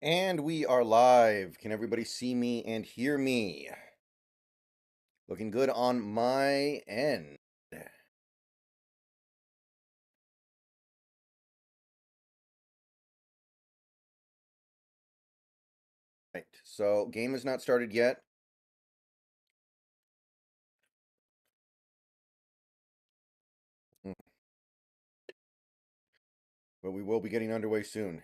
And we are live. Can everybody see me and hear me? Looking good on my end. Right. So game has not started yet. But we will be getting underway soon.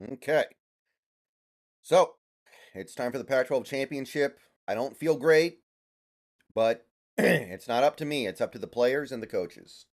Okay. So it's time for the Pac-12 championship. I don't feel great, but it's not up to me. It's up to the players and the coaches.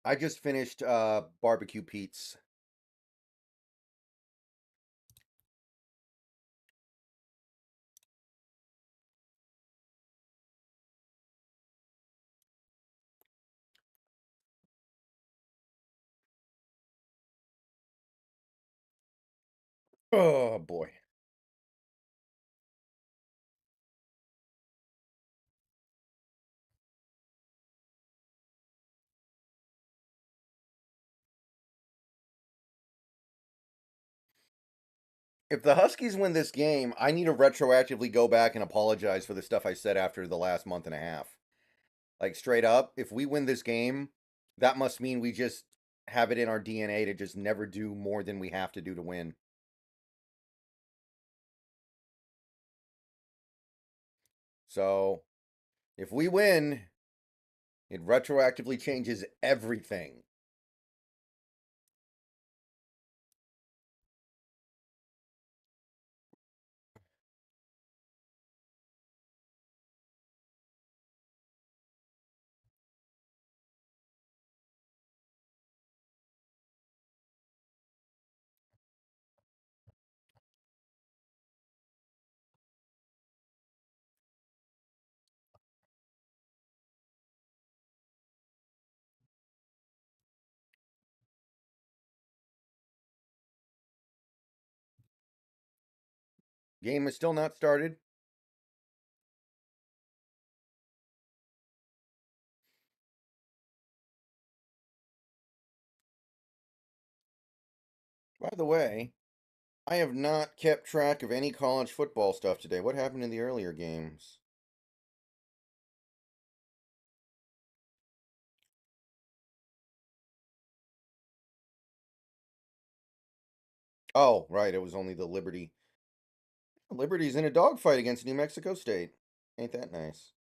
I just finished barbecue Pete's. Oh boy. If the Huskies win this game, I need to retroactively go back and apologize for the stuff I said after the last month and a half. Like, straight up, if we win this game, that must mean we just have it in our DNA to just never do more than we have to do to win. So, if we win, it retroactively changes everything. Game is still not started. By the way, I have not kept track of any college football stuff today. What happened in the earlier games? Oh, right, it was only the Liberty. Liberty's in a dogfight against New Mexico State. Ain't that nice?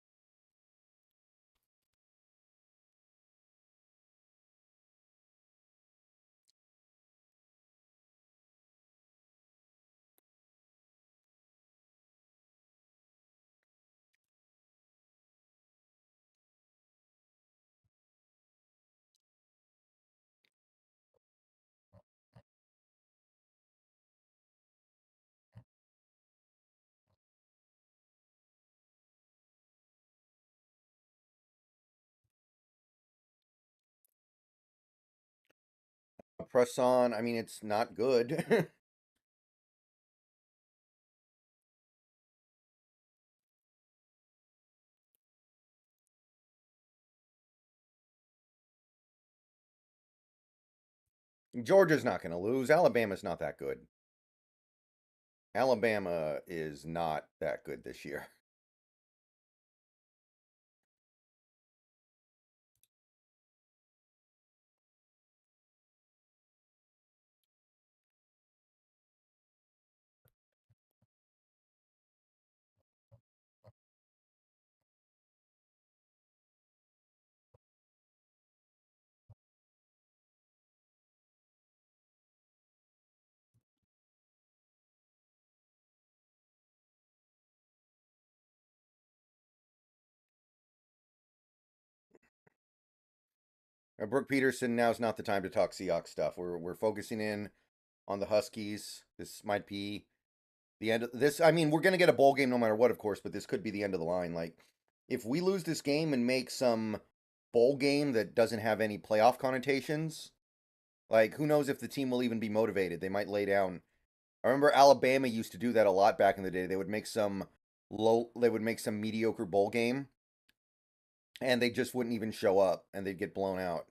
Press on. I mean, it's not good. Georgia's not going to lose. Alabama's not that good. Alabama is not that good this year. Brooke Peterson, now's not the time to talk Seahawks stuff. We're focusing in on the Huskies. This might be the end of this. I mean, we're gonna get a bowl game no matter what, of course, but this could be the end of the line. Like, if we lose this game and make some bowl game that doesn't have any playoff connotations, like who knows if the team will even be motivated? They might lay down. I remember Alabama used to do that a lot back in the day. They would make some mediocre bowl game, and they just wouldn't even show up, and they'd get blown out.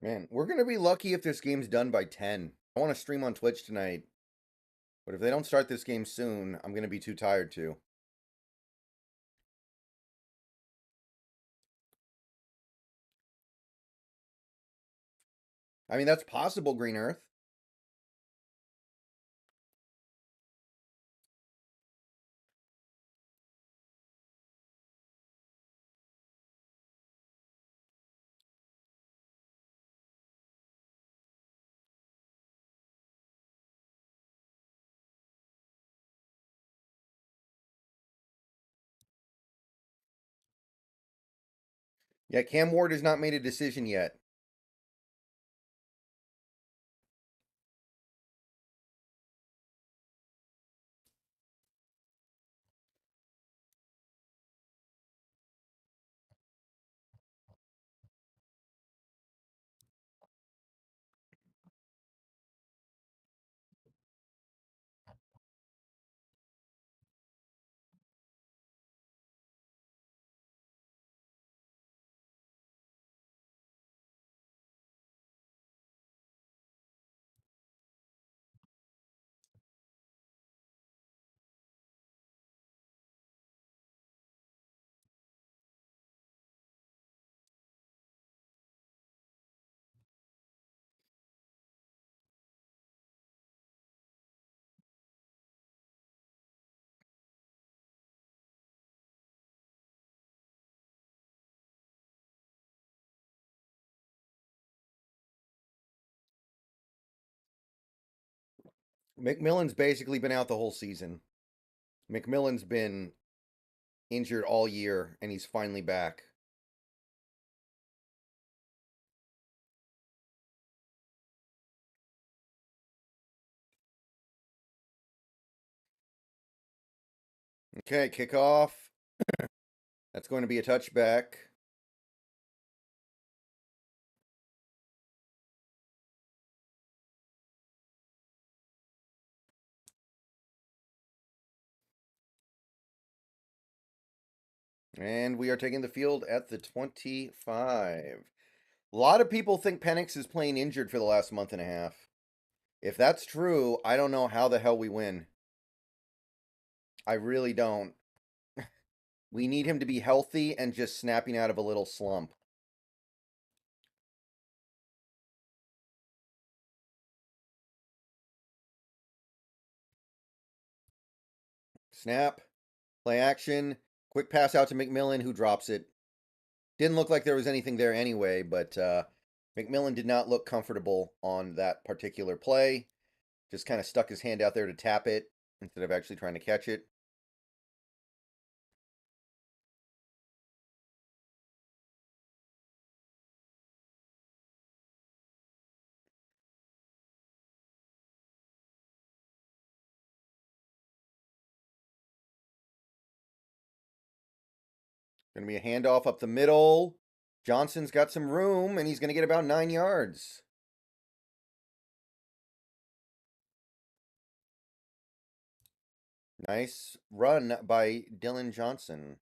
Man, we're gonna be lucky if this game's done by 10. I want to stream on Twitch tonight, but if they don't start this game soon, I'm gonna be too tired to. I mean, that's possible, Green Earth. Yeah, Cam Ward has not made a decision yet. McMillan's basically been out the whole season. McMillan's been injured all year, and he's finally back. Okay, kickoff. That's going to be a touchback. And we are taking the field at the 25. A lot of people think Penix is playing injured for the last month and a half. If that's true, I don't know how the hell we win. I really don't. We need him to be healthy and just snapping out of a little slump. Snap, play action, quick pass out to McMillan, who drops it. Didn't look like there was anything there anyway, but McMillan did not look comfortable on that particular play. Just kind of stuck his hand out there to tap it instead of actually trying to catch it. Going to be a handoff up the middle. Johnson's got some room, and he's going to get about 9 yards. Nice run by Dylan Johnson.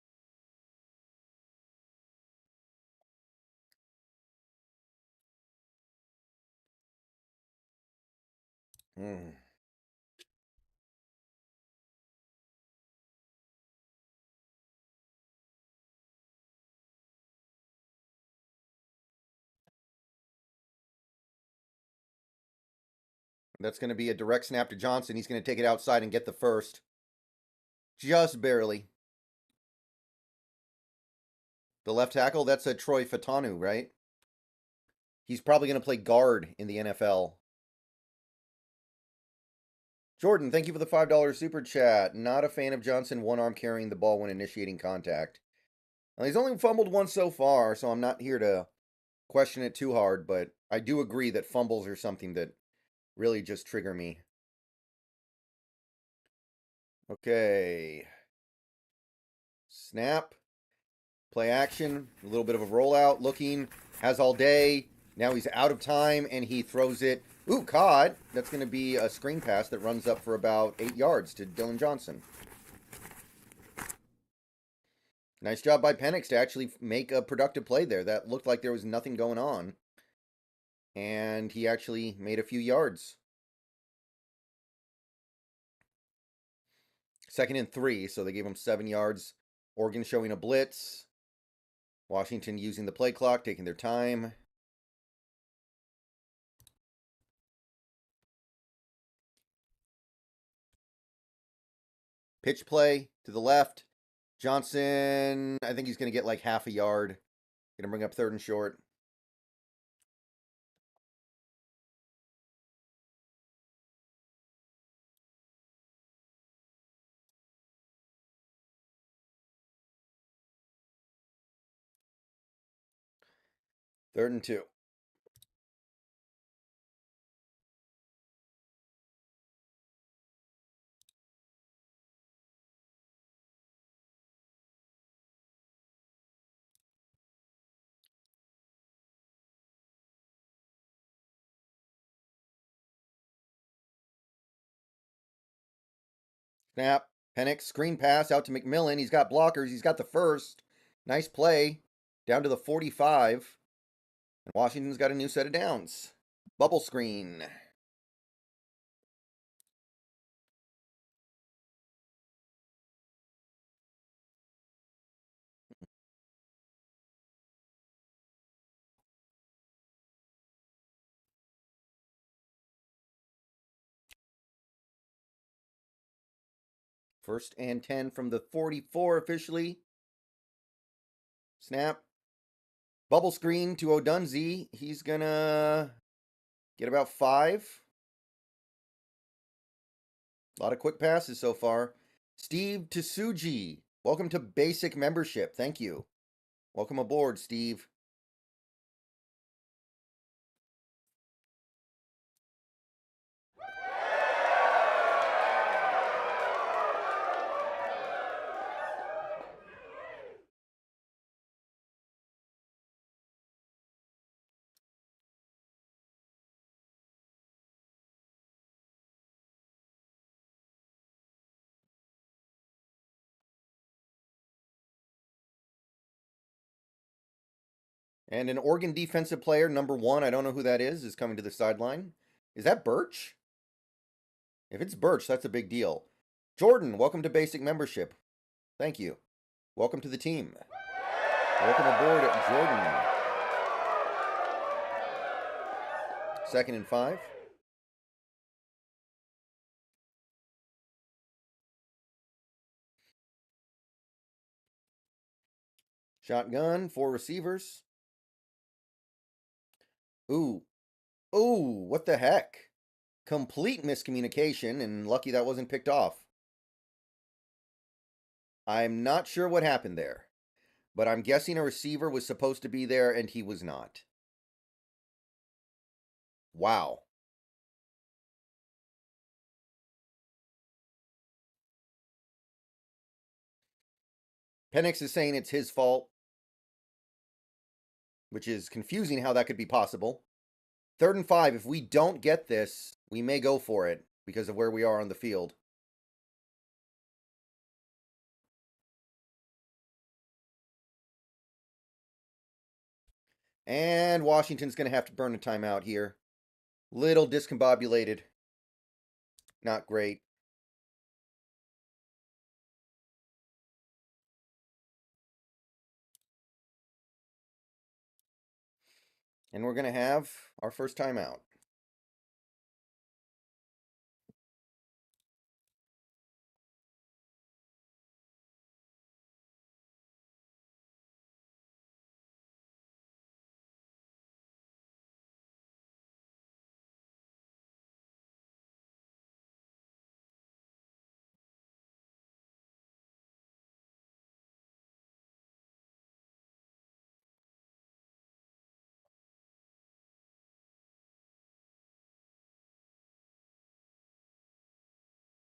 That's going to be a direct snap to Johnson. He's going to take it outside and get the first. Just barely. The left tackle, that's a Troy Fatanu, right? He's probably going to play guard in the NFL. Jordan, thank you for the $5 super chat. Not a fan of Johnson one arm carrying the ball when initiating contact. Well, he's only fumbled once so far, so I'm not here to question it too hard, but I do agree that fumbles are something that really just trigger me. Okay. Snap. Play action. A little bit of a rollout. Looking. Has all day. Now he's out of time, and he throws it. Ooh, caught. That's going to be a screen pass that runs up for about 8 yards to Dylan Johnson. Nice job by Penix to actually make a productive play there. That looked like there was nothing going on. And he actually made a few yards. 2nd and 3, so they gave him 7 yards. Oregon showing a blitz. Washington using the play clock, taking their time. Pitch play to the left. Johnson, I think he's going to get like half a yard. Going to bring up 3rd and short. Third and 2. Snap. Penix, screen pass out to McMillan. He's got blockers. He's got the first. Nice play. Down to the 45. And Washington's got a new set of downs. Bubble screen. First and 10 from the 44 officially. Snap. Bubble screen to Odunze. He's going to get about 5. A lot of quick passes so far. Steve Tsuji. Welcome to Basic Membership. Thank you. Welcome aboard, Steve. And an Oregon defensive player, number 1, I don't know who that is coming to the sideline. Is that Birch? If it's Birch, that's a big deal. Jordan, welcome to Basic Membership. Thank you. Welcome to the team. Welcome aboard, Jordan. 2nd and 5. Shotgun, 4 receivers. Ooh. Ooh, what the heck? Complete miscommunication, and lucky that wasn't picked off. I'm not sure what happened there, but I'm guessing a receiver was supposed to be there, and he was not. Wow. Penix is saying it's his fault. which is confusing how that could be possible. 3rd and 5. If we don't get this, we may go for it because of where we are on the field. And Washington's going to have to burn a timeout here. Little discombobulated. Not great. And we're going to have our first timeout.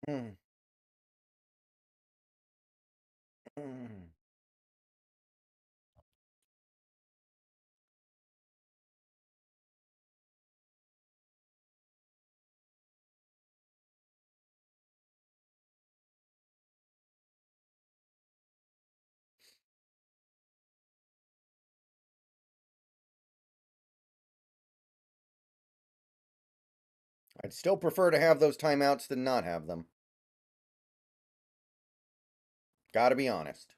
Mm. Mm. I'd still prefer to have those timeouts than not have them. Gotta be honest.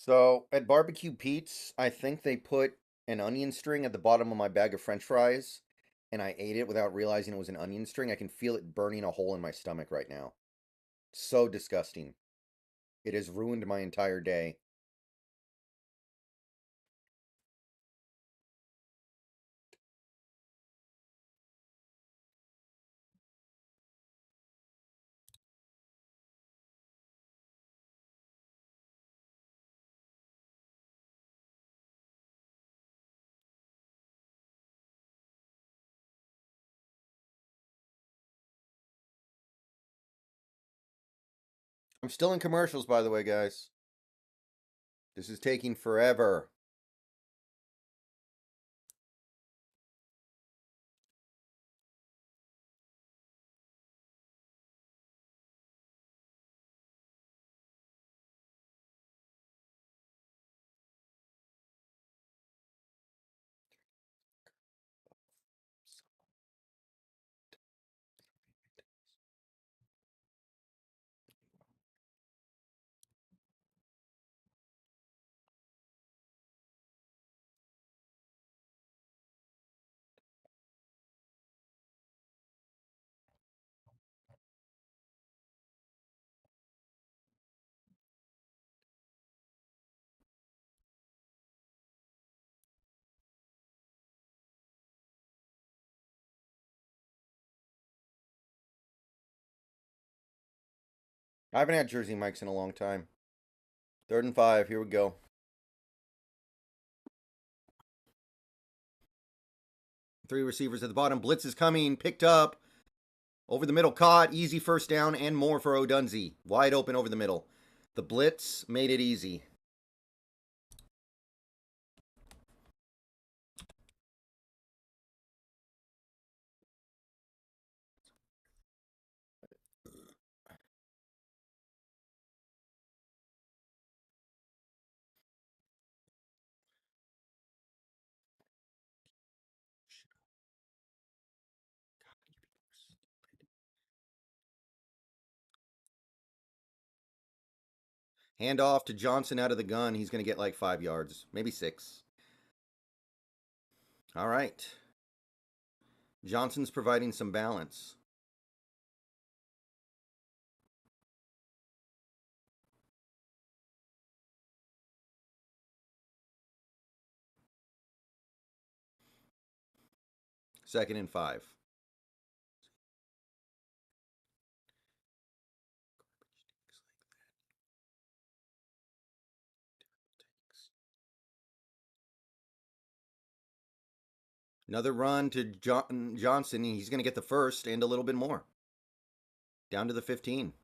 So at Barbecue Pete's, I think they put an onion string at the bottom of my bag of French fries, and I ate it without realizing it was an onion string. I can feel it burning a hole in my stomach right now. So disgusting. It has ruined my entire day. I'm still in commercials, by the way, guys. This is taking forever. I haven't had Jersey Mikes in a long time. 3rd and 5. Here we go. Three receivers at the bottom. Blitz is coming. Picked up. Over the middle. Caught. Easy first down and more for O'Dunsey. Wide open over the middle. The blitz made it easy. Hand off to Johnson out of the gun. He's going to get like 5 yards, maybe 6. All right. Johnson's providing some balance. Second and 5. Another run to Johnson. He's going to get the first and a little bit more. Down to the 15.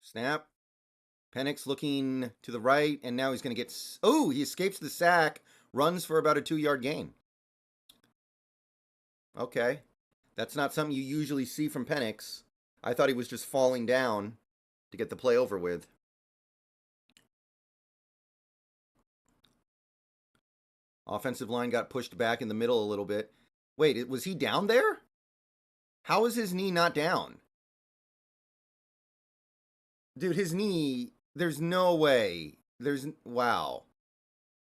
Snap. Penix looking to the right, and now he's going to get... Oh, he escapes the sack. Runs for about a 2-yard gain. Okay. That's not something you usually see from Penix. I thought he was just falling down to get the play over with. Offensive line got pushed back in the middle a little bit. Wait, was he down there? How is his knee not down? Dude, his knee, there's no way. Wow.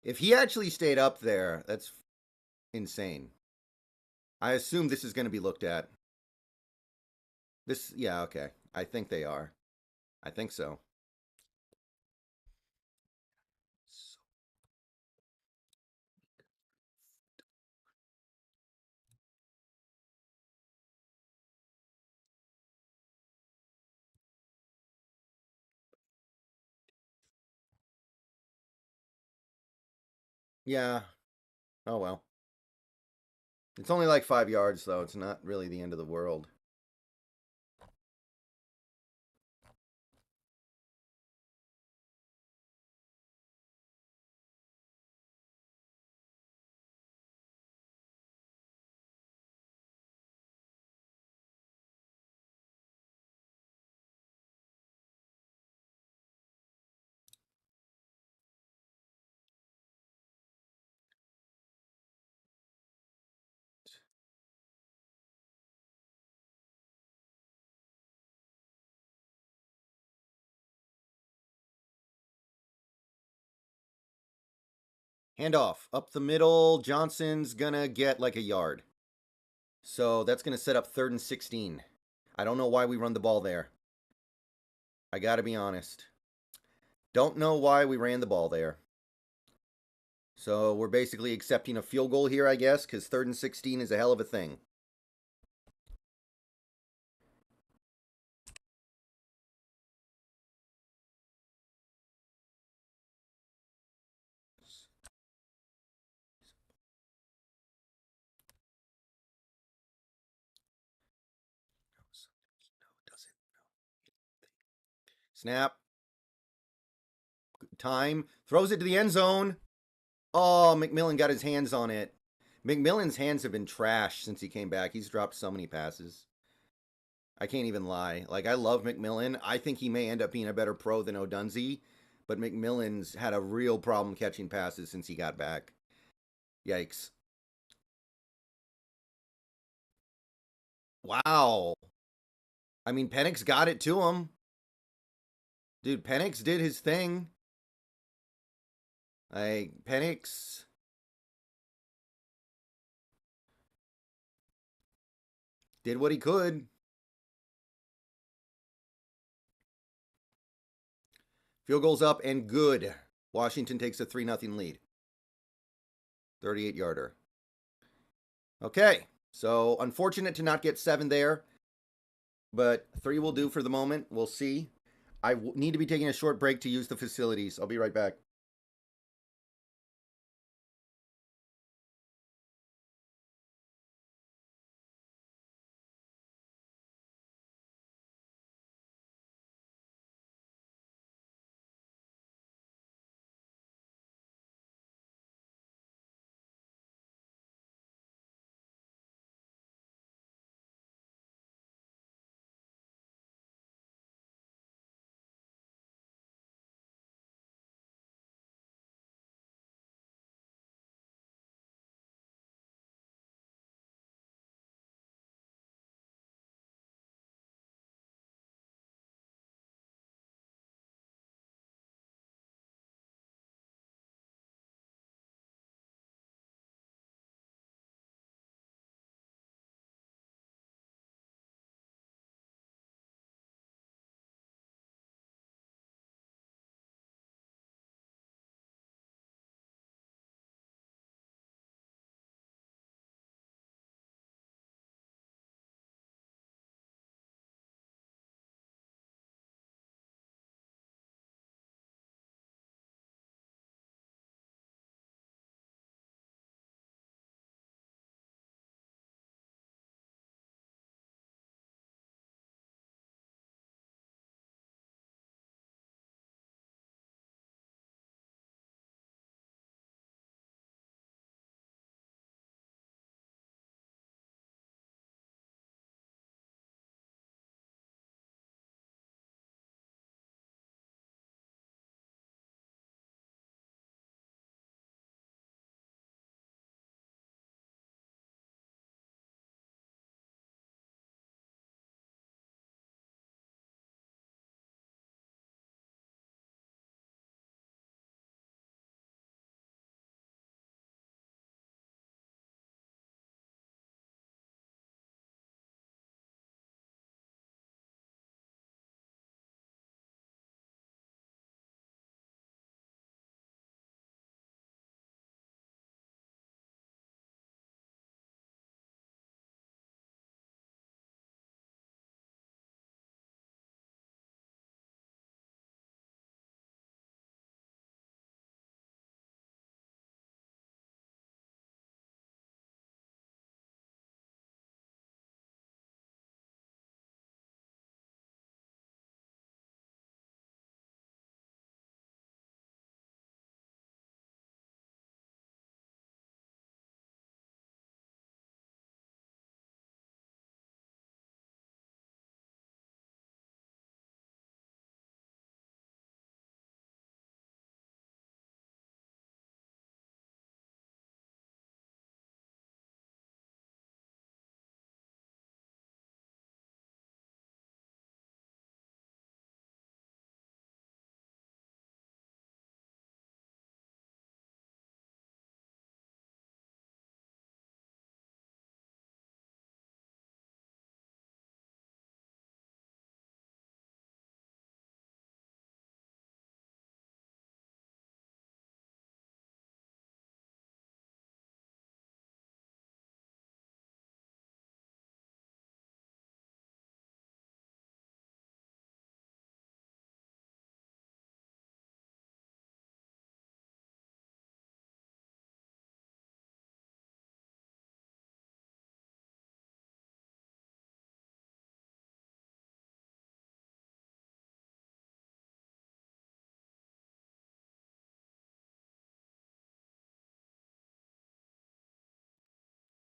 If he actually stayed up there, that's insane. I assume this is going to be looked at. Yeah, okay. I think they are. I think so. Yeah. Oh, well. It's only like 5 yards, though. It's not really the end of the world. Handoff. Up the middle. Johnson's going to get like a yard. So that's going to set up 3rd and 16. I don't know why we run the ball there. I got to be honest. Don't know why we ran the ball there. So we're basically accepting a field goal here, I guess, because 3rd and 16 is a hell of a thing. Snap. Time. Throws it to the end zone. Oh, McMillan got his hands on it. McMillan's hands have been trash since he came back. He's dropped so many passes. I can't even lie. Like, I love McMillan. I think he may end up being a better pro than Odunze, but McMillan's had a real problem catching passes since he got back. Yikes. Wow. I mean, Penix got it to him. Dude, Penix did his thing. Like, Penix... did what he could. Field goal's up and good. Washington takes a 3-0 lead. 38-yarder. Okay, so unfortunate to not get 7 there, but 3 will do for the moment. We'll see. I need to be taking a short break to use the facilities. I'll be right back.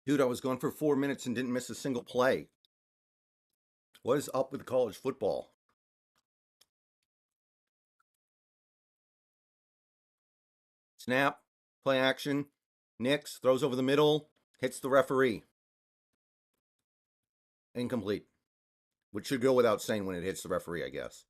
Dude, I was going for 4 minutes and didn't miss a single play. What is up with college football? Snap, play action. Nix throws over the middle, hits the referee. Incomplete. Which should go without saying when it hits the referee, I guess.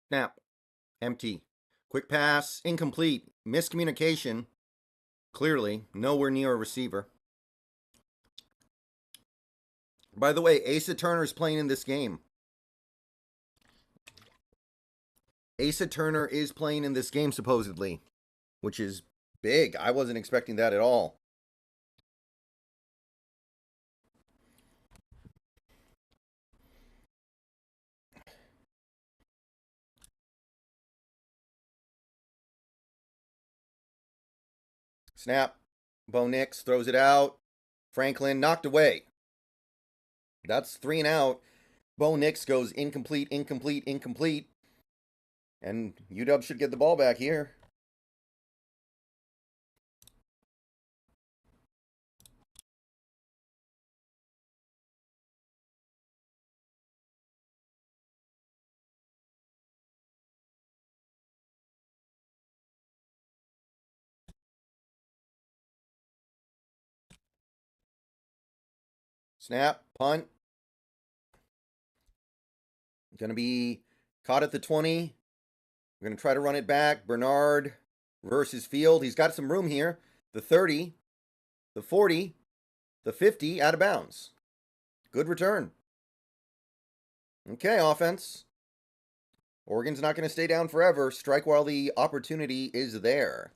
Snap. Empty. Quick pass. Incomplete. Miscommunication. Clearly, nowhere near a receiver. By the way, Asa Turner is playing in this game. Asa Turner is playing in this game, supposedly, which is big. I wasn't expecting that at all. Snap. Bo Nix throws it out. Franklin knocked away. That's 3 and out. Bo Nix goes incomplete, incomplete, incomplete. And UW should get the ball back here. Snap, punt. Going to be caught at the 20. We're going to try to run it back. Bernard versus Field. He's got some room here. The 30, the 40, the 50, out of bounds. Good return. Okay, offense. Oregon's not going to stay down forever. Strike while the opportunity is there.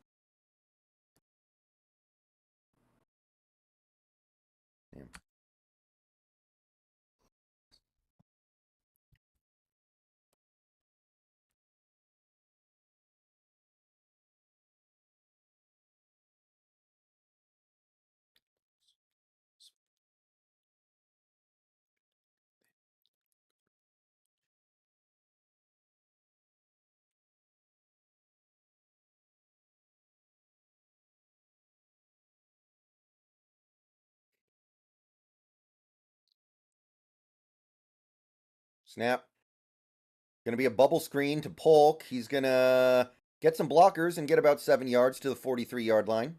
Damn. Snap. Going to be a bubble screen to Polk. He's going to get some blockers and get about 7 yards to the 43-yard line.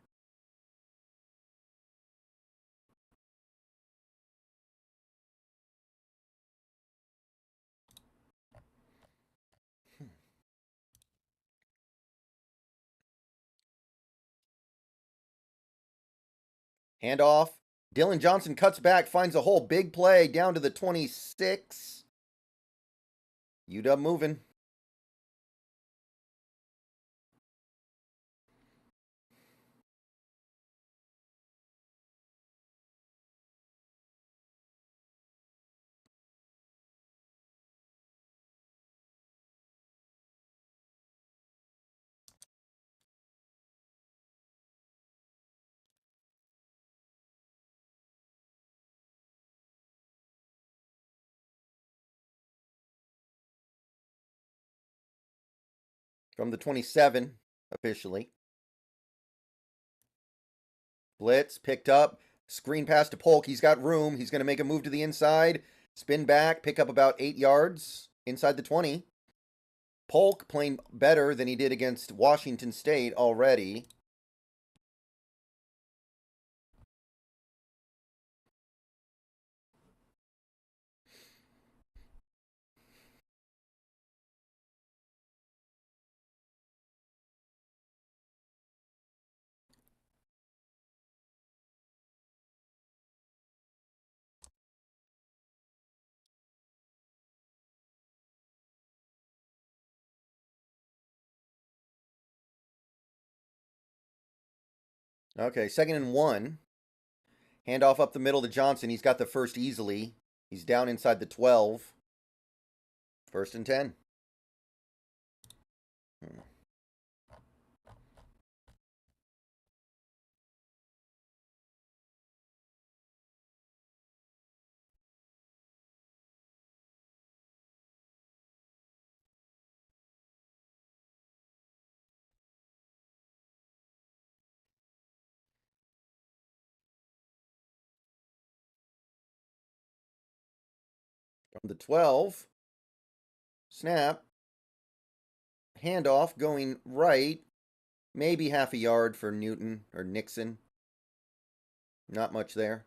Handoff. Dylan Johnson cuts back, finds a hole. Big play down to the 26. UW moving. From the 27, officially. Blitz picked up. Screen pass to Polk. He's got room. He's going to make a move to the inside. Spin back. Pick up about 8 yards inside the 20. Polk playing better than he did against Washington State already. Okay, 2nd and 1. Handoff up the middle to Johnson. He's got the first easily. He's down inside the 12. 1st and 10. From the 12. Snap. Handoff going right. Maybe half a yard for Newton or Nixon. Not much there.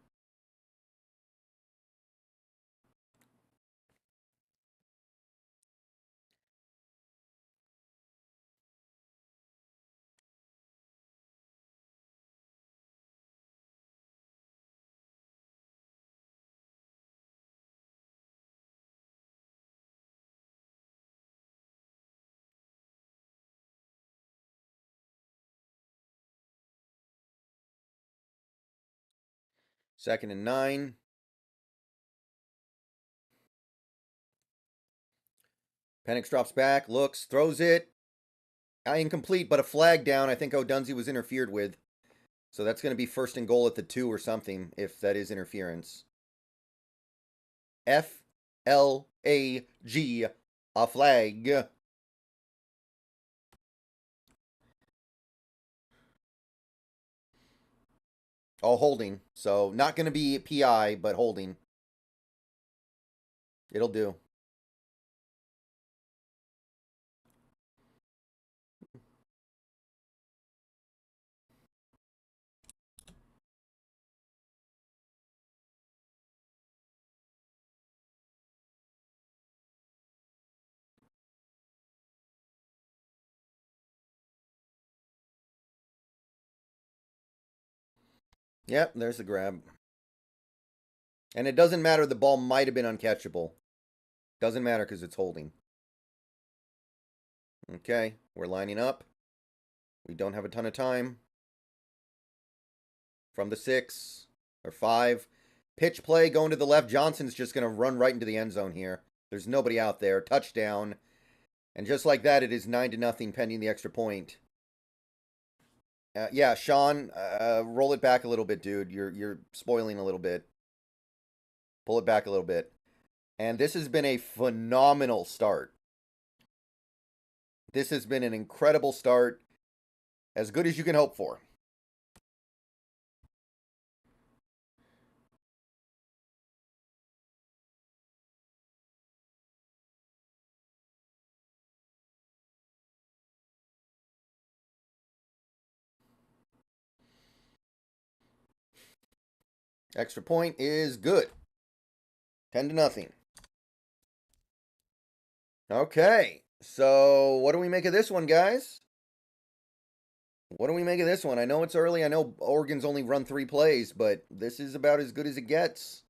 Second and 9. Penix drops back, looks, throws it. Incomplete, but a flag down. I think O'Dunsey was interfered with. So that's going to be first and goal at the 2 or something, if that is interference. FLAG, a flag. Oh, holding. So not going to be PI, but holding. It'll do. Yep, there's the grab. And it doesn't matter. The ball might have been uncatchable. Doesn't matter because it's holding. Okay, we're lining up. We don't have a ton of time. From the 6 or 5. Pitch play going to the left. Johnson's just going to run right into the end zone here. There's nobody out there. Touchdown. And just like that, it is 9-0 pending the extra point. Yeah, Sean, roll it back a little bit, dude. You're spoiling a little bit. Pull it back a little bit. And this has been a phenomenal start. This has been an incredible start. As good as you can hope for. Extra point is good. 10-0. Okay. So, what do we make of this one, guys? What do we make of this one? I know it's early. I know Oregon's only run 3 plays, but this is about as good as it gets.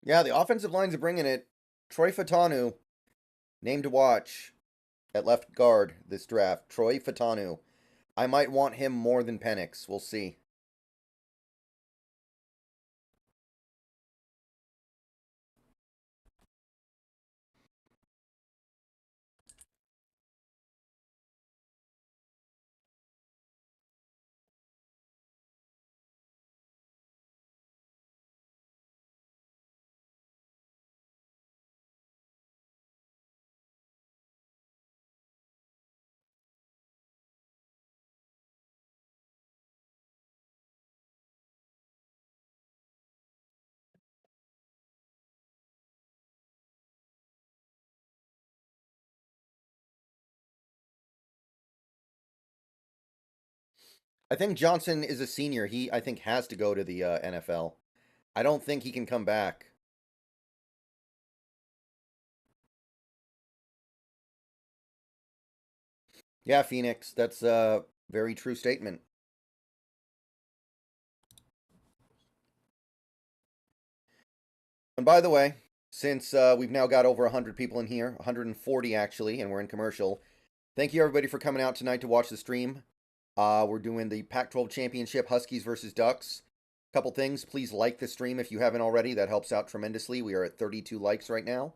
Yeah, the offensive lines are bringing it. Troy Fatanu, name to watch at left guard this draft. Troy Fatanu. I might want him more than Penix. We'll see. I think Johnson is a senior. He, I think, has to go to the NFL. I don't think he can come back. Yeah, Phoenix. That's a very true statement. And by the way, since we've now got over 100 people in here, 140 actually, and we're in commercial, thank you everybody for coming out tonight to watch the stream. We're doing the Pac-12 Championship, Huskies versus Ducks. Couple things, please like the stream if you haven't already. That helps out tremendously. We are at 32 likes right now.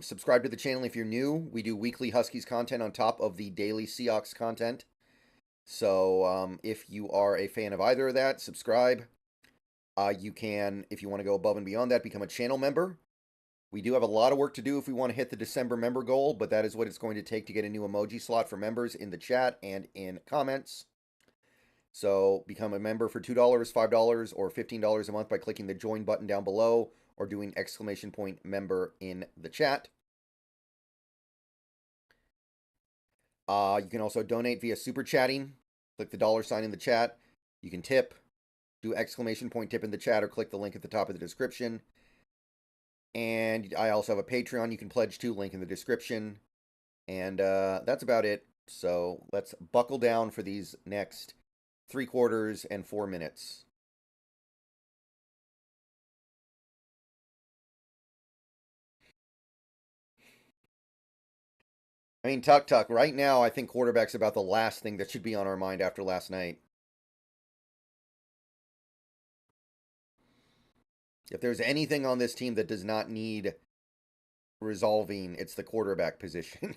Subscribe to the channel if you're new. We do weekly Huskies content on top of the daily Seahawks content. So if you are a fan of either of that, subscribe. You can, if you want to go above and beyond that, become a channel member. We do have a lot of work to do if we want to hit the December member goal, but that is what it's going to take to get a new emoji slot for members in the chat and in comments. So become a member for $2, $5, or $15 a month by clicking the join button down below or doing !member in the chat. You can also donate via super chatting. Click the $ in the chat. You can tip. Do ! tip in the chat or click the link at the top of the description. And I also have a Patreon you can pledge to, link in the description. And that's about it. So let's buckle down for these next 3 quarters and 4 minutes. I mean, Tuck, right now, I think quarterback's about the last thing that should be on our mind after last night. If there's anything on this team that does not need resolving, it's the quarterback position.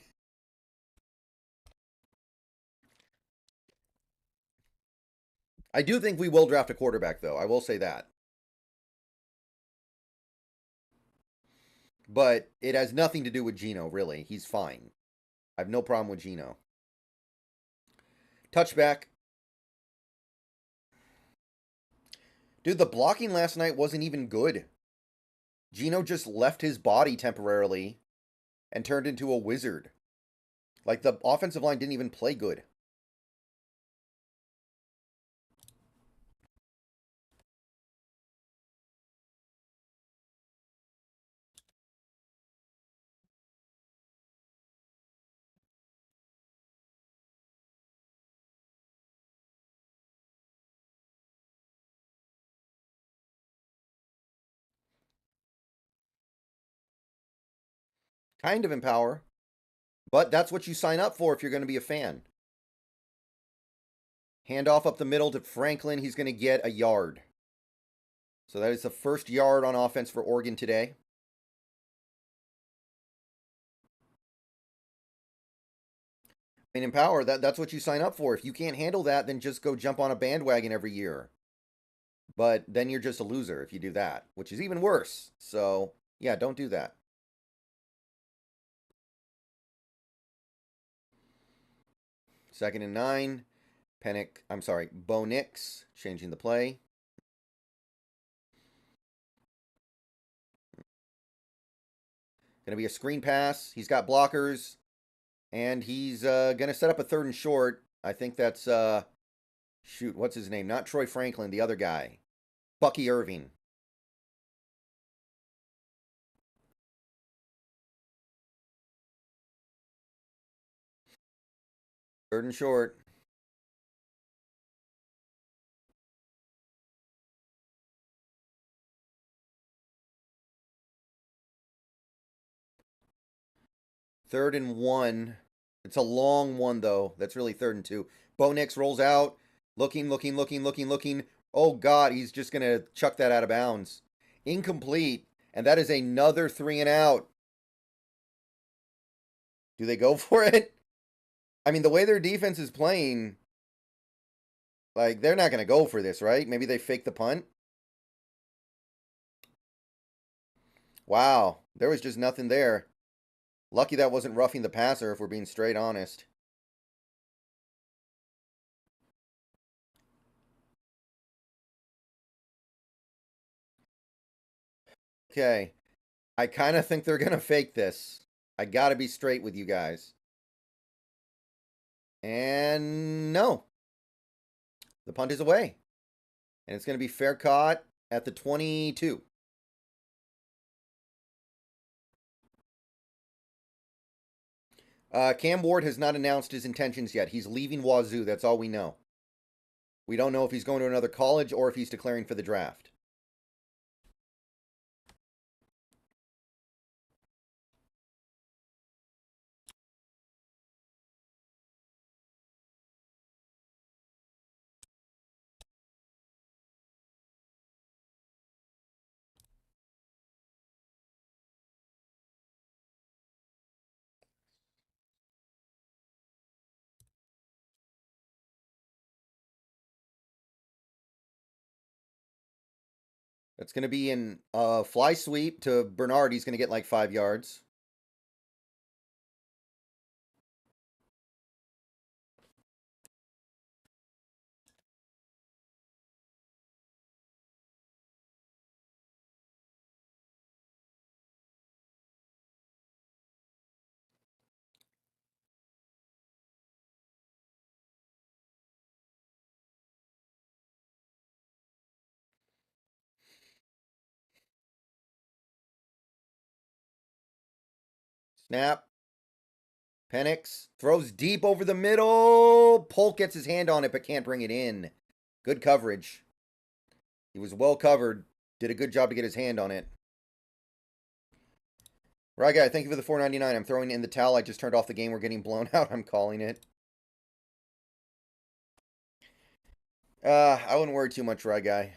I do think we will draft a quarterback, though. I will say that. But it has nothing to do with Geno, really. He's fine. I have no problem with Geno. Touchback. Dude, the blocking last night wasn't even good. Geno just left his body temporarily and turned into a wizard. Like, the offensive line didn't even play good. Kind of empower. But that's what you sign up for if you're going to be a fan. Handoff up the middle to Franklin. He's going to get a yard. So that is the first yard on offense for Oregon today. I mean, empower, that's what you sign up for. If you can't handle that, then just go jump on a bandwagon every year. But then you're just a loser if you do that, which is even worse. So, yeah, don't do that. Second and 9. Bo Nix changing the play. Going to be a screen pass. He's got blockers. And he's going to set up a 3rd and short. I think that's, shoot, what's his name? Not Troy Franklin, the other guy. Bucky Irving. Third and short. Third and 1. It's a long one, though. That's really 3rd and 2. Bo Nix rolls out. Looking. Oh, God, he's just going to chuck that out of bounds. Incomplete. And that is another 3 and out. Do they go for it? I mean, the way their defense is playing, like, they're not going to go for this, right? Maybe they fake the punt? Wow. There was just nothing there. Lucky that wasn't roughing the passer, if we're being straight honest. Okay. I kind of think they're going to fake this. I got to be straight with you guys. And no. The punt is away. And it's going to be fair caught at the 22. Cam Ward has not announced his intentions yet. He's leaving Wazoo. That's all we know. We don't know if he's going to another college or if he's declaring for the draft. That's going to be in fly sweep to Bernard. He's going to get like 5 yards. Snap. Penix throws deep over the middle. Polk gets his hand on it but can't bring it in. Good coverage. He was well covered. Did a good job to get his hand on it. Right, guy, thank you for the $4.99. I'm throwing in the towel. I just turned off the game. We're getting blown out. I'm calling it. I wouldn't worry too much, right, guy.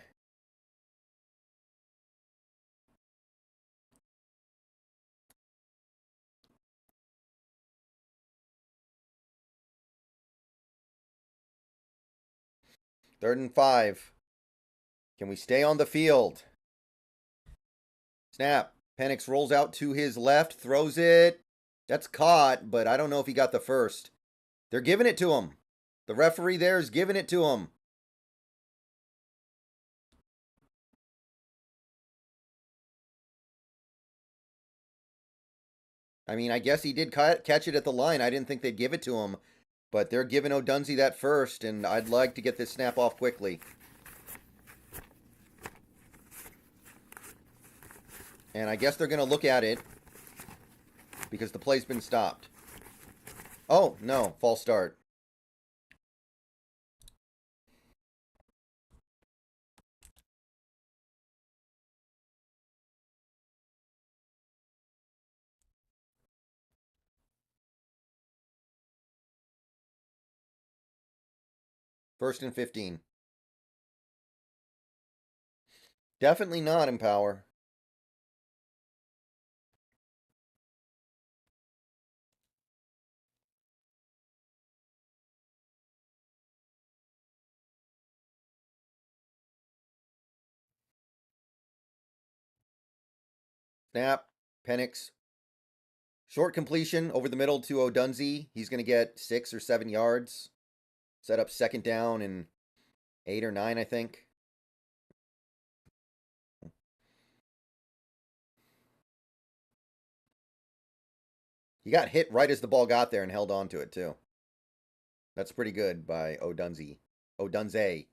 Third and 5. Can we stay on the field? Snap. Penix rolls out to his left, throws it. That's caught, but I don't know if he got the first. They're giving it to him. The referee there is giving it to him. I mean, I guess he did catch it at the line. I didn't think they'd give it to him. But they're giving Odunze that first, and I'd like to get this snap off quickly. And I guess they're going to look at it because the play's been stopped. Oh, no. False start. First and 15. Definitely not in power. Snap. Penix. Short completion over the middle to Odunze. He's going to get 6 or 7 yards. Set up second down and 8 or 9, I think. He got hit right as the ball got there and held on to it, too. That's pretty good by Odunze. Odunze.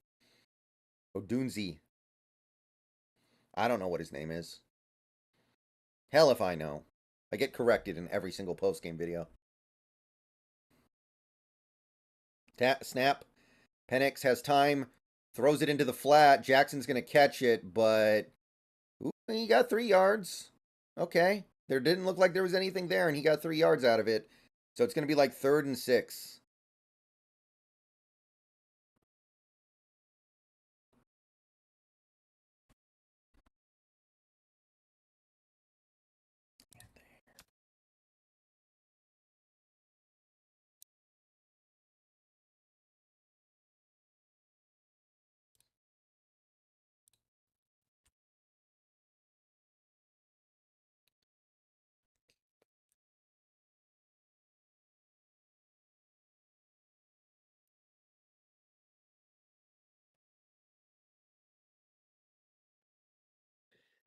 I don't know what his name is. Hell if I know. I get corrected in every single post-game video. Snap. Penix has time. Throws it into the flat. Jackson's going to catch it, but... Ooh, he got 3 yards. Okay. There didn't look like there was anything there, and he got 3 yards out of it. So it's going to be like 3rd and 6.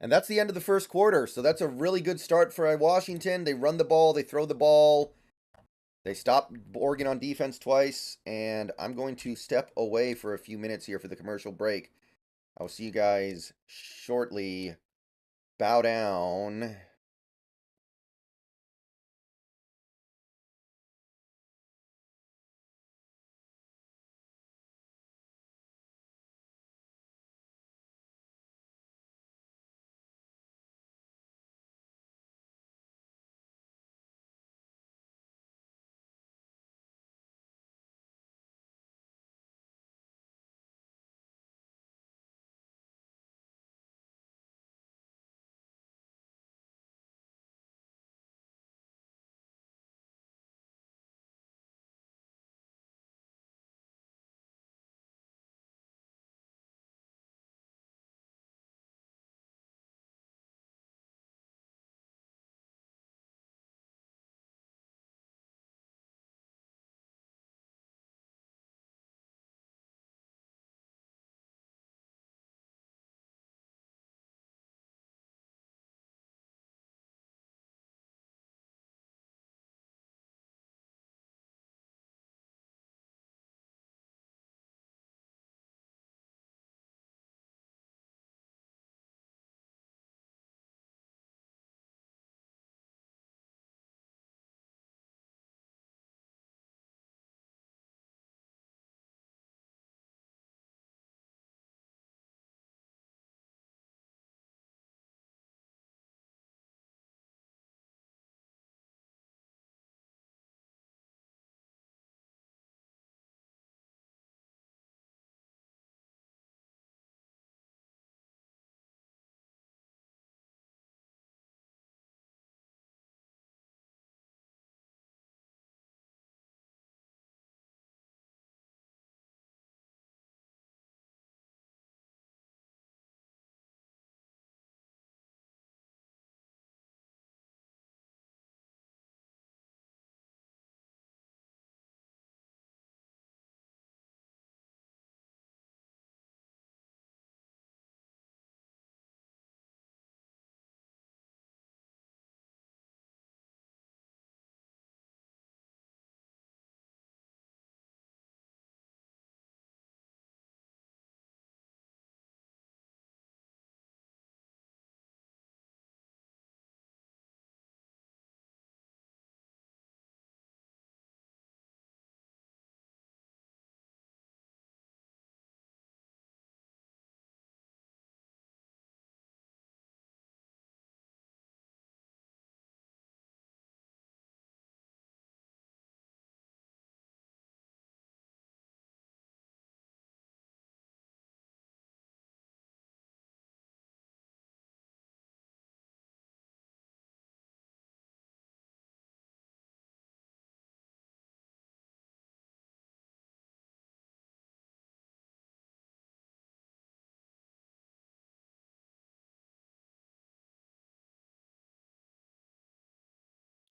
And that's the end of the first quarter. So that's a really good start for Washington. They run the ball, they throw the ball. They stopped Oregon on defense twice, and I'm going to step away for a few minutes here for the commercial break. I will see you guys shortly. Bow down.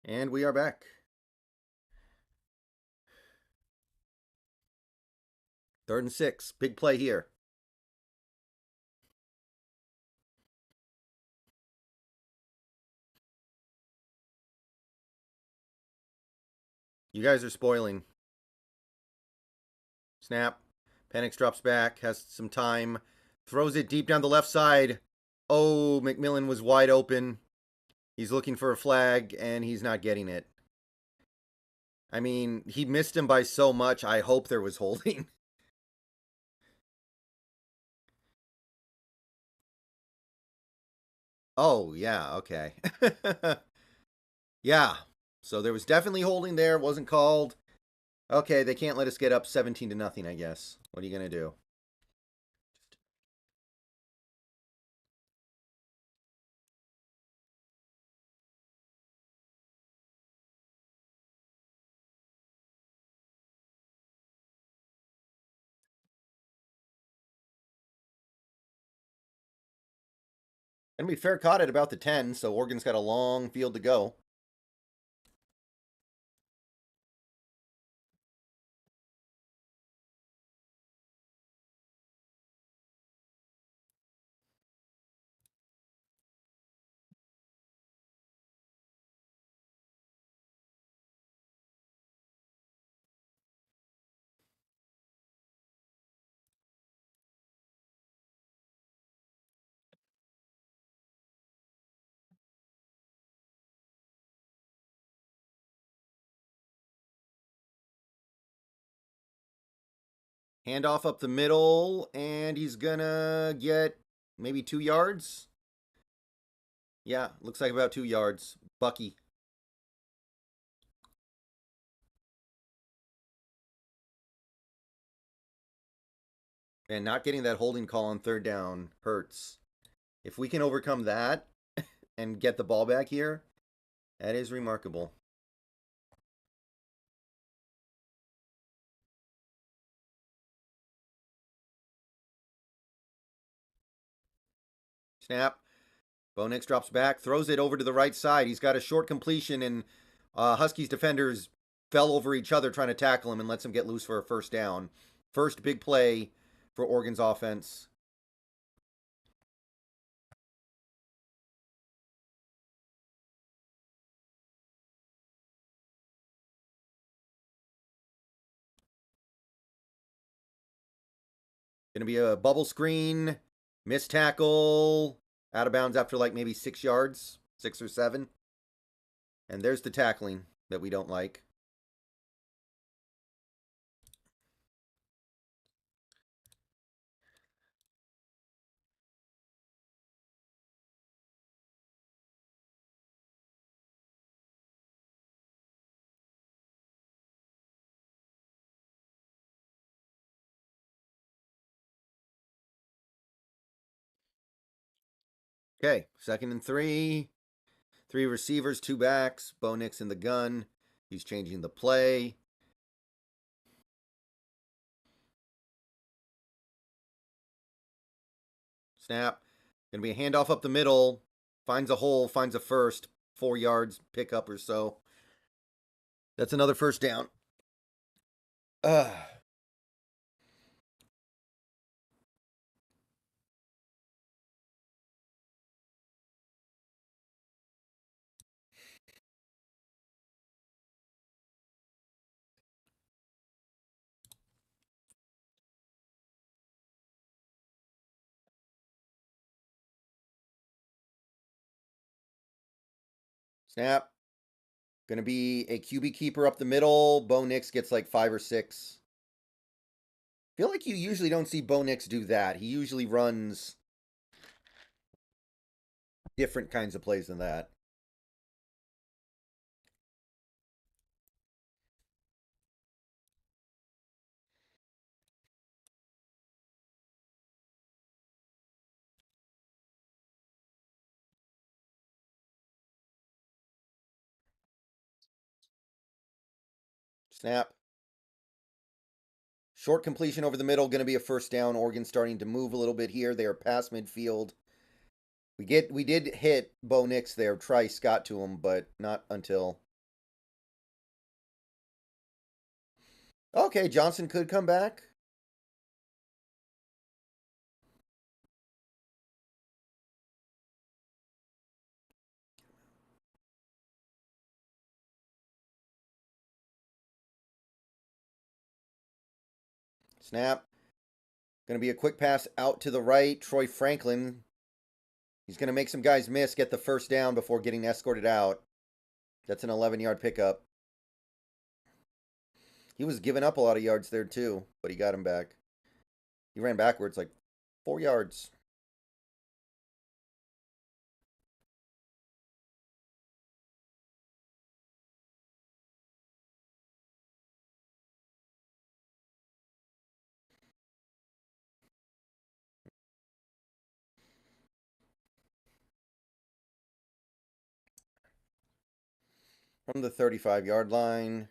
And we are back. 3rd and 6. Big play here. You guys are spoiling. Snap. Penix drops back. Has some time. Throws it deep down the left side. Oh, McMillan was wide open. He's looking for a flag, and he's not getting it. I mean, he missed him by so much. I hope there was holding. Oh, yeah, okay. Yeah, so there was definitely holding there. Wasn't called. Okay, they can't let us get up 17-0, I guess. What are you going to do? And we fair caught it about the 10, so Oregon's got a long field to go. Handoff up the middle, and he's gonna get maybe 2 yards. Yeah, looks like about 2 yards. Bucky. And not getting that holding call on third down hurts. If we can overcome that and get the ball back here, that is remarkable. Snap. Bo Nix drops back, throws it over to the right side. He's got a short completion, and Huskies defenders fell over each other trying to tackle him and lets him get loose for a first down. First big play for Oregon's offense. Going to be a bubble screen, missed tackle, out of bounds after like maybe 6 yards, 6 or 7. And there's the tackling that we don't like. Okay, 2nd and 3. 3 receivers, 2 backs. Bo Nix in the gun. He's changing the play. Snap. Going to be a handoff up the middle. Finds a hole, finds a first. 4 yards, pickup or so. That's another first down. Snap. Going to be a QB keeper up the middle. Bo Nix gets like 5 or 6. Feel like you usually don't see Bo Nix do that. He usually runs different kinds of plays than that. Snap. Short completion over the middle, going to be a first down. Oregon starting to move a little bit here. They are past midfield. We did hit Bo Nix there. Trice got to him, but not until. Okay, Johnson could come back. Snap. Going to be a quick pass out to the right. Troy Franklin. He's going to make some guys miss, get the first down before getting escorted out. That's an 11-yard pickup. He was giving up a lot of yards there too, but he got him back. He ran backwards like 4 yards. From the 35-yard line.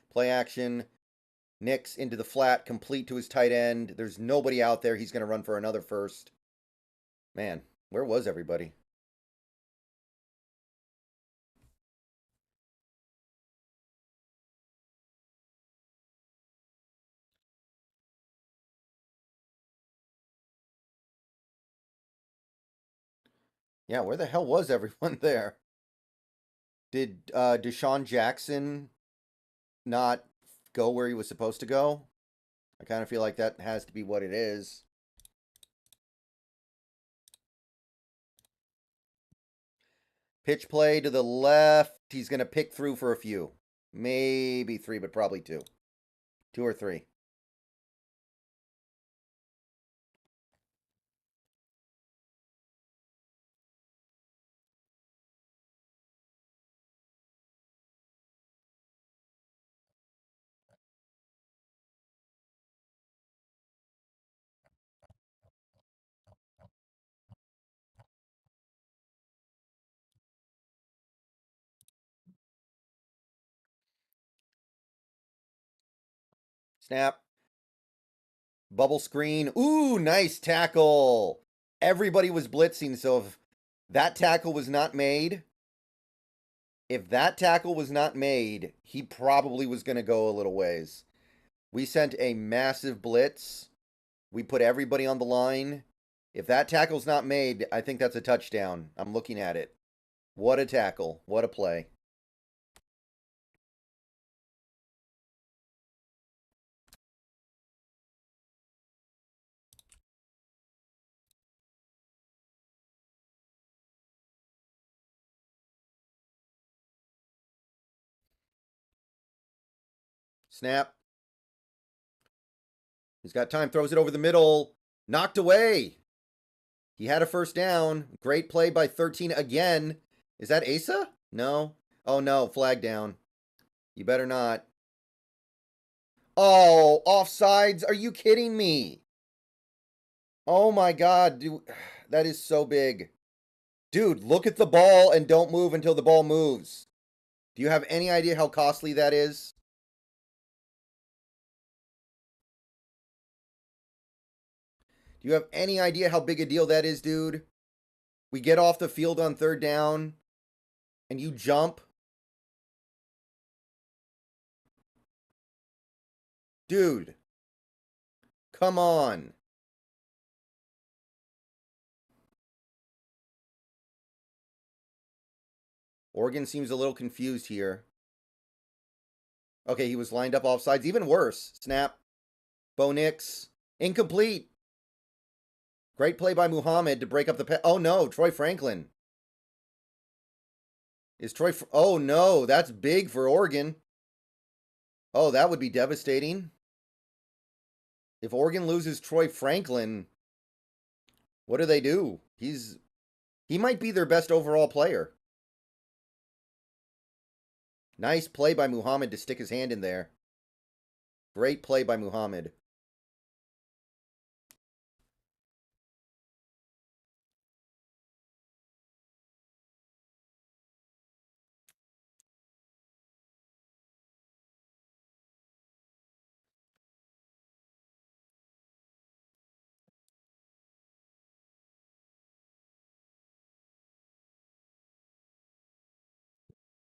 Play action. Nix into the flat, complete to his tight end. There's nobody out there. He's going to run for another first. Man, where was everybody? Yeah, where the hell was everyone there? Did Deshaun Jackson not go where he was supposed to go? I kind of feel like that has to be what it is. Pitch play to the left. He's going to pick through for a few. Maybe 3, but probably 2. 2 or 3. Snap. Bubble screen. Ooh, nice tackle. Everybody was blitzing, so if that tackle was not made, he probably was going to go a little ways. We sent a massive blitz. We put everybody on the line. If that tackle's not made, I think that's a touchdown. I'm looking at it. What a tackle. What a play. Snap. He's got time. Throws it over the middle. Knocked away. He had a first down. Great play by 13 again. Is that Asa? No. Oh, no. Flag down. You better not. Oh, offsides. Are you kidding me? Oh, my God. Dude, that is so big. Dude, look at the ball and don't move until the ball moves. Do you have any idea how costly that is? Do you have any idea how big a deal that is, dude? We get off the field on 3rd down and you jump. Dude, come on. Oregon seems a little confused here. Okay, he was lined up offsides. Even worse. Snap. Bo Nix. Incomplete. Great play by Muhammad to break up the... Oh, no. Troy Franklin. Oh, no. That's big for Oregon. Oh, that would be devastating. If Oregon loses Troy Franklin, what do they do? He might be their best overall player. Nice play by Muhammad to stick his hand in there. Great play by Muhammad.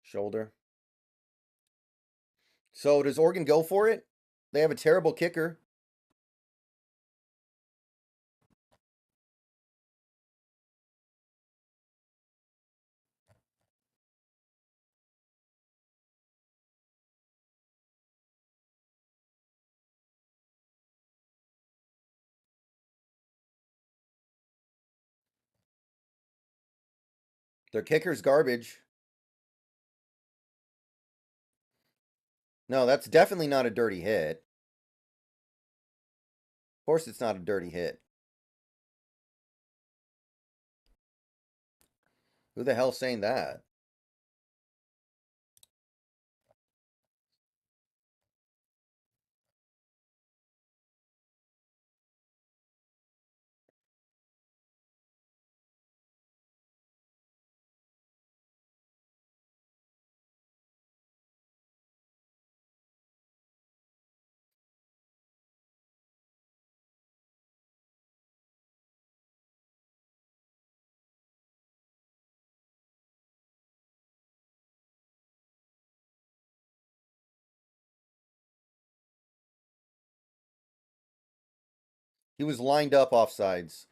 Shoulder. So does Oregon go for it? They have a terrible kicker. Their kicker's garbage. No, that's definitely not a dirty hit. Of course it's not a dirty hit. Who the hell's saying that? He was lined up offsides.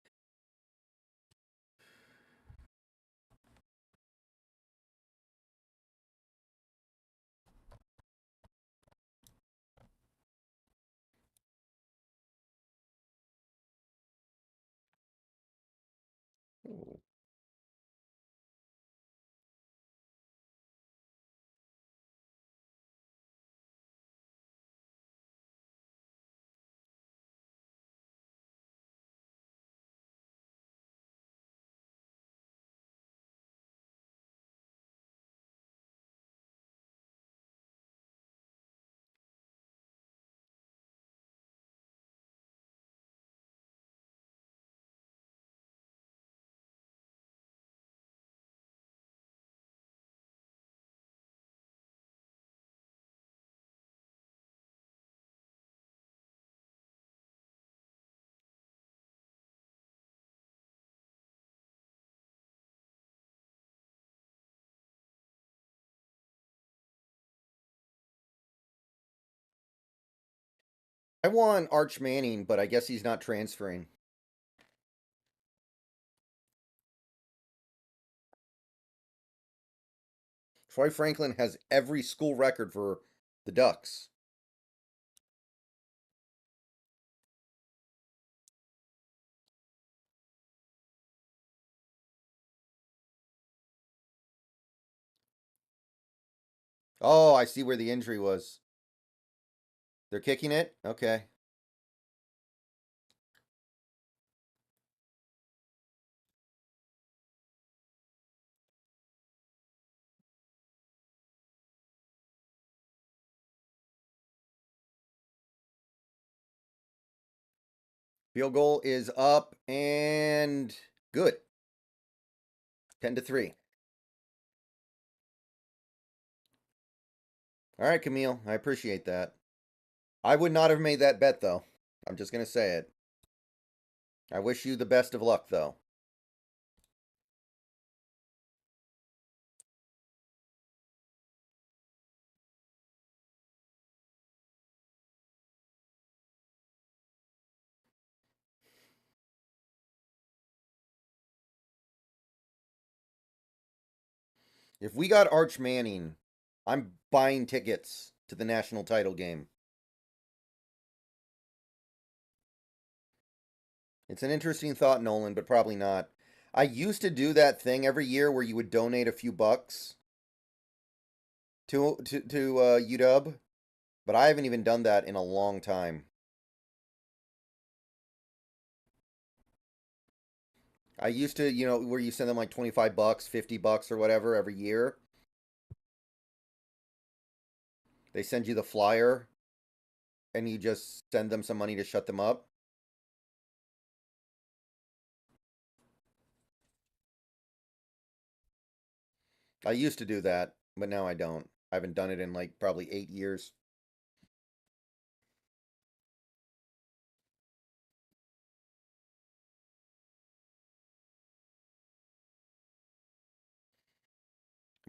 I want Arch Manning, but I guess he's not transferring. Troy Franklin has every school record for the Ducks. Oh, I see where the injury was. They're kicking it? Okay. Field goal is up and good. 10-3. All right, Camille. I appreciate that. I would not have made that bet, though. I'm just going to say it. I wish you the best of luck, though. If we got Arch Manning, I'm buying tickets to the national title game. It's an interesting thought, Nolan, but probably not. I used to do that thing every year where you would donate a few bucks to UW, but I haven't even done that in a long time. I used to, where you send them like 25 bucks, 50 bucks or whatever every year. They send you the flyer and you just send them some money to shut them up. I used to do that, but now I don't. I haven't done it in like probably 8 years.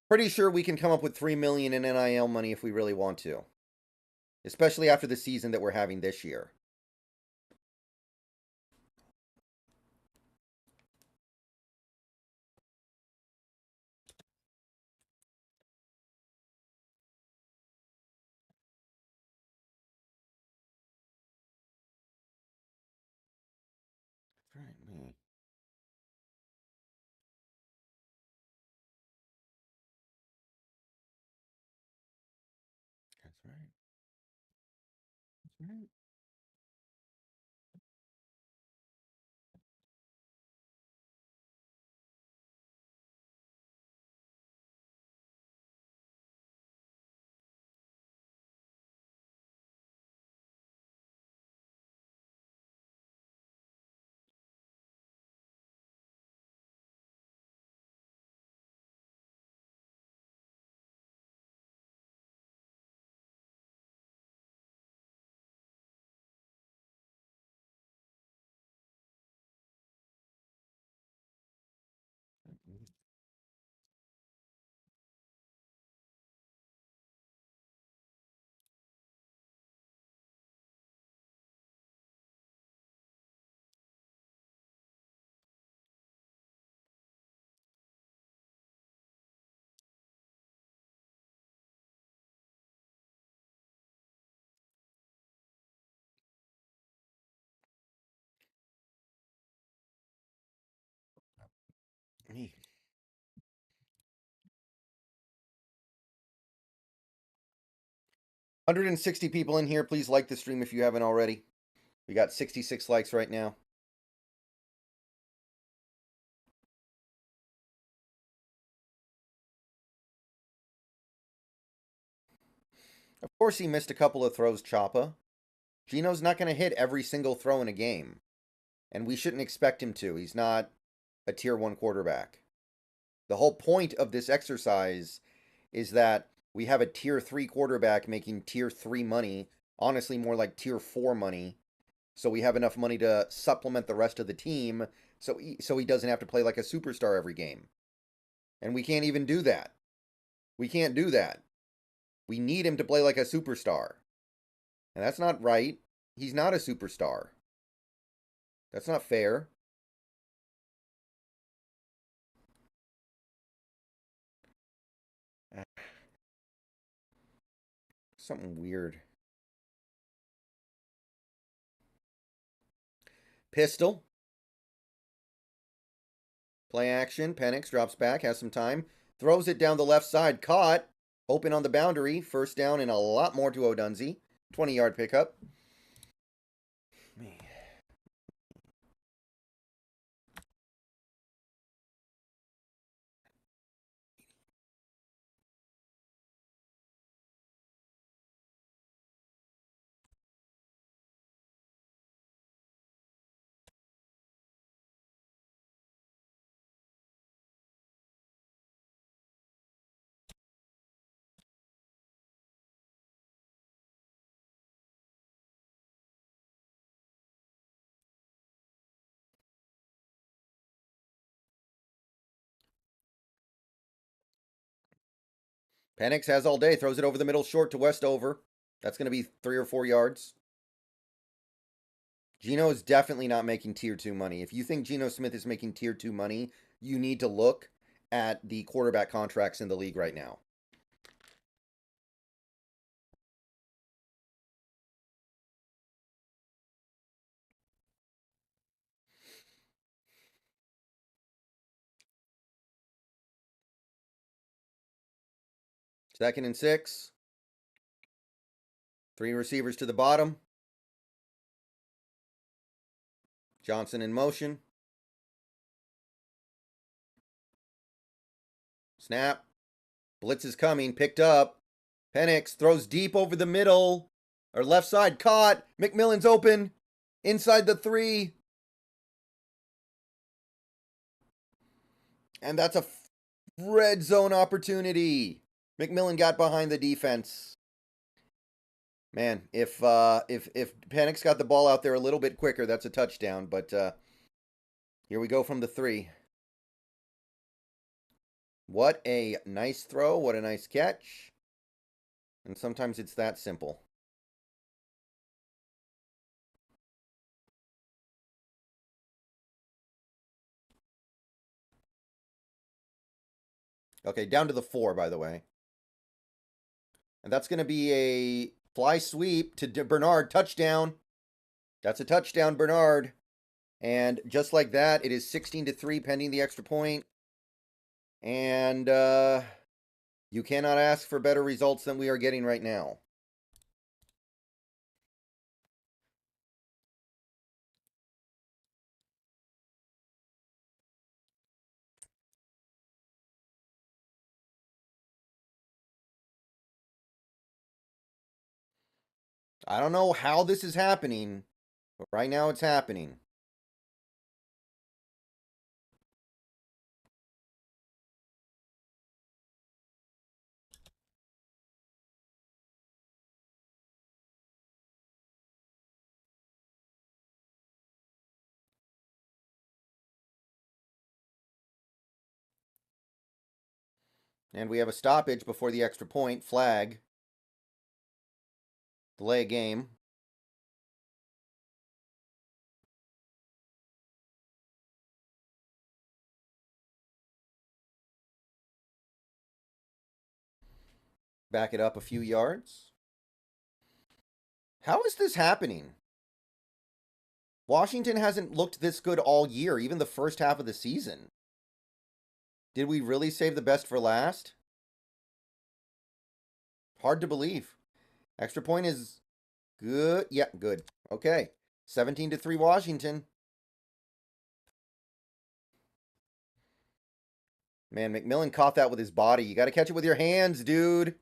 Pretty sure we can come up with 3 million in NIL money if we really want to. Especially after the season that we're having this year. That's right, me. That's right. That's right. Mm-hmm. 160 people in here. Please like the stream if you haven't already. We got 66 likes right now. Of course he missed a couple of throws, Choppa. Gino's not going to hit every single throw in a game. And we shouldn't expect him to. He's not a tier 1 quarterback. The whole point of this exercise is that we have a tier 3 quarterback making tier 3 money, honestly more like tier 4 money. So we have enough money to supplement the rest of the team so he doesn't have to play like a superstar every game. And we can't even do that. We can't do that. We need him to play like a superstar. And that's not right. He's not a superstar. That's not fair. Something weird. Pistol. Play action. Penix drops back, has some time. Throws it down the left side. Caught. Open on the boundary. First down and a lot more to Odunze. 20-yard pickup. Penix has all day. Throws it over the middle short to Westover. That's going to be 3 or 4 yards. Geno is definitely not making tier 2 money. If you think Geno Smith is making tier 2 money, you need to look at the quarterback contracts in the league right now. Second and 6. 3 receivers to the bottom. Johnson in motion. Snap. Blitz is coming. Picked up. Penix throws deep over the middle. Or left side. Caught. McMillan's open. Inside the 3. And that's a red zone opportunity. McMillan got behind the defense. Man, if Penix got the ball out there a little bit quicker, that's a touchdown. But here we go from the 3. What a nice throw. What a nice catch. And sometimes it's that simple. Okay, down to the 4, by the way. And that's going to be a fly sweep to Bernard. Touchdown. That's a touchdown, Bernard. And just like that, it is 16-3 pending the extra point. And you cannot ask for better results than we are getting right now. I don't know how this is happening, but right now it's happening. And we have a stoppage before the extra point. Flag. Delay game. Back it up a few yards. How is this happening? Washington hasn't looked this good all year, even the first half of the season. Did we really save the best for last? Hard to believe. Extra point is good. Yeah, good. Okay. 17-3 Washington. Man, McMillan caught that with his body. You got to catch it with your hands, dude.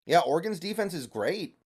Yeah, Oregon's defense is great.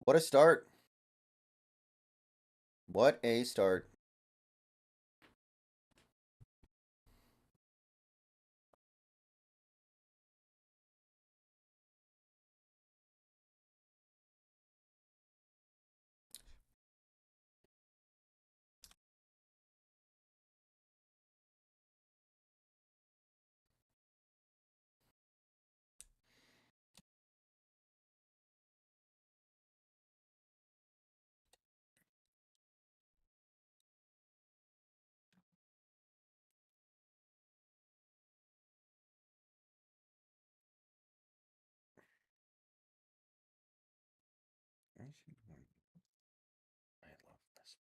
What a start. What a start. I love this.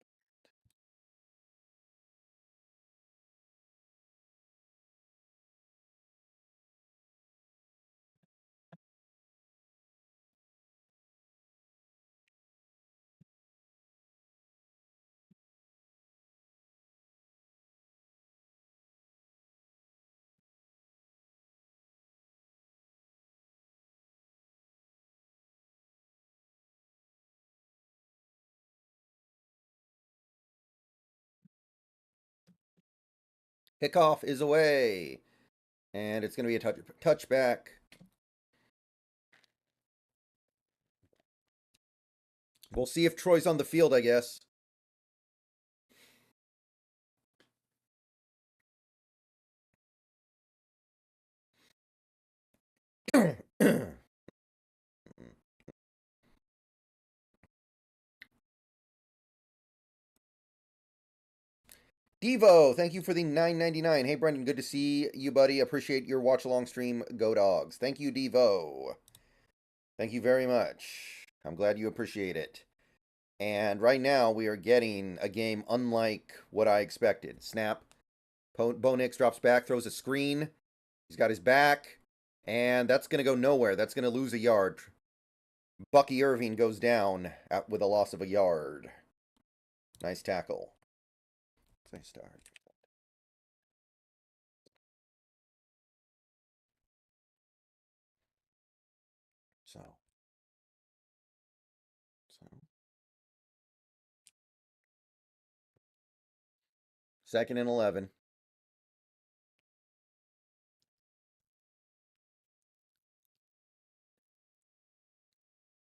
Kickoff is away. And it's going to be a touchback. We'll see if Troy's on the field, I guess. Devo, thank you for the $9.99. Hey, Brendan, good to see you, buddy. Appreciate your watch along stream. Go Dogs. Thank you, Devo. Thank you very much. I'm glad you appreciate it. And right now, we are getting a game unlike what I expected. Snap. Bo Nix drops back, throws a screen. He's got his back. And that's going to go nowhere. That's going to lose a yard. Bucky Irving goes down with a loss of a yard. Nice tackle. Nice start. So. 2nd and 11.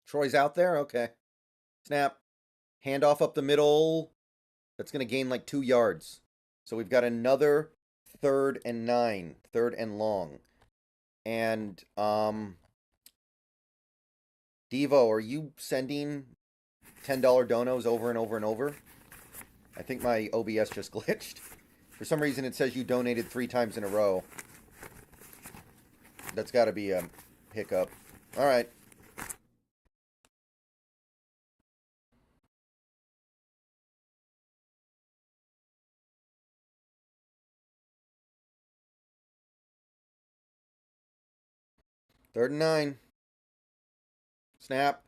Troy's out there? Okay. Snap. Handoff up the middle. That's going to gain like 2 yards. So we've got another 3rd and 9. 3rd and long. And, Devo, are you sending $10 donos over and over and over? I think my OBS just glitched. For some reason, it says you donated 3 times in a row. That's got to be a hiccup. All right. Third and 9. Snap.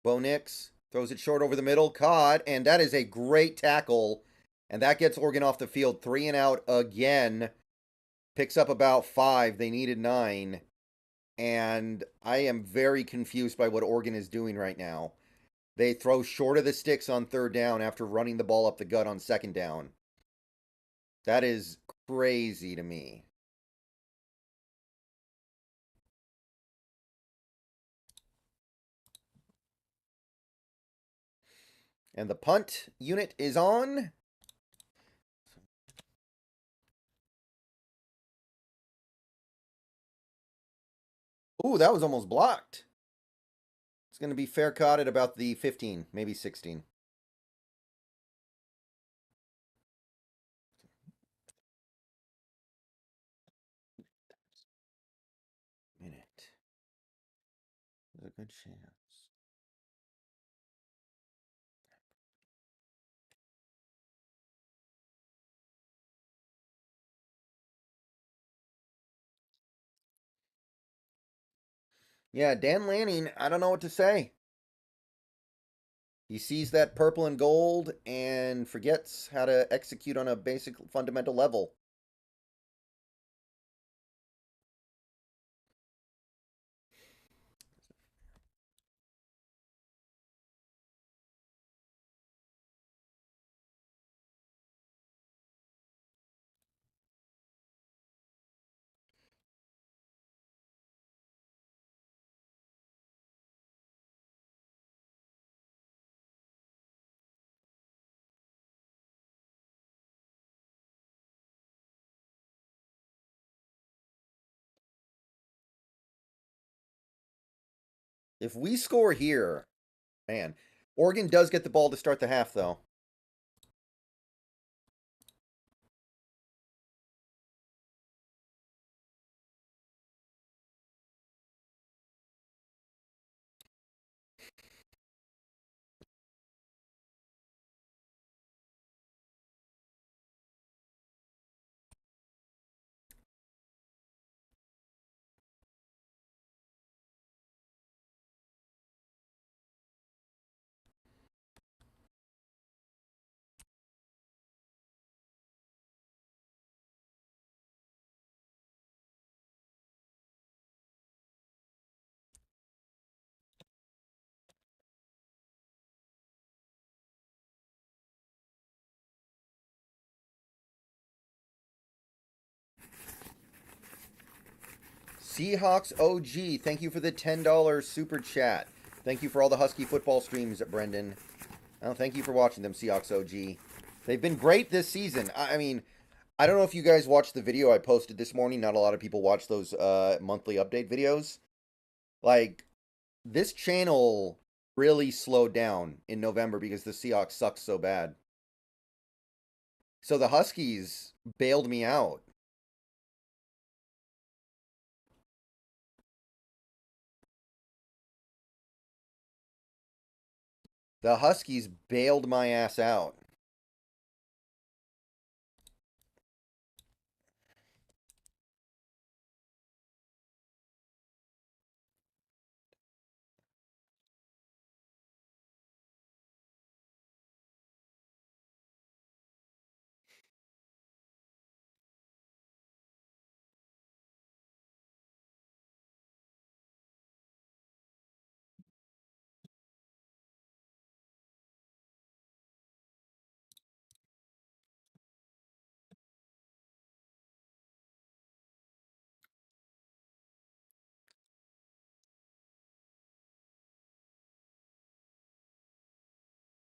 Bo Nix throws it short over the middle. Caught. And that is a great tackle. And that gets Oregon off the field. 3 and out again. Picks up about 5. They needed 9. and I am very confused by what Oregon is doing right now. They throw short of the sticks on third down after running the ball up the gut on second down. That is crazy to me. And the punt unit is on. Ooh, that was almost blocked. It's going to be fair caught at about the 15, maybe 16. Minute. There's a good chance. Yeah, Dan Lanning, I don't know what to say. He sees that purple and gold and forgets how to execute on a basic fundamental level. If we score here, man, Oregon does get the ball to start the half, though. Seahawks OG, thank you for the $10 super chat. Thank you for all the Husky football streams, Brendan. Oh, thank you for watching them, Seahawks OG. They've been great this season. I mean, I don't know if you guys watched the video I posted this morning. Not a lot of people watch those monthly update videos. Like, this channel really slowed down in November because the Seahawks sucked so bad. So the Huskies bailed me out. The Huskies bailed my ass out.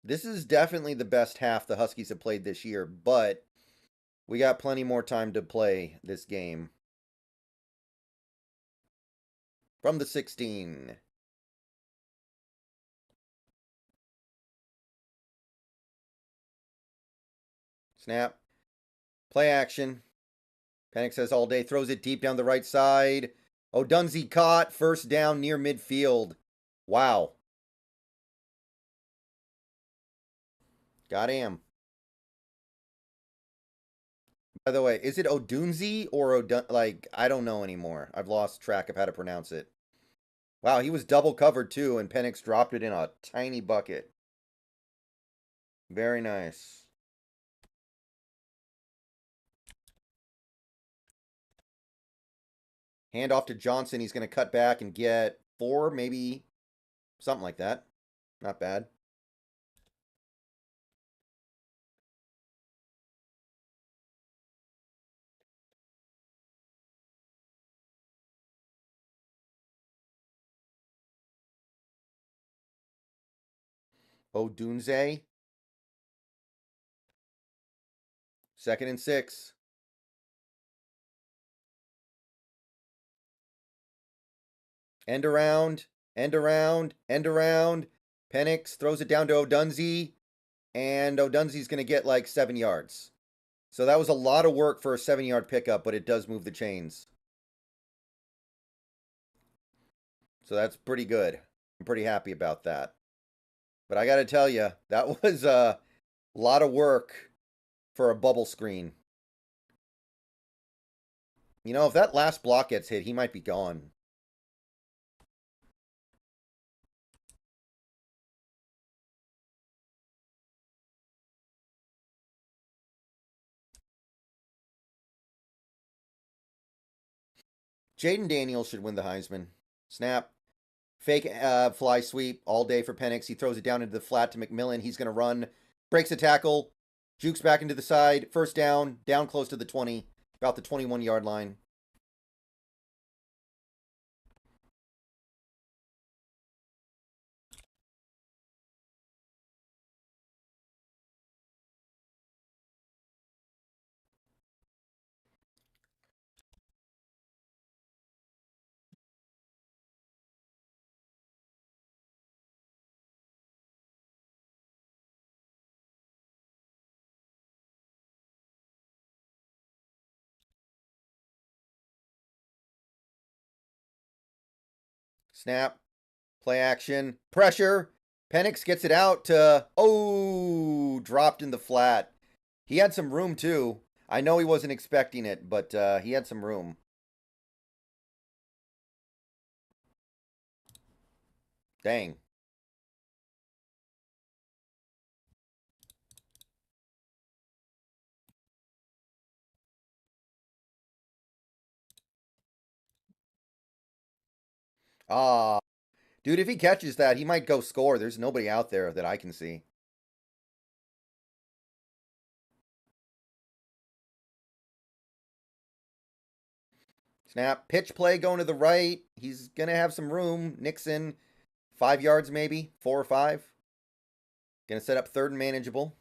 This is definitely the best half the Huskies have played this year, but we got plenty more time to play this game. From the 16. Snap. Play action. Panic says all day. Throws it deep down the right side. O'Dunsey caught. First down near midfield. Wow. Got him. By the way, is it Odunzi or Odun? Like, I don't know anymore. I've lost track of how to pronounce it. Wow, he was double covered too, and Penix dropped it in a tiny bucket. Very nice. Hand off to Johnson. He's going to cut back and get 4, maybe something like that. Not bad. Odunze. 2nd and 6. End around, end around, end around. Penix throws it down to Odunze, and Odunze's going to get like 7 yards. So that was a lot of work for a 7-yard pickup, but it does move the chains. So that's pretty good. I'm pretty happy about that. But I got to tell you, that was a lot of work for a bubble screen. You know, if that last block gets hit, he might be gone. Jaden Daniels should win the Heisman. Snap. Fake fly sweep all day for Penix. He throws it down into the flat to McMillan. He's going to run. Breaks a tackle. Jukes back into the side. First down. Down close to the 20. About the 21-yard line. Snap. Play action. Pressure. Penix gets it out to... Oh! Dropped in the flat. He had some room, too. I know he wasn't expecting it, but he had some room. Dang. Ah. Dude, if he catches that, he might go score. There's nobody out there that I can see. Snap. Pitch play going to the right. He's going to have some room. Nixon, 5 yards maybe. 4 or 5. Going to set up 3rd and manageable.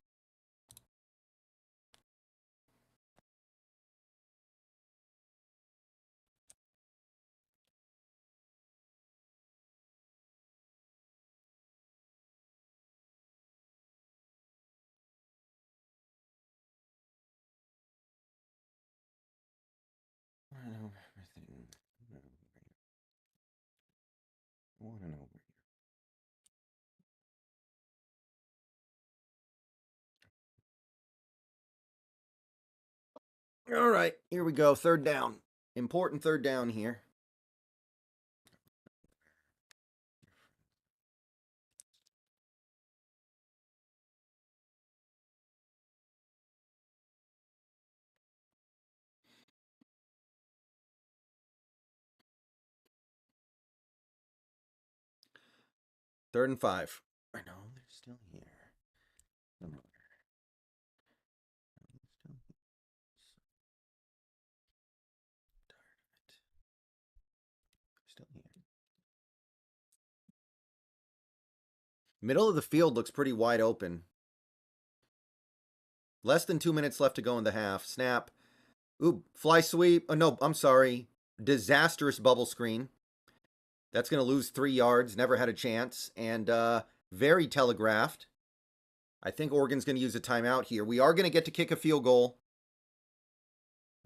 All right, here we go. 3rd down. Important 3rd down here. Third and 5. I know they're still here. Somewhere. Still here. Middle of the field looks pretty wide open. Less than 2 minutes left to go in the half. Snap. Ooh, fly sweep. Oh, no, I'm sorry. Disastrous bubble screen. That's going to lose 3 yards. Never had a chance. And very telegraphed. I think Oregon's going to use a timeout here. We are going to get to kick a field goal.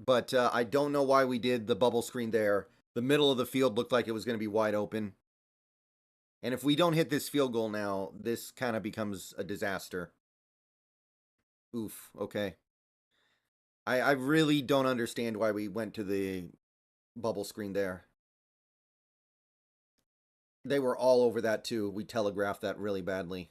But I don't know why we did the bubble screen there. The middle of the field looked like it was going to be wide open. And if we don't hit this field goal now, this kind of becomes a disaster. Oof, okay. I really don't understand why we went to the bubble screen there. They were all over that too. We telegraphed that really badly.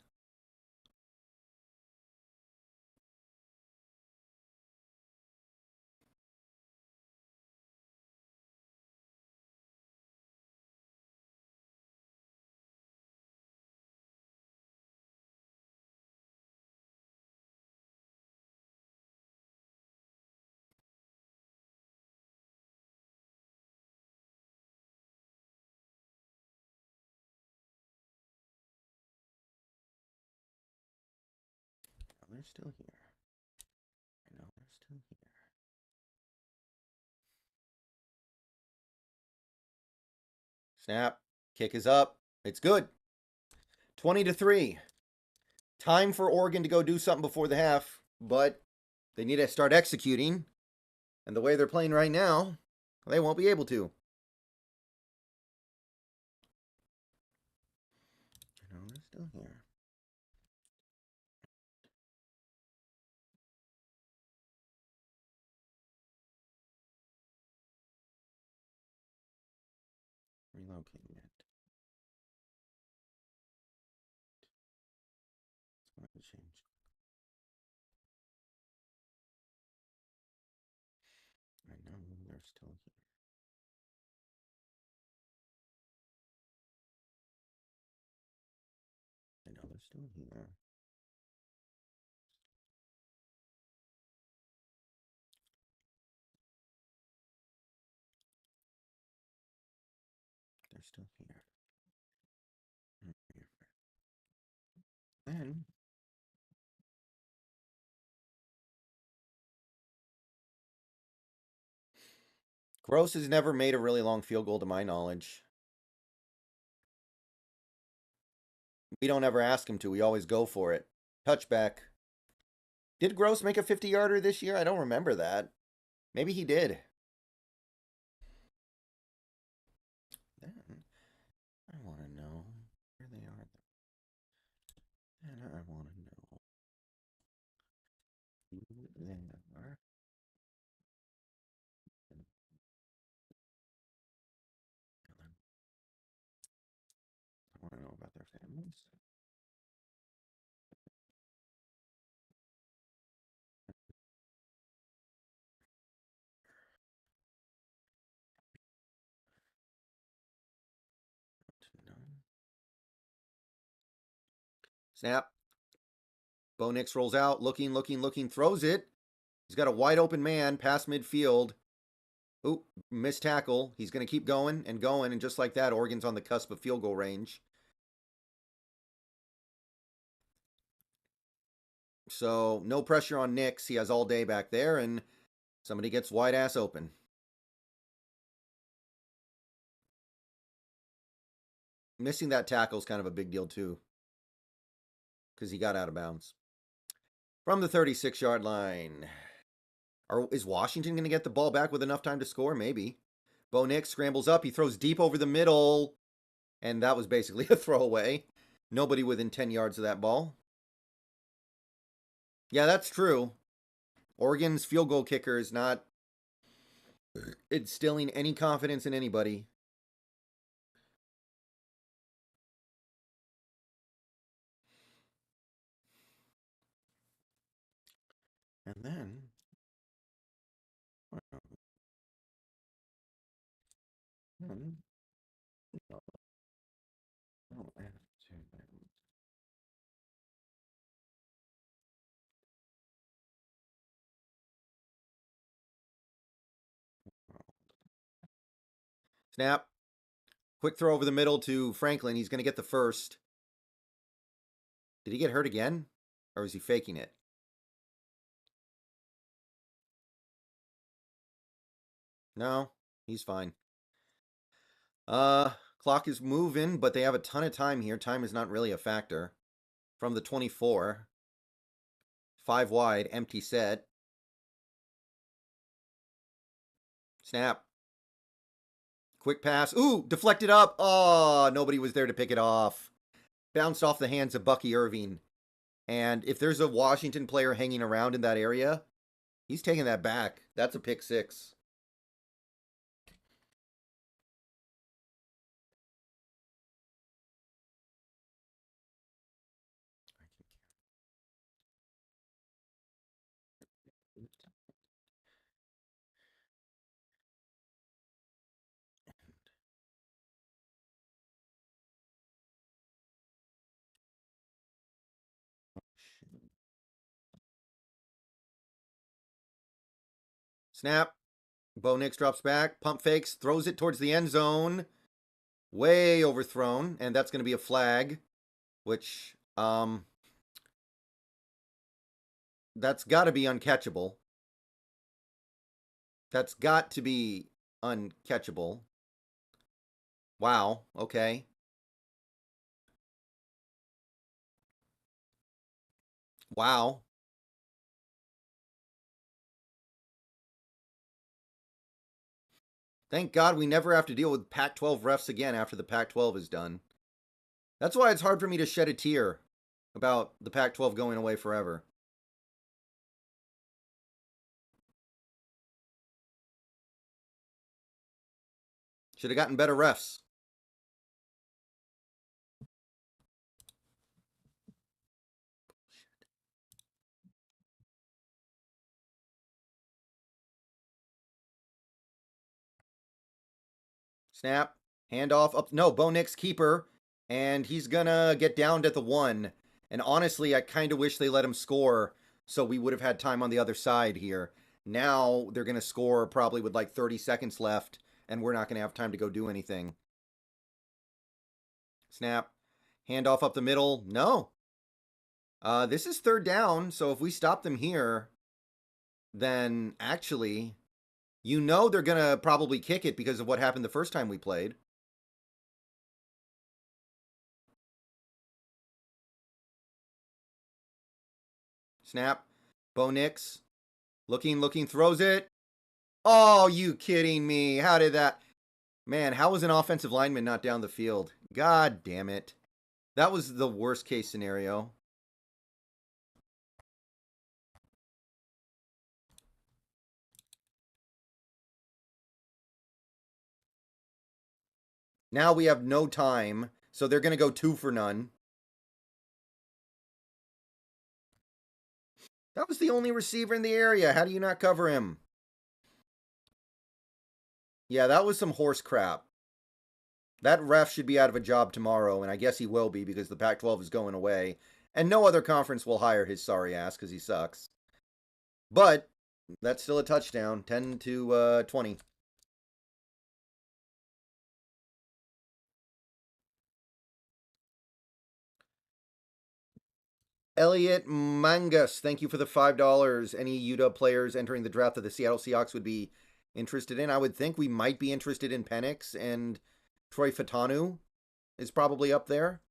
they're still here. I know they're still here. Snap. Kick is up. It's good. 20-3. Time for Oregon to go do something before the half, but they need to start executing. And the way they're playing right now, they won't be able to. No, they're still here. Relocating it. It's going to change. I know they're still here. I know they're still here. They're still here. Then Gross has never made a really long field goal to my knowledge. We don't ever ask him to. We always go for it. Touchback. Did Gross make a 50-yarder this year? I don't remember that. Maybe he did. Then I want to know where they are. And I want to know who they are. I want to know about their families. Snap. Bo Nix rolls out, looking, throws it. He's got a wide open man past midfield. Ooh, missed tackle. He's going to keep going, and just like that, Oregon's on the cusp of field goal range. So, no pressure on Nix. He has all day back there, and somebody gets wide ass open. Missing that tackle is kind of a big deal, too, because he got out of bounds. From the 36-yard line. Is Washington going to get the ball back with enough time to score? Maybe. Bo Nix scrambles up. He throws deep over the middle. And that was basically a throwaway. Nobody within 10 yards of that ball. Yeah, that's true. Oregon's field goal kicker is not instilling any confidence in anybody. And then... Snap. Quick throw over the middle to Franklin. He's going to get the first. Did he get hurt again? Or is he faking it? No, he's fine. Clock is moving, but they have a ton of time here. Time is not really a factor. From the 24. 5 wide, empty set. Snap. Quick pass. Ooh, deflected up. Oh, nobody was there to pick it off. Bounced off the hands of Bucky Irving. And if there's a Washington player hanging around in that area, he's taking that back. That's a pick 6. Snap. Bo Nix drops back. Pump fakes. Throws it towards the end zone. Way overthrown. And that's going to be a flag. Which, That's got to be uncatchable. That's got to be uncatchable. Wow, okay. Wow. Thank God we never have to deal with Pac-12 refs again after the Pac-12 is done. That's why it's hard for me to shed a tear about the Pac-12 going away forever. Should have gotten better refs. Snap. Handoff up. No, Bo Nix keeper. And he's going to get downed at the 1. And honestly, I kind of wish they let him score so we would have had time on the other side here. Now they're going to score probably with like 30 seconds left, and we're not going to have time to go do anything. Snap. Handoff up the middle. No. This is 3rd down, so if we stop them here, then actually, you know they're going to probably kick it because of what happened the first time we played. Snap. Bo Nix. Looking, throws it. Oh, you kidding me? How did that... Man, how was an offensive lineman not down the field? God damn it. That was the worst case scenario. Now we have no time, so they're going to go 2 for none. That was the only receiver in the area. How do you not cover him? Yeah, that was some horse crap. That ref should be out of a job tomorrow, and I guess he will be because the Pac-12 is going away. And no other conference will hire his sorry ass because he sucks. But that's still a touchdown, 10 to 20. Elliot Mangus, thank you for the $5. Any UW players entering the draft that the Seattle Seahawks would be interested in? I would think we might be interested in Penix, and Troy Fatanu is probably up there.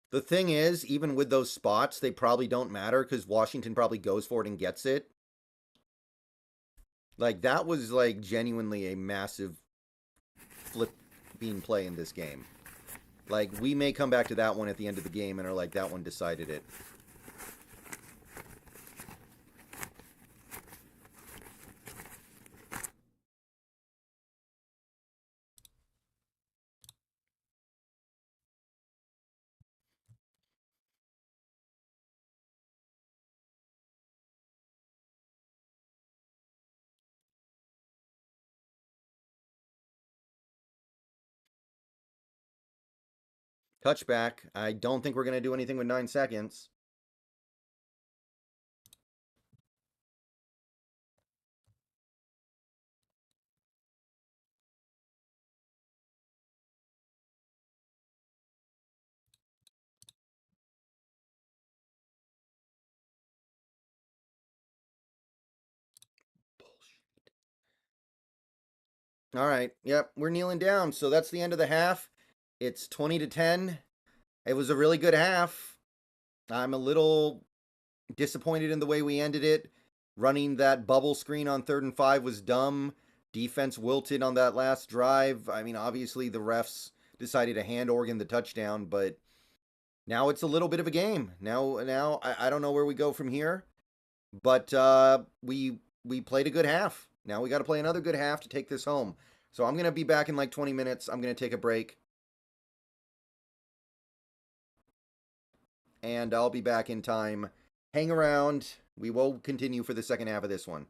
The thing is, even with those spots, they probably don't matter because Washington probably goes for it and gets it. Like, that was, like, genuinely a massive flip being play in this game. Like, we may come back to that one at the end of the game and are like, that one decided it. Touchback. I don't think we're going to do anything with 9 seconds. All right. Yep, we're kneeling down. So that's the end of the half. It's 20 to 10. It was a really good half. I'm a little disappointed in the way we ended it. Running that bubble screen on 3rd and 5 was dumb. Defense wilted on that last drive. I mean, obviously the refs decided to hand Oregon the touchdown, but now it's a little bit of a game. Now I don't know where we go from here, but we played a good half. Now we got to play another good half to take this home. So I'm gonna be back in like 20 minutes. I'm gonna take a break, and I'll be back in time. Hang around. We will continue for the second half of this one.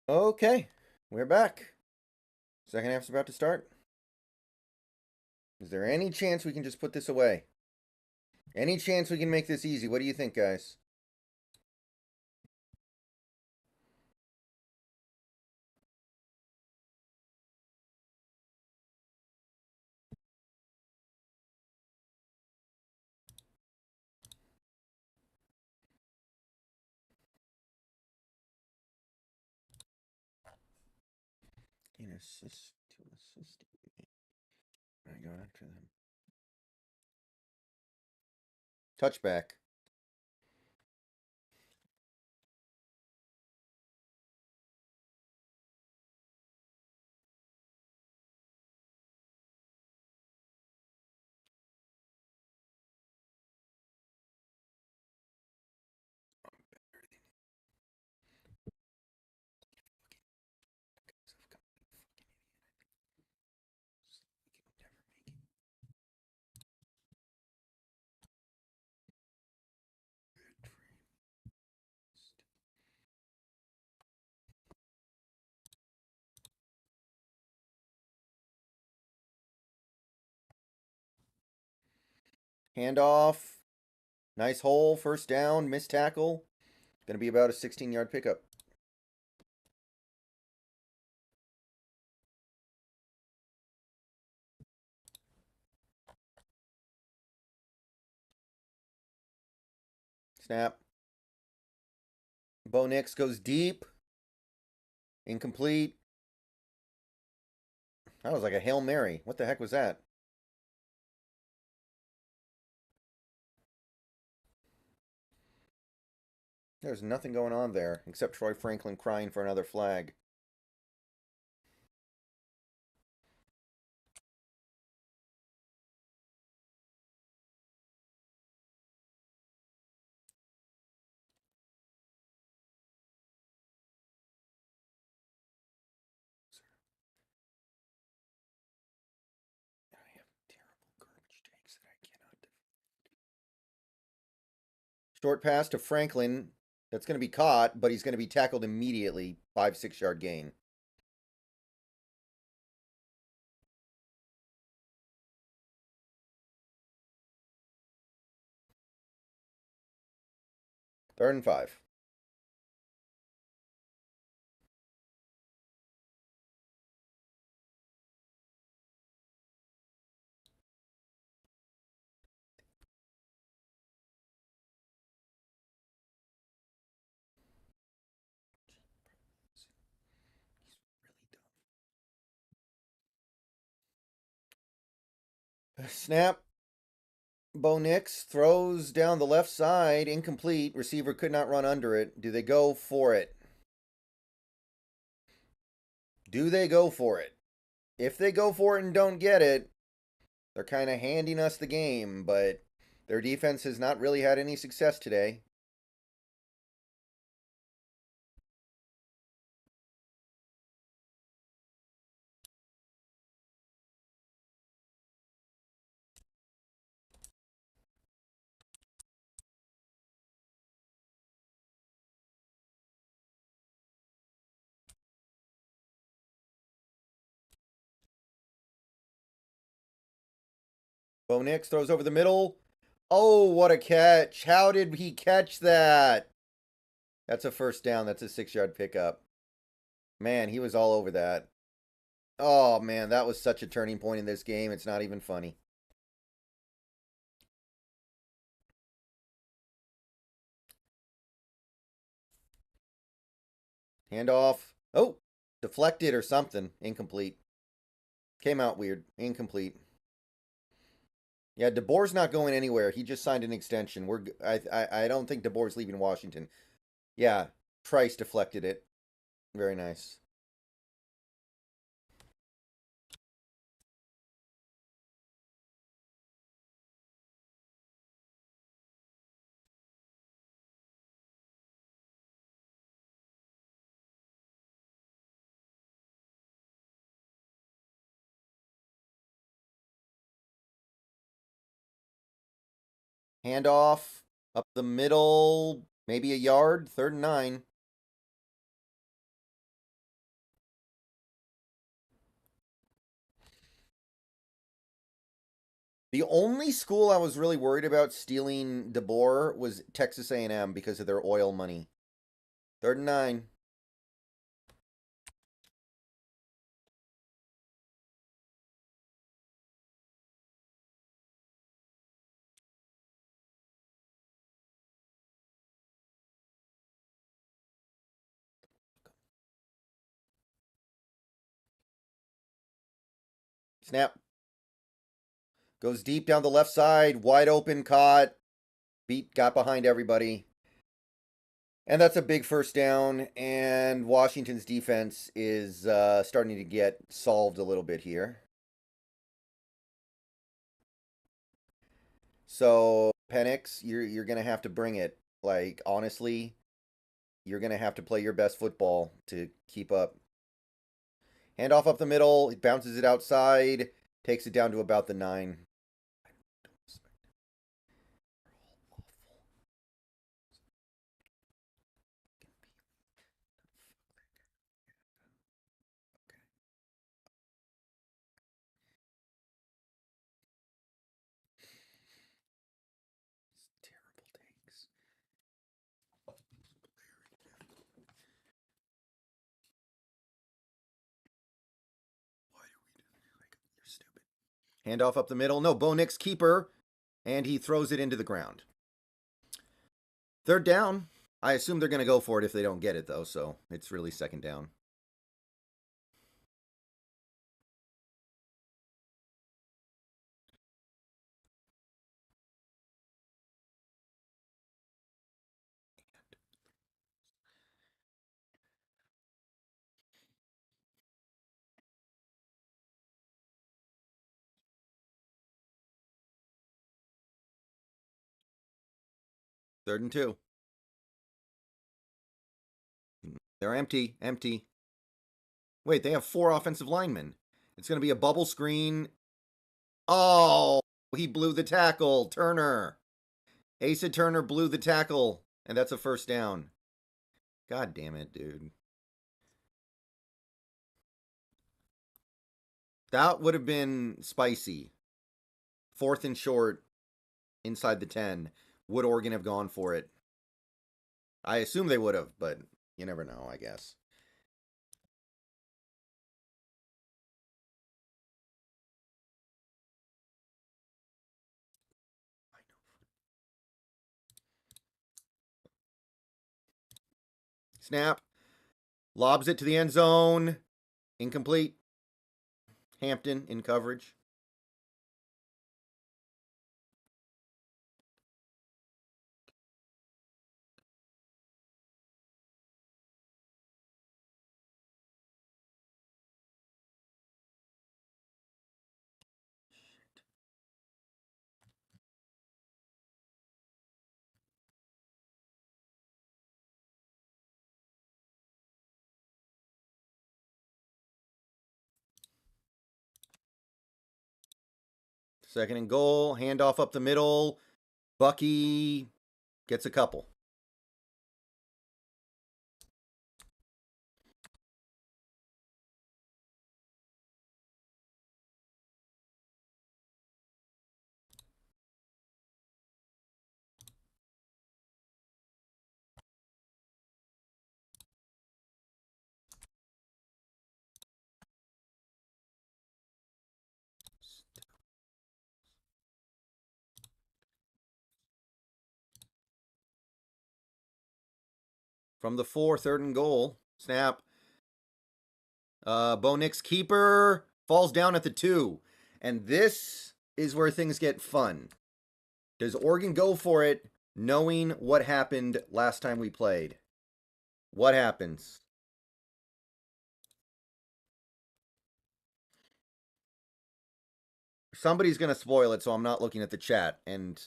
Okay, we're back. Second half's about to start. Is there any chance we can just put this away? Any chance we can make this easy? What do you think, guys? An assist to assist. I go after them. Touchback. Handoff. Nice hole. First down. Missed tackle. Going to be about a 16-yard pickup. Snap. Bo Nix goes deep. Incomplete. That was like a Hail Mary. What the heck was that? There's nothing going on there except Troy Franklin crying for another flag. I have terrible garbage takes that I cannot. Short pass to Franklin. That's going to be caught, but he's going to be tackled immediately. 5-6 yard gain. Third and 5. Snap. Bo Nix throws down the left side. Incomplete. Receiver could not run under it. Do they go for it? Do they go for it? If they go for it and don't get it, they're kind of handing us the game, but their defense has not really had any success today. Bo Nix throws over the middle. Oh, what a catch. How did he catch that? That's a first down. That's a 6-yard pickup. Man, he was all over that. Oh, man, that was such a turning point in this game. It's not even funny. Handoff. Oh, deflected or something. Incomplete. Came out weird. Incomplete. Yeah, DeBoer's not going anywhere. He just signed an extension. I don't think DeBoer's leaving Washington. Yeah, Price deflected it. Very nice. Handoff up the middle, maybe a yard, 3rd and 9. The only school I was really worried about stealing DeBoer was Texas A&M because of their oil money. 3rd and 9. Snap. Goes deep down the left side. Wide open, caught. Got behind everybody. And that's a big first down. And Washington's defense is starting to get solved a little bit here. So, Penix, you're going to have to bring it. Like, honestly, you're going to have to play your best football to keep up. Handoff up the middle. He bounces it outside. Takes it down to about the 9. Terrible takes. Why are we doing it? Like, you're stupid. Handoff up the middle. No, Bo Nix keeper. And he throws it into the ground. 3rd down. I assume they're going to go for it if they don't get it, though. So it's really 2nd down. Third and 2. They're empty. Empty. Wait, they have 4 offensive linemen. It's going to be a bubble screen. Oh, he blew the tackle. Turner. Asa Turner blew the tackle. And that's a first down. God damn it, dude. That would have been spicy. 4th and short inside the 10. Would Oregon have gone for it? I assume they would have, but you never know, I guess. Snap. Lobs it to the end zone. Incomplete. Hampton in coverage. Second and goal. Handoff up the middle. Bucky gets a couple. From the 4, 3rd and goal. Snap. Bo Nix keeper falls down at the 2. And this is where things get fun. Does Oregon go for it knowing what happened last time we played? What happens? Somebody's going to spoil it, so I'm not looking at the chat. And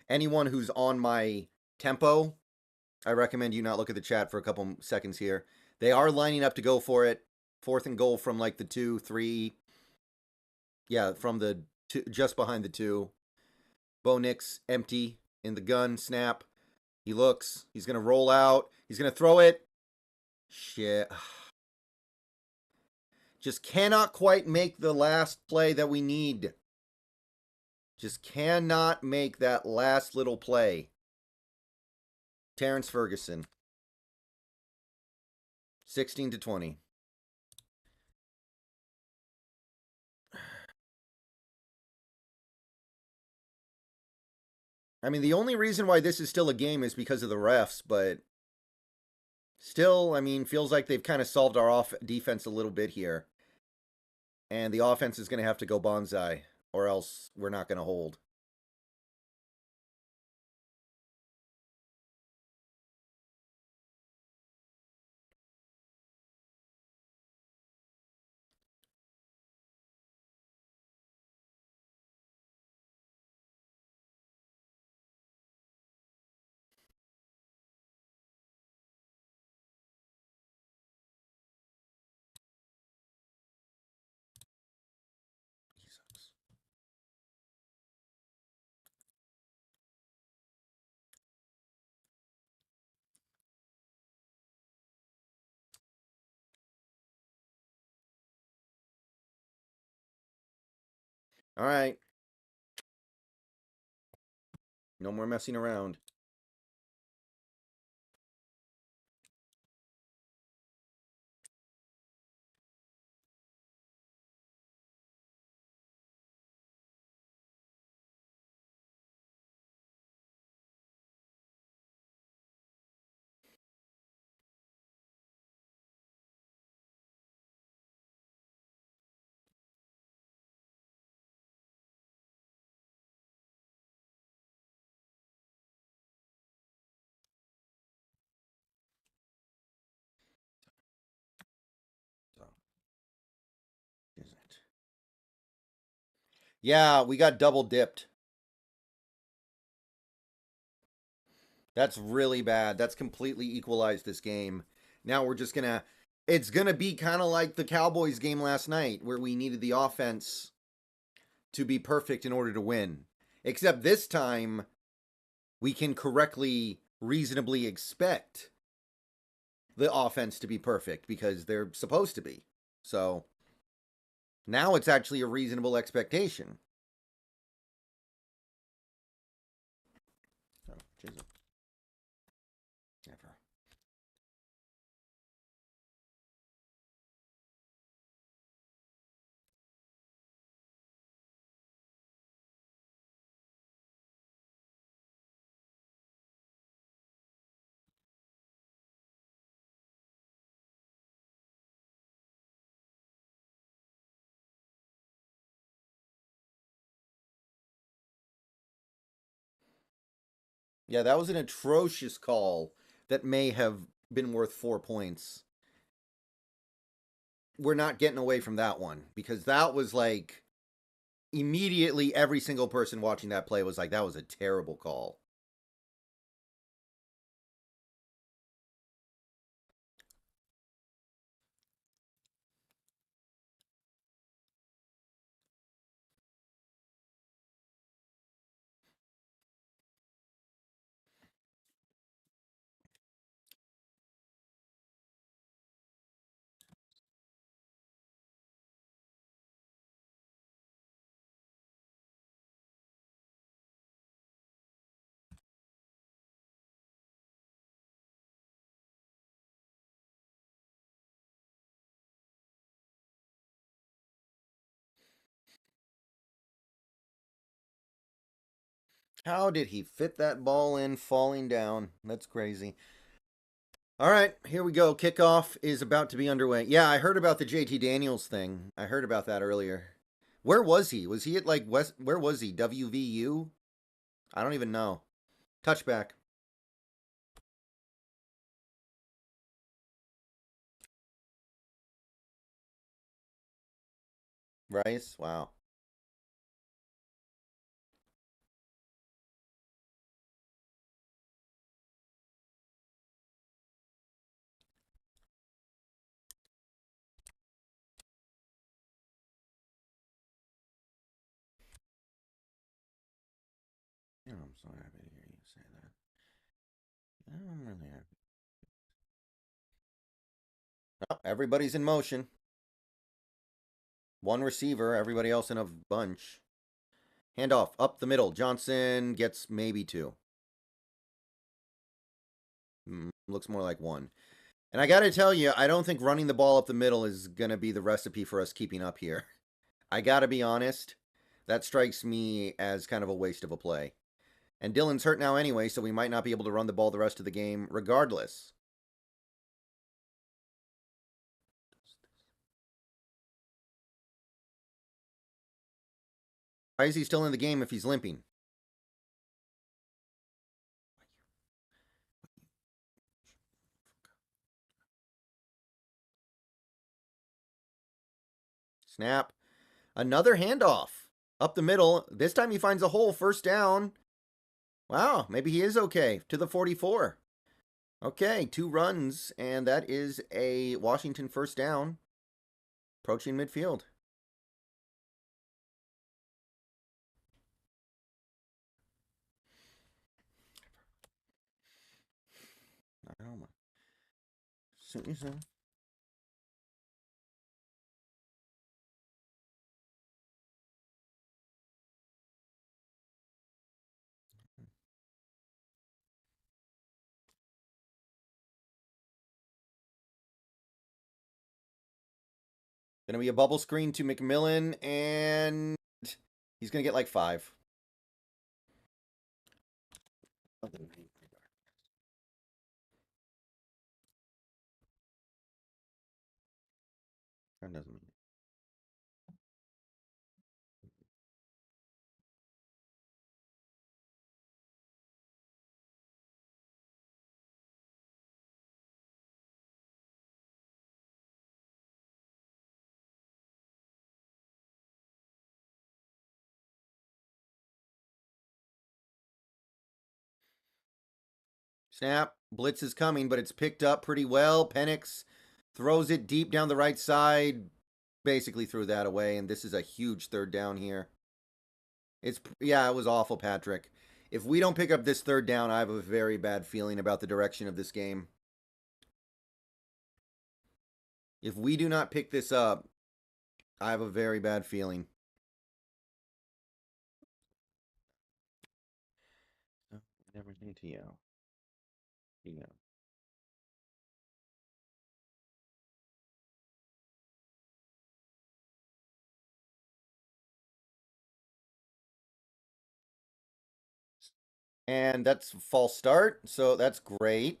anyone who's on my tempo, I recommend you not look at the chat for a couple seconds here. They are lining up to go for it. 4th and goal from like the 2, 3. Yeah, from the 2, just behind the 2. Bo Nix empty in the gun. Snap. He looks. He's going to roll out. He's going to throw it. Shit. Just cannot quite make the last play that we need. Just cannot make that last little play. Terrence Ferguson. 16-20. I mean, the only reason why this is still a game is because of the refs, but still, I mean, feels like they've kind of solved our defense a little bit here. And the offense is going to have to go bonsai, or else we're not going to hold. All right. No more messing around. Yeah, we got double dipped. That's really bad. That's completely equalized this game. Now we're just gonna... It's gonna be kind of like the Cowboys game last night, where we needed the offense to be perfect in order to win. Except this time, we can correctly, reasonably expect the offense to be perfect because they're supposed to be. So now it's actually a reasonable expectation. Oh, Jesus. Never. Yeah, that was an atrocious call that may have been worth 4 points. We're not getting away from that one because that was like immediately every single person watching that play was like, that was a terrible call. How did he fit that ball in falling down? That's crazy. All right, here we go. Kickoff is about to be underway. Yeah, I heard about the JT Daniels thing. I heard about that earlier. Where was he? Was he at like West? Where was he? WVU? I don't even know. Touchback. Rice? Wow. Yeah, I'm so happy to hear you say that. I'm really happy. Oh, everybody's in motion. One receiver, everybody else in a bunch. Handoff up the middle. Johnson gets maybe 2. Looks more like 1. And I got to tell you, I don't think running the ball up the middle is going to be the recipe for us keeping up here. I got to be honest. That strikes me as kind of a waste of a play. And Dylan's hurt now anyway, so we might not be able to run the ball the rest of the game regardless. Why is he still in the game if he's limping? Snap. Another handoff. Up the middle. This time he finds a hole. First down. Wow, maybe he is okay. To the 44. Okay, 2 runs, and that is a Washington first down. Approaching midfield. Oh my. Gonna be a bubble screen to McMillan, and he's gonna get like 5. That doesn't mean. Snap. Blitz is coming, but it's picked up pretty well. Penix throws it deep down the right side. Basically threw that away, and this is a huge third down here. Yeah, it was awful, Patrick. If we don't pick up this third down, I have a very bad feeling about the direction of this game. If we do not pick this up, I have a very bad feeling. Everything to you. You know. And that's a false start, so that's great.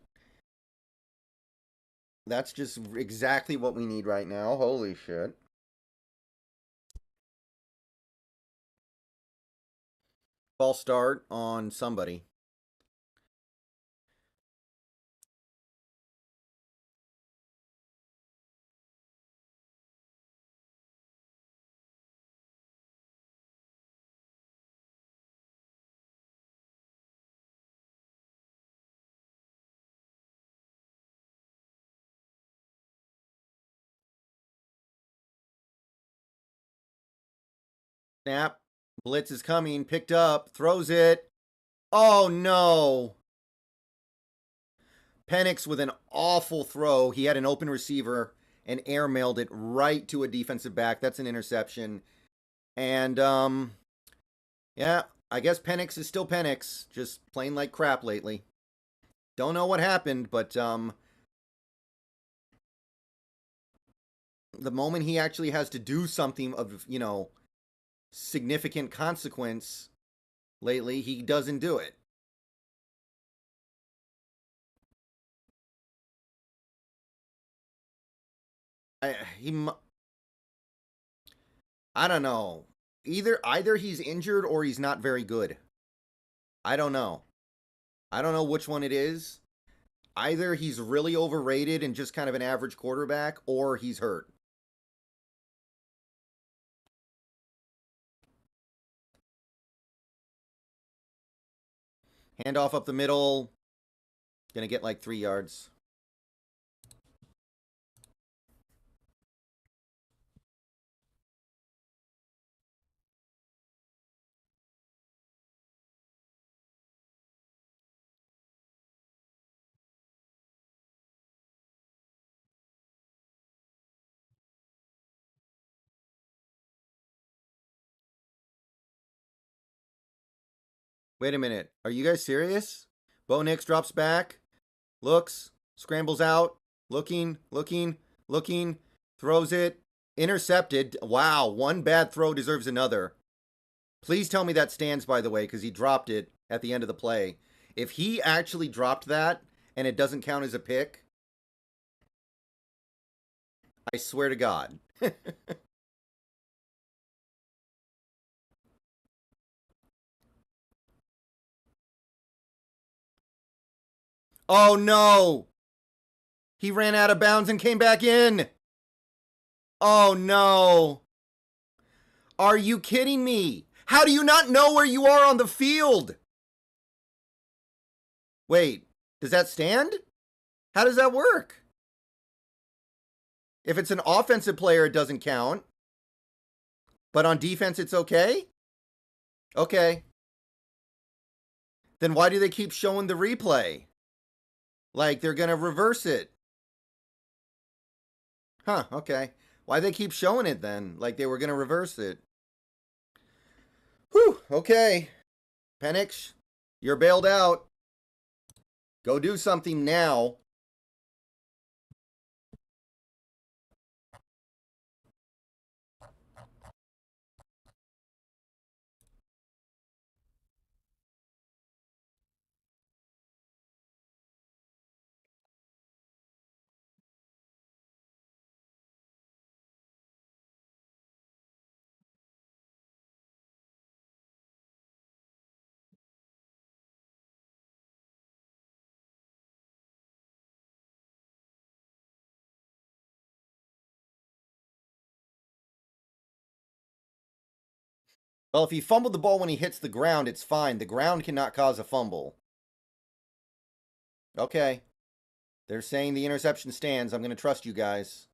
That's just exactly what we need right now. Holy shit. False start on somebody. Snap. Blitz is coming. Picked up. Throws it. Oh, no. Penix with an awful throw. He had an open receiver and airmailed it right to a defensive back. That's an interception. And, yeah, I guess Penix is still Penix. Just playing like crap lately. Don't know what happened, but, the moment he actually has to do something of, significant consequence lately, he doesn't do it. I don't know. Either he's injured or he's not very good. I don't know. I don't know which one it is. Either he's really overrated and just kind of an average quarterback, or he's hurt. Handoff up the middle. Gonna get like 3 yards. Wait a minute. Are you guys serious? Bo Nix drops back. Looks. Scrambles out. Looking. Throws it. Intercepted. Wow. One bad throw deserves another. Please tell me that stands, by the way, because he dropped it at the end of the play. If he actually dropped that and it doesn't count as a pick, I swear to God. Oh, no. He ran out of bounds and came back in. Oh, no. Are you kidding me? How do you not know where you are on the field? Wait, does that stand? How does that work? If it's an offensive player, it doesn't count. But on defense, it's okay? Okay. Then why do they keep showing the replay? Like they're going to reverse it. Huh, okay. Why they keep showing it then? Like they were going to reverse it. Whew, okay. Penix, you're bailed out. Go do something now. Well, if he fumbled the ball when he hits the ground, it's fine. The ground cannot cause a fumble. Okay. They're saying the interception stands. I'm going to trust you guys.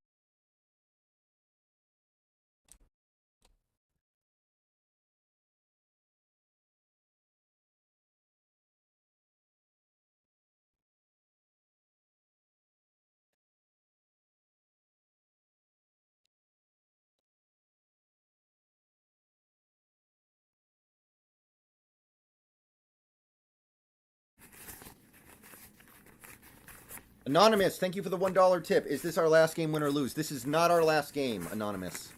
Anonymous, thank you for the $1 tip. Is this our last game, win or lose? This is not our last game, Anonymous.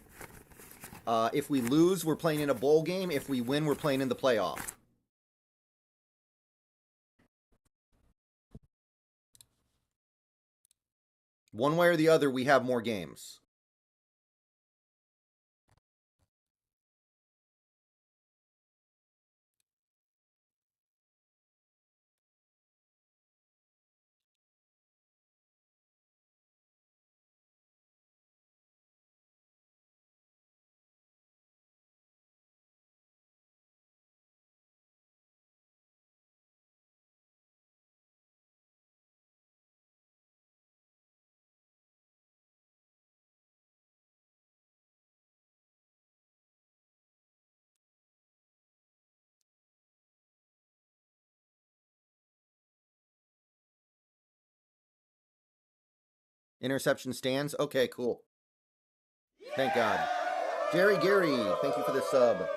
If we lose, we're playing in a bowl game. If we win, we're playing in the playoff. One way or the other, we have more games. Interception stands? Okay, cool. Thank God. Jerry Gary, thank you for the sub.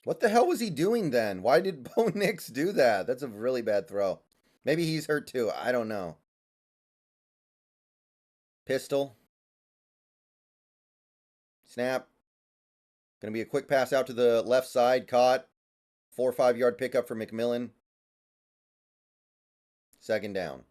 What the hell was he doing then? Why did Bo Nix do that? That's a really bad throw. Maybe he's hurt too. I don't know. Pistol. Snap. Going to be a quick pass out to the left side. Caught. 4 or 5 yard pickup for McMillan. Second down.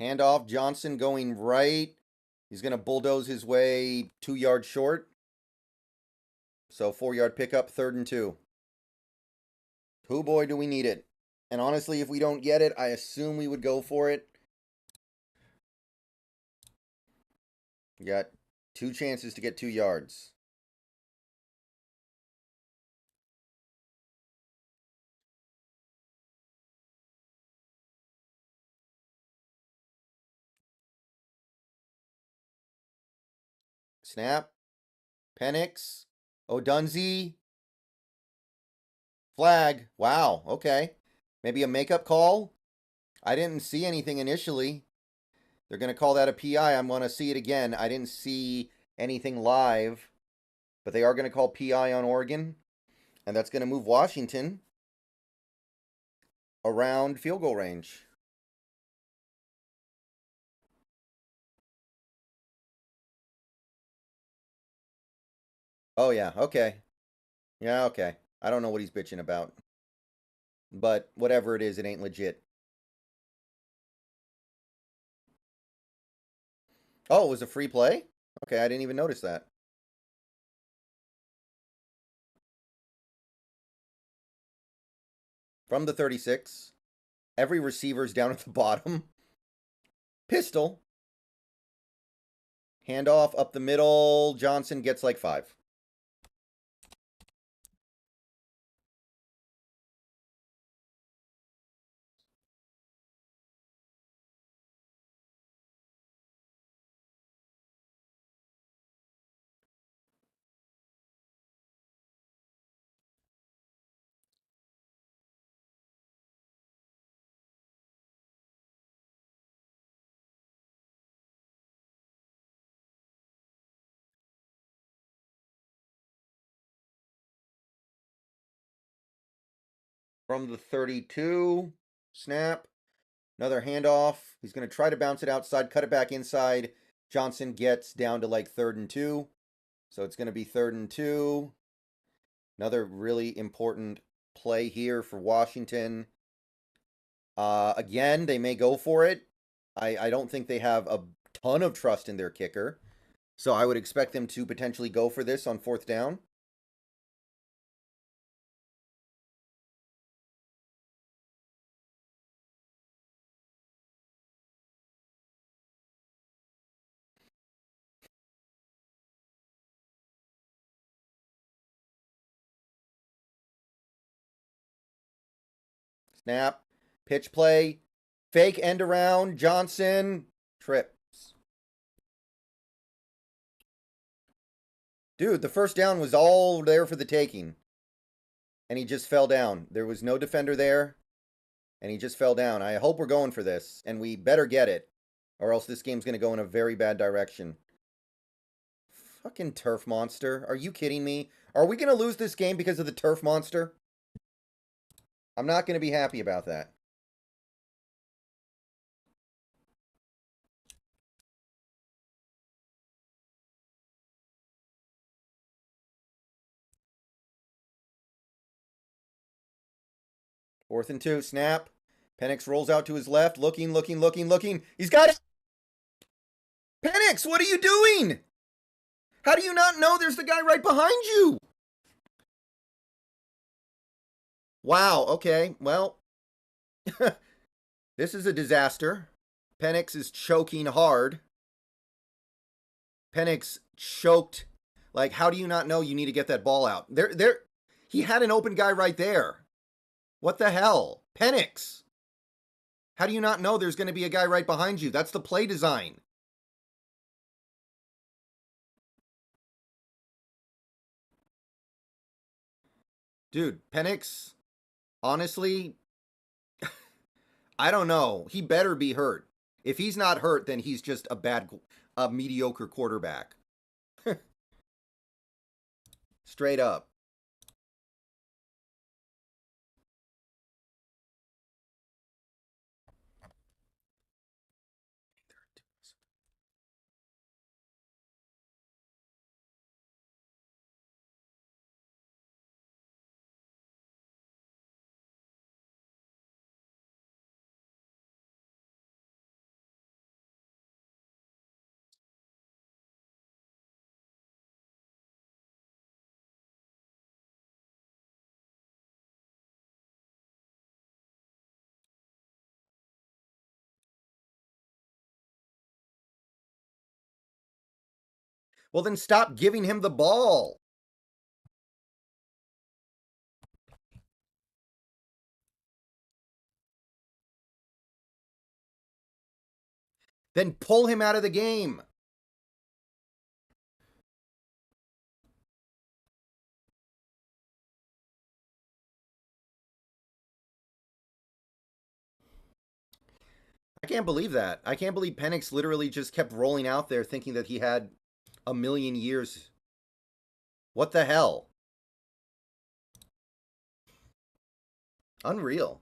Handoff. Johnson going right. He's going to bulldoze his way 2 yards short. So 4 yard pickup, 3rd and 2. Oh boy, do we need it. And honestly, if we don't get it, I assume we would go for it. We got 2 chances to get 2 yards. Snap. Penix. Odunze. Flag. Wow, okay. Maybe a makeup call? I didn't see anything initially. They're going to call that a PI. I'm going to see it again. I didn't see anything live, but they are going to call PI on Oregon, and that's going to move Washington around field goal range. Oh, yeah, okay. Yeah, okay. I don't know what he's bitching about, but whatever it is, it ain't legit. Oh, it was a free play? Okay, I didn't even notice that. From the 36. Every receiver's down at the bottom. Pistol. Handoff up the middle. Johnson gets like 5. From the 32. Snap. Another handoff. He's going to try to bounce it outside, cut it back inside. Johnson gets down to like 3rd and 2. So it's going to be 3rd and 2. Another really important play here for Washington. Again, they may go for it. I don't think they have a ton of trust in their kicker. So I would expect them to potentially go for this on 4th down. Snap. Pitch play. Fake end around. Johnson. Trips. Dude, the first down was all there for the taking. And he just fell down. There was no defender there. And he just fell down. I hope we're going for this. And we better get it. Or else this game's going to go in a very bad direction. Fucking turf monster. Are you kidding me? Are we going to lose this game because of the turf monster? I'm not going to be happy about that. Fourth and 2. Snap. Penix rolls out to his left. Looking. He's got it. Penix, what are you doing? How do you not know there's the guy right behind you? Wow, okay. Well, this is a disaster. Penix is choking hard. Penix choked. Like, how do you not know you need to get that ball out? He had an open guy right there. What the hell? Penix. How do you not know there's going to be a guy right behind you? That's the play design. Dude, Penix, honestly, I don't know. He better be hurt. If he's not hurt, then he's just a mediocre quarterback. Straight up. Well, then stop giving him the ball. Then pull him out of the game. I can't believe that. I can't believe Penix literally just kept rolling out there thinking that he had a million years. What the hell? Unreal.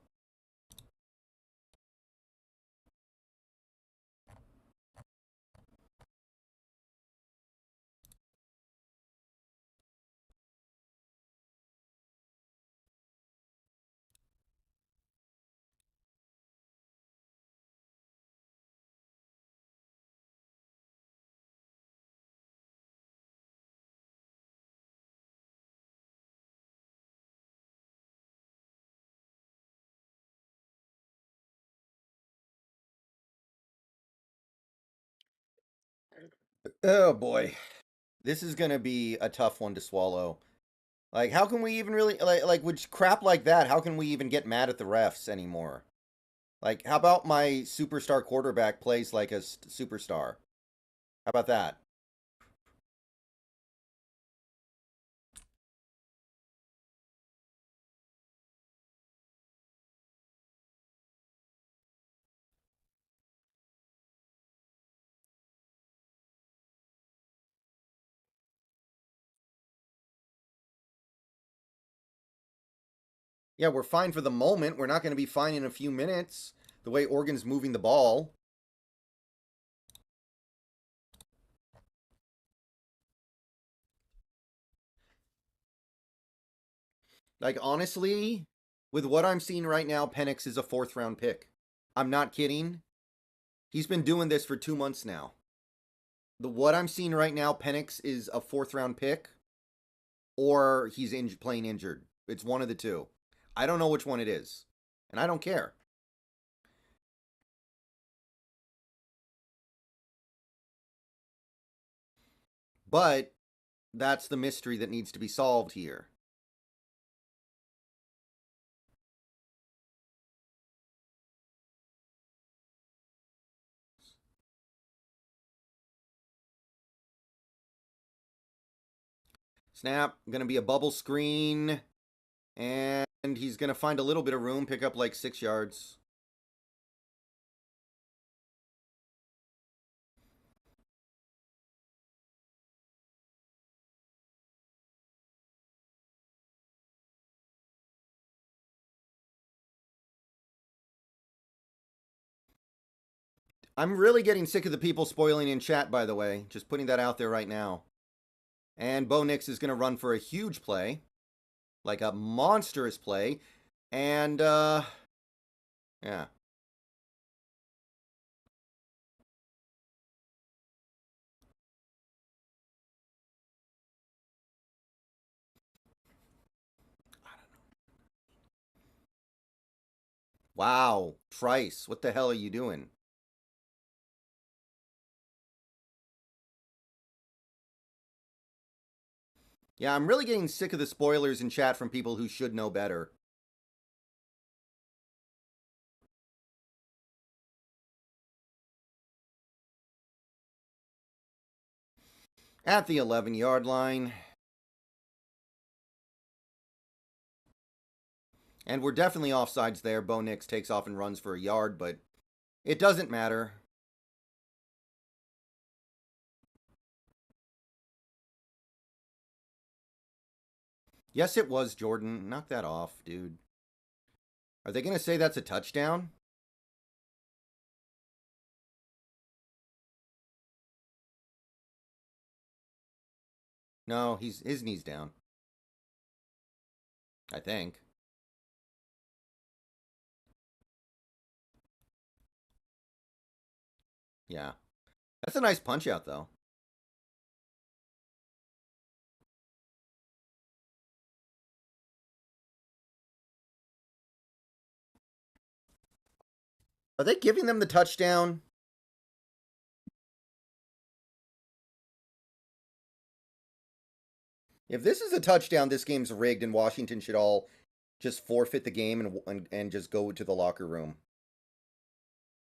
Oh boy. This is going to be a tough one to swallow. Like, how can we even really, like, with crap like that, how can we even get mad at the refs anymore? Like, how about my superstar quarterback plays like a superstar? How about that? Yeah, we're fine for the moment. We're not going to be fine in a few minutes. The way Oregon's moving the ball. Like, honestly, with what I'm seeing right now, Penix is a 4th-round pick. I'm not kidding. He's been doing this for 2 months now. What I'm seeing right now, Penix is a 4th-round pick, or he's playing injured. It's one of the two. I don't know which one it is, and I don't care. But that's the mystery that needs to be solved here. Snap, going to be a bubble screen, and he's going to find a little bit of room, pick up like 6 yards. I'm really getting sick of the people spoiling in chat, by the way. Just putting that out there right now. And Bo Nix is going to run for a huge play. Like a monstrous play. And, yeah. Wow. Trice, what the hell are you doing? Yeah, I'm really getting sick of the spoilers in chat from people who should know better. At the 11-yard line. And we're definitely offsides there. Bo Nix takes off and runs for a yard, but it doesn't matter. Yes, it was, Jordan. Knock that off, dude. Are they going to say that's a touchdown? No, his knee's down. I think. Yeah. That's a nice punch out, though. Are they giving them the touchdown? If this is a touchdown, this game's rigged, and Washington should all just forfeit the game and just go to the locker room.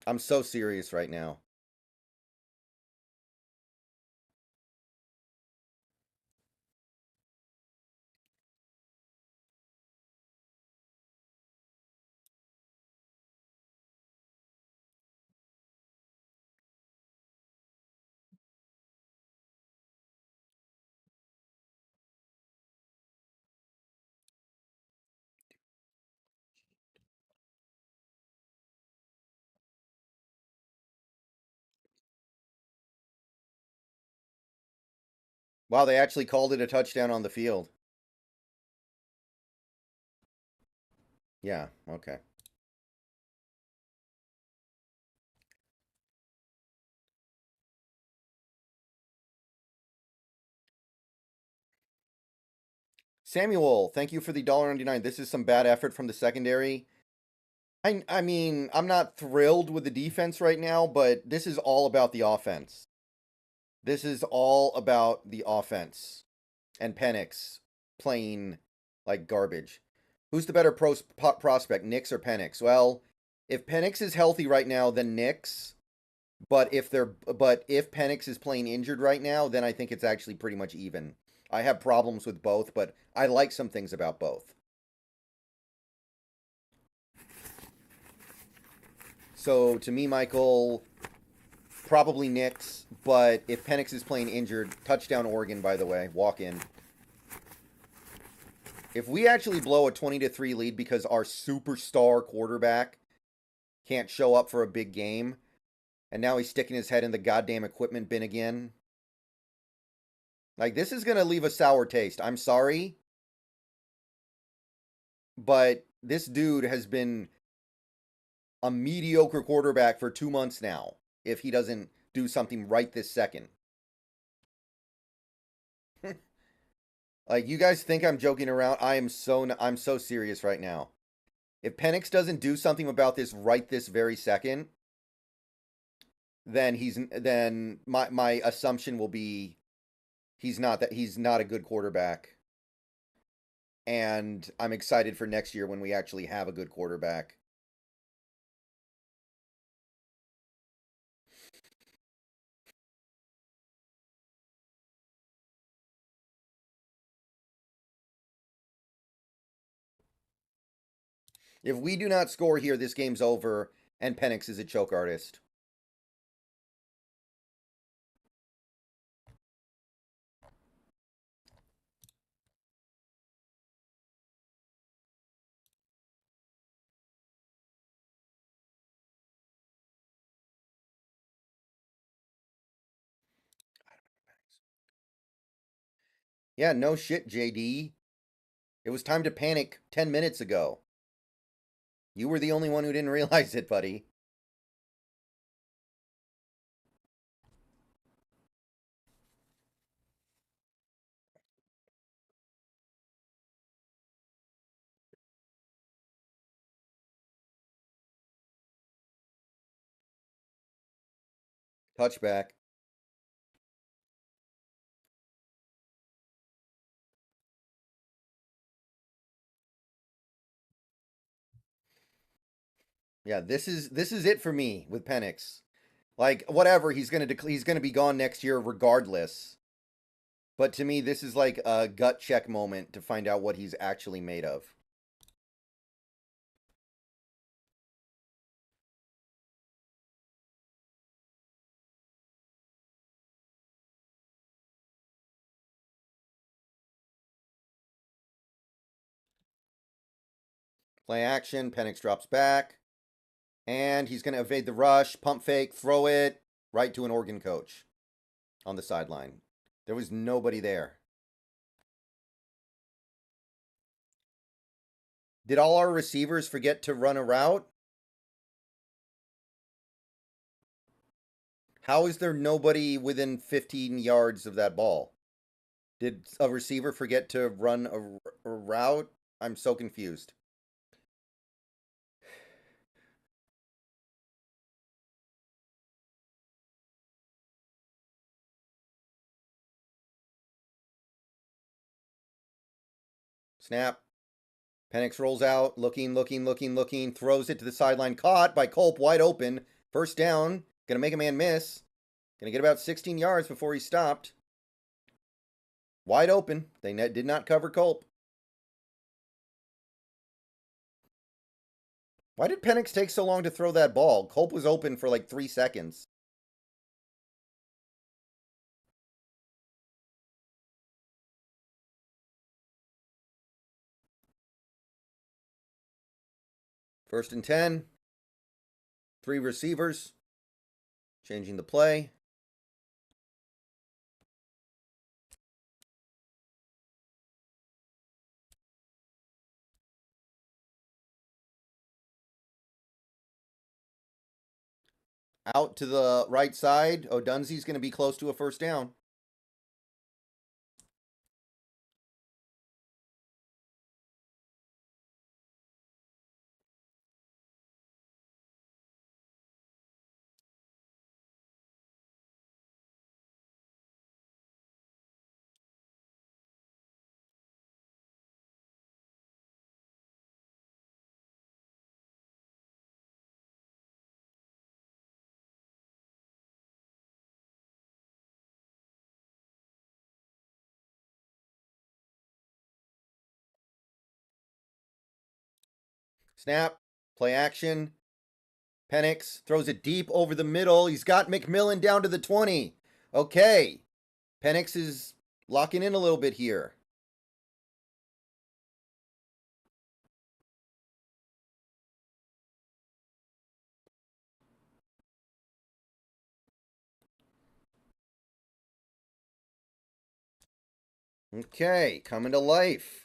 I'm so serious right now. Wow, they actually called it a touchdown on the field. Yeah, okay. Samuel, thank you for the $1.99. This is some bad effort from the secondary. I mean, I'm not thrilled with the defense right now, but this is all about the offense. This is all about the offense. And Penix playing like garbage. Who's the better prospect, Nix or Penix? Well, if Penix is healthy right now, then Nix. But if Penix is playing injured right now, then I think it's actually pretty much even. I have problems with both, but I like some things about both. So to me, Michael, probably Nix, but if Penix is playing injured, touchdown Oregon, by the way, walk in. If we actually blow a 20-3 lead because our superstar quarterback can't show up for a big game, and now he's sticking his head in the goddamn equipment bin again, like, this is going to leave a sour taste. I'm sorry, but this dude has been a mediocre quarterback for 2 months now if he doesn't do something right this second. Like, you guys think I'm joking around? I'm so serious right now. If Penix doesn't do something about this right this very second, then my assumption will be he's not a good quarterback. And I'm excited for next year when we actually have a good quarterback. If we do not score here, this game's over, and Penix is a choke artist. Yeah, no shit, JD. It was time to panic 10 minutes ago. You were the only one who didn't realize it, buddy. Touchback. Yeah, this is it for me with Penix. Like, whatever, he's gonna be gone next year regardless. But to me, this is like a gut check moment to find out what he's actually made of. Play action. Penix drops back. And he's going to evade the rush. Pump fake. Throw it right to an Oregon coach on the sideline. There was nobody there. Did all our receivers forget to run a route? How is there nobody within 15 yards of that ball? Did a receiver forget to run a route? I'm so confused. Snap. Penix rolls out, looking, throws it to the sideline. Caught by Culp, wide open. First down. Gonna make a man miss. Gonna get about 16 yards before he stopped. Wide open. They did not cover Culp. Why did Penix take so long to throw that ball? Culp was open for like 3 seconds. First and 10. 3 receivers. Changing the play. Out to the right side. Odunze's going to be close to a first down. Snap. Play action. Penix throws it deep over the middle. He's got McMillan down to the 20. Okay. Penix is locking in a little bit here. Okay, coming to life.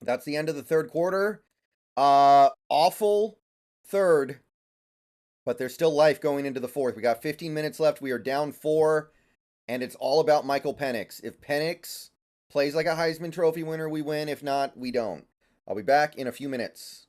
That's the end of the third quarter. Awful third, but there's still life going into the fourth. We got 15 minutes left. We are down 4, and it's all about Michael Penix. If Penix plays like a Heisman Trophy winner, we win. If not, we don't. I'll be back in a few minutes.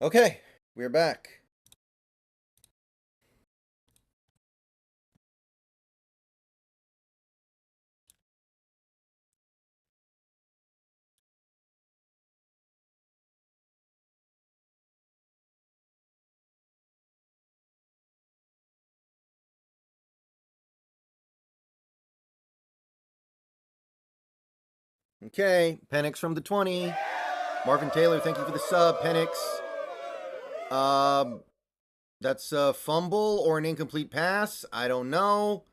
Okay, we're back. Okay, Penix from the 20. Marvin Taylor, thank you for the sub, Penix. That's a fumble or an incomplete pass. I don't know.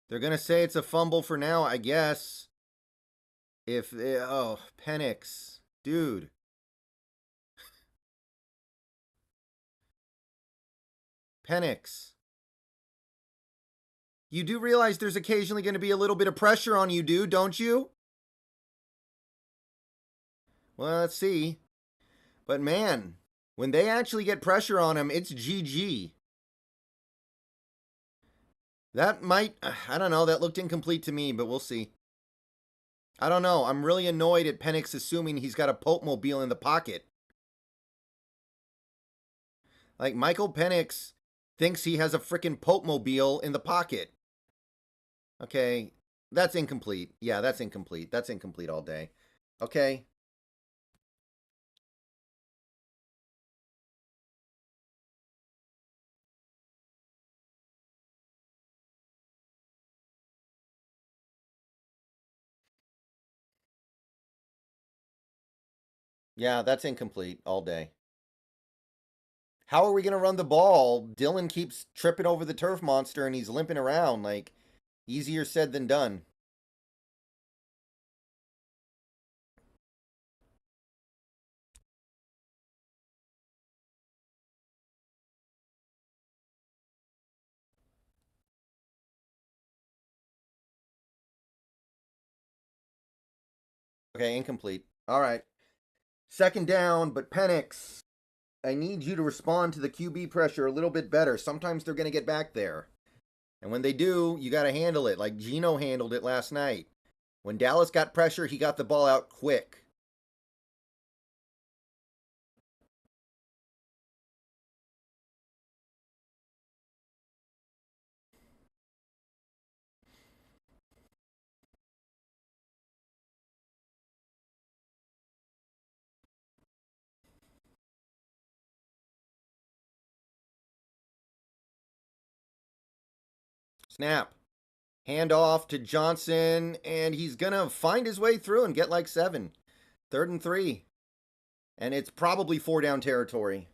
They're going to say it's a fumble for now, I guess. Oh, Penix. Dude. Penix. You do realize there's occasionally going to be a little bit of pressure on you, dude, don't you? Well, let's see. But man, when they actually get pressure on him, it's GG. That might, I don't know, that looked incomplete to me, but we'll see. I don't know. I'm really annoyed at Penix assuming he's got a Pope-mobile in the pocket. Like, Michael Penix thinks he has a freaking Pope-mobile in the pocket. Okay, that's incomplete. Yeah, that's incomplete. That's incomplete all day. Okay. Yeah, that's incomplete all day. How are we going to run the ball? Dylan keeps tripping over the turf monster and he's limping around. Like, easier said than done. Okay, incomplete. All right. Second down, but Penix, I need you to respond to the QB pressure a little bit better. Sometimes they're going to get back there. And when they do, you got to handle it like Geno handled it last night. When Dallas got pressure, he got the ball out quick. Snap. Hand off to Johnson, and he's going to find his way through and get like 7. 3rd and 3. And it's probably 4 down territory.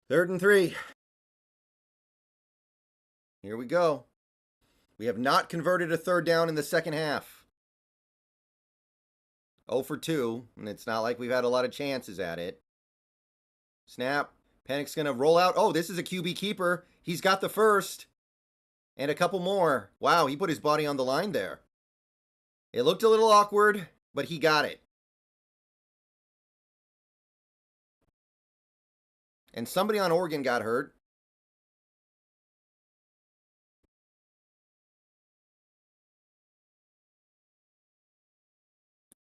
Third and 3. Here we go. We have not converted a 3rd down in the second half. 0 for 2, and it's not like we've had a lot of chances at it. Snap. Penix going to roll out. Oh, this is a QB keeper. He's got the first. And a couple more. Wow, he put his body on the line there. It looked a little awkward, but he got it. And somebody on Oregon got hurt.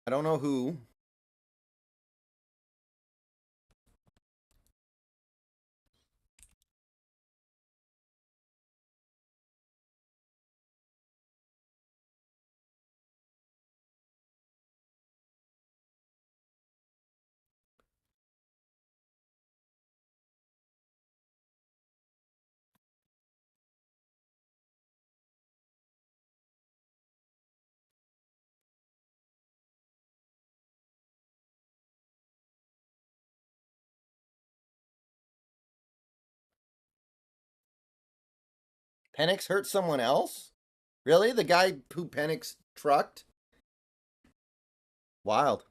I don't know who. Penix hurt someone else? Really? The guy who Penix trucked? Wild.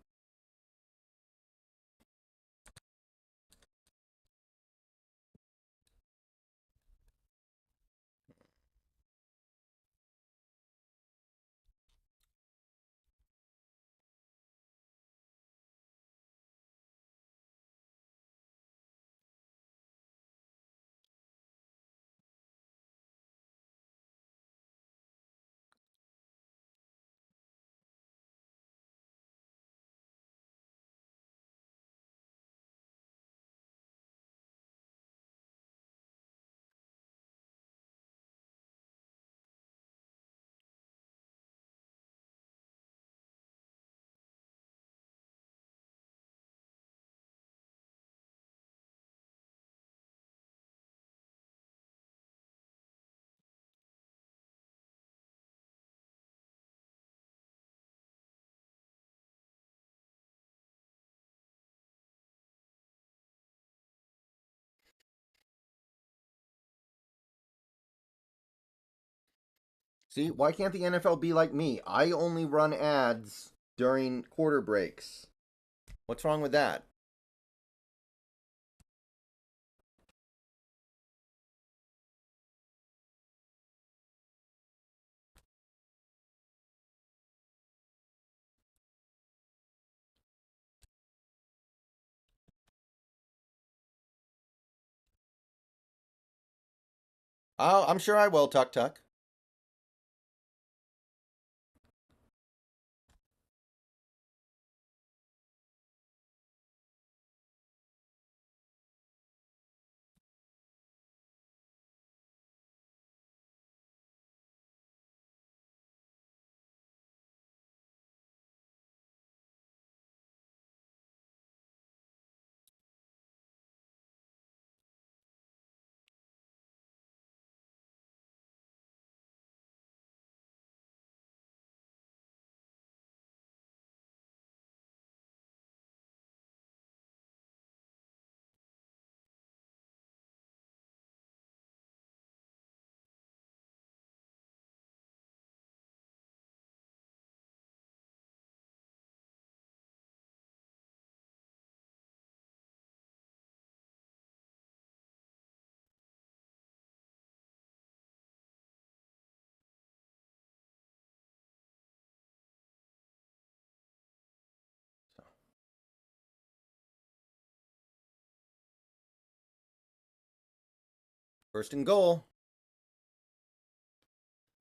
See, why can't the NFL be like me? I only run ads during quarter breaks. What's wrong with that? Oh, I'm sure I will, Tuck Tuck. First and goal.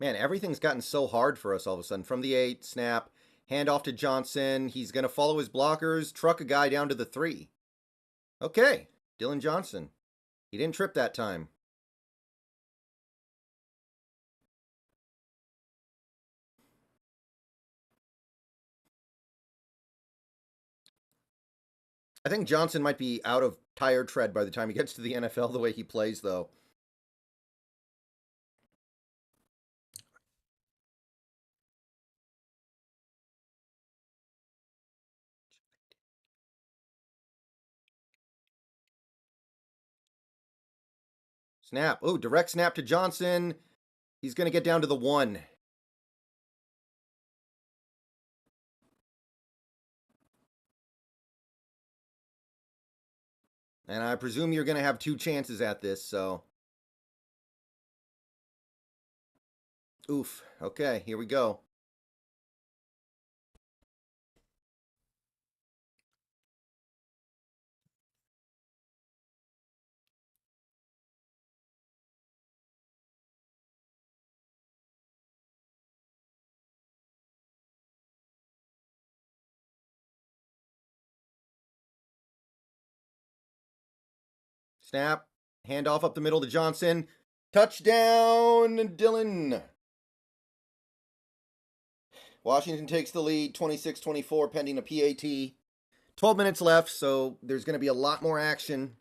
Man, everything's gotten so hard for us all of a sudden. From the 8, snap, hand off to Johnson. He's going to follow his blockers, truck a guy down to the 3. Okay, Dylan Johnson. He didn't trip that time. I think Johnson might be out of tire tread by the time he gets to the NFL the way he plays, though. Snap. Oh, direct snap to Johnson. He's going to get down to the 1. And I presume you're going to have 2 chances at this, so. Oof. Okay, here we go. Snap. Handoff up the middle to Johnson. Touchdown, Dylan. Washington takes the lead, 26-24, pending a PAT. 12 minutes left, so there's going to be a lot more action.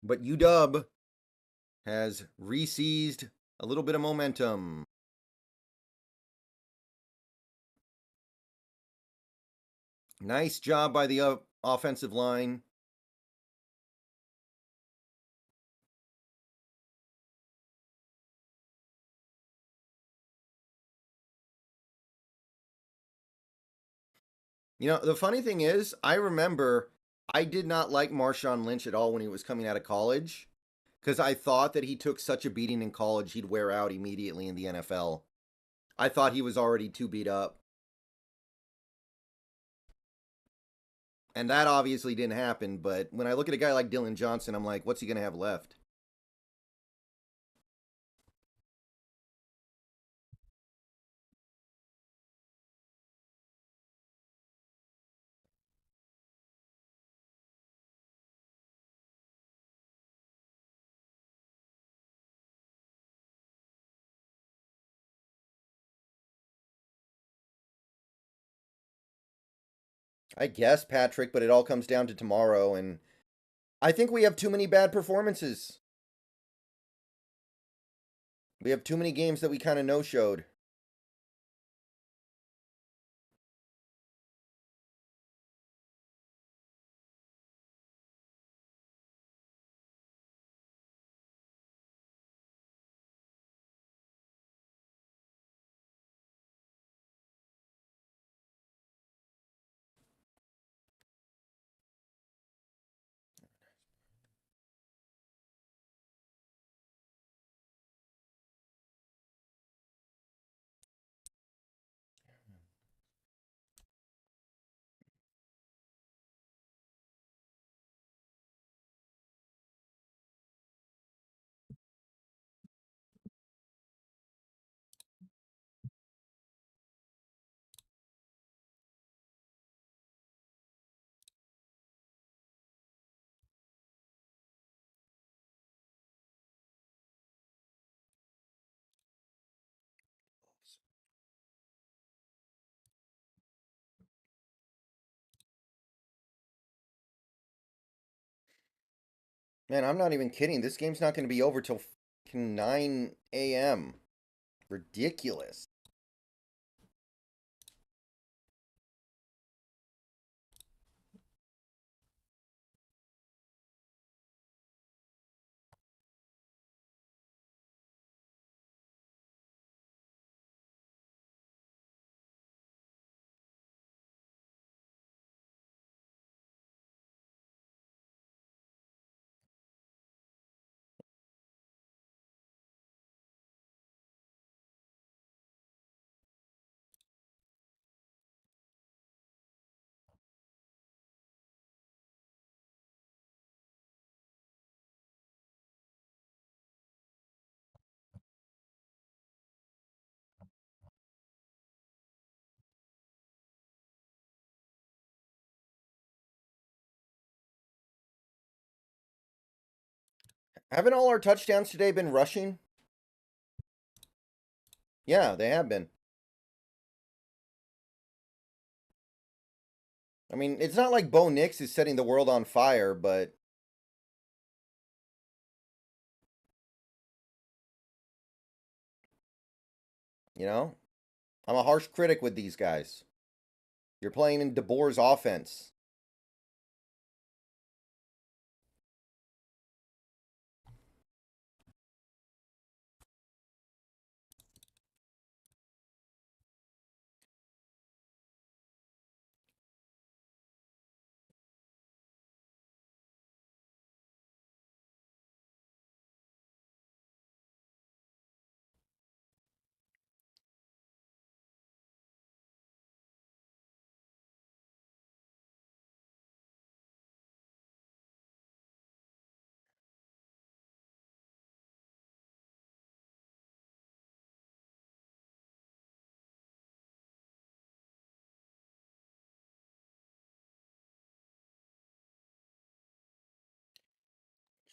But UW has re-seized a little bit of momentum. Nice job by the offensive line. You know, the funny thing is, I remember I did not like Marshawn Lynch at all when he was coming out of college because I thought that he took such a beating in college he'd wear out immediately in the NFL. I thought he was already too beat up. And that obviously didn't happen, but when I look at a guy like Dylan Johnson, I'm like, what's he going to have left? I guess, Patrick, but it all comes down to tomorrow, and I think we have too many bad performances. We have too many games that we kind of no-showed. Man, I'm not even kidding. This game's not going to be over till 9 a.m. Ridiculous. Haven't all our touchdowns today been rushing? Yeah, they have been. I mean, it's not like Bo Nix is setting the world on fire, but you know, I'm a harsh critic with these guys. You're playing in DeBoer's offense.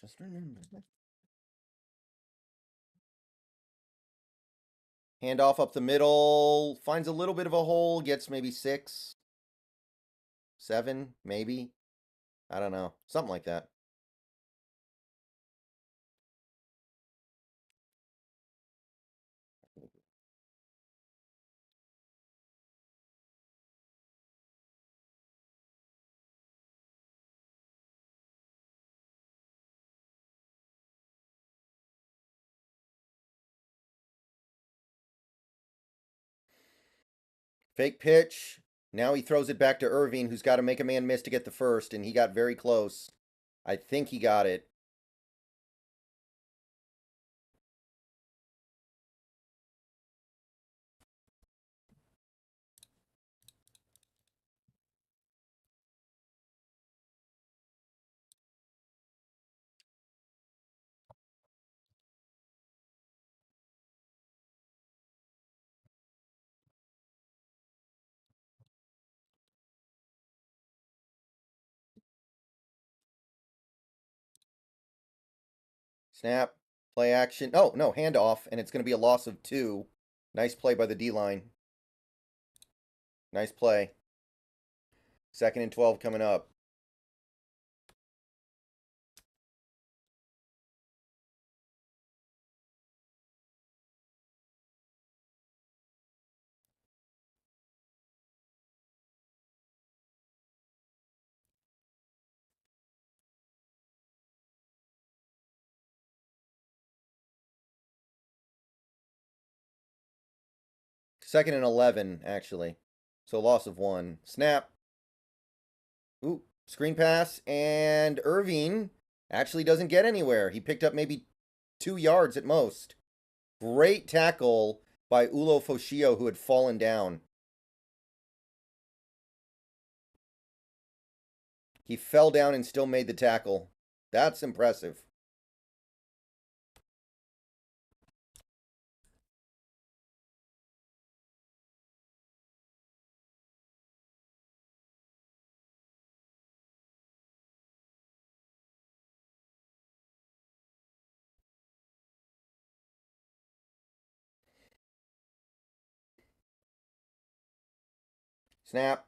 Just remember. Handoff up the middle. Finds a little bit of a hole. Gets maybe 6, 7, maybe. I don't know. Something like that. Fake pitch. Now he throws it back to Irving, who's got to make a man miss to get the first, and he got very close. I think he got it. Snap. Play action. Oh, no, handoff, and it's going to be a loss of 2. Nice play by the D-line. Nice play. 2nd and 12 coming up. Second and 11, actually. So loss of 1. Snap. Ooh, screen pass, and Irving actually doesn't get anywhere. He picked up maybe 2 yards at most. Great tackle by Ulo Foshio, who had fallen down. He fell down and still made the tackle. That's impressive. Snap.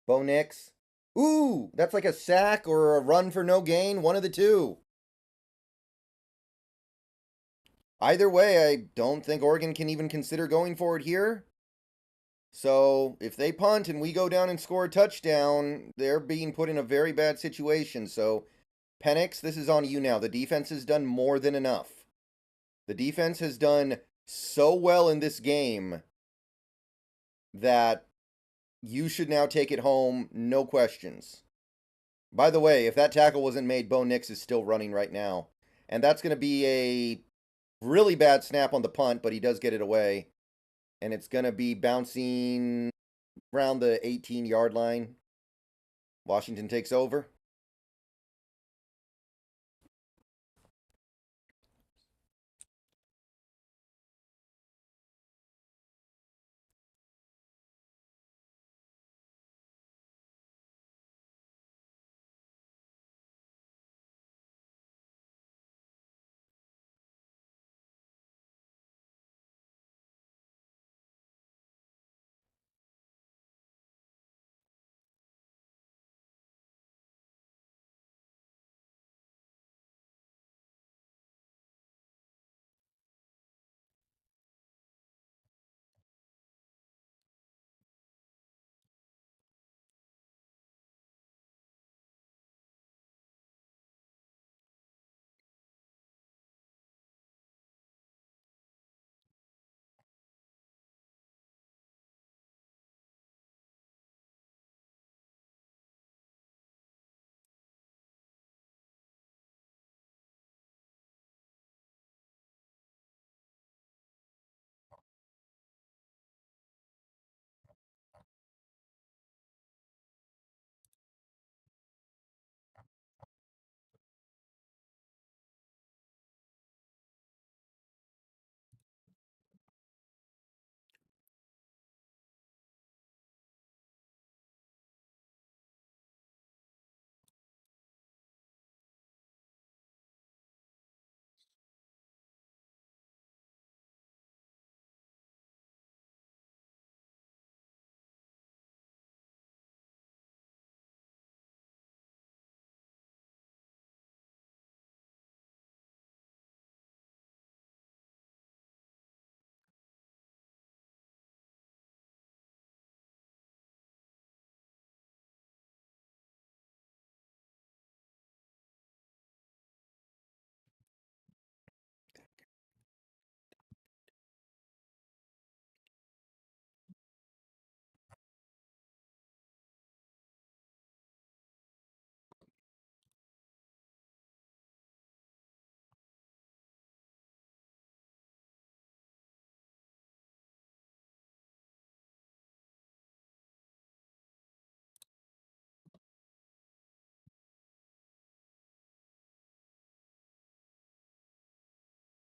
Bo Nix. Ooh, that's like a sack or a run for no gain. One of the two. Either way, I don't think Oregon can even consider going for it here. So if they punt and we go down and score a touchdown, they're being put in a very bad situation. So Penix, this is on you now. The defense has done more than enough. The defense has done so well in this game that you should now take it home, no questions. By the way, if that tackle wasn't made, Bo Nix is still running right now. And that's going to be a really bad snap on the punt, but he does get it away. And it's going to be bouncing around the 18-yard line. Washington takes over.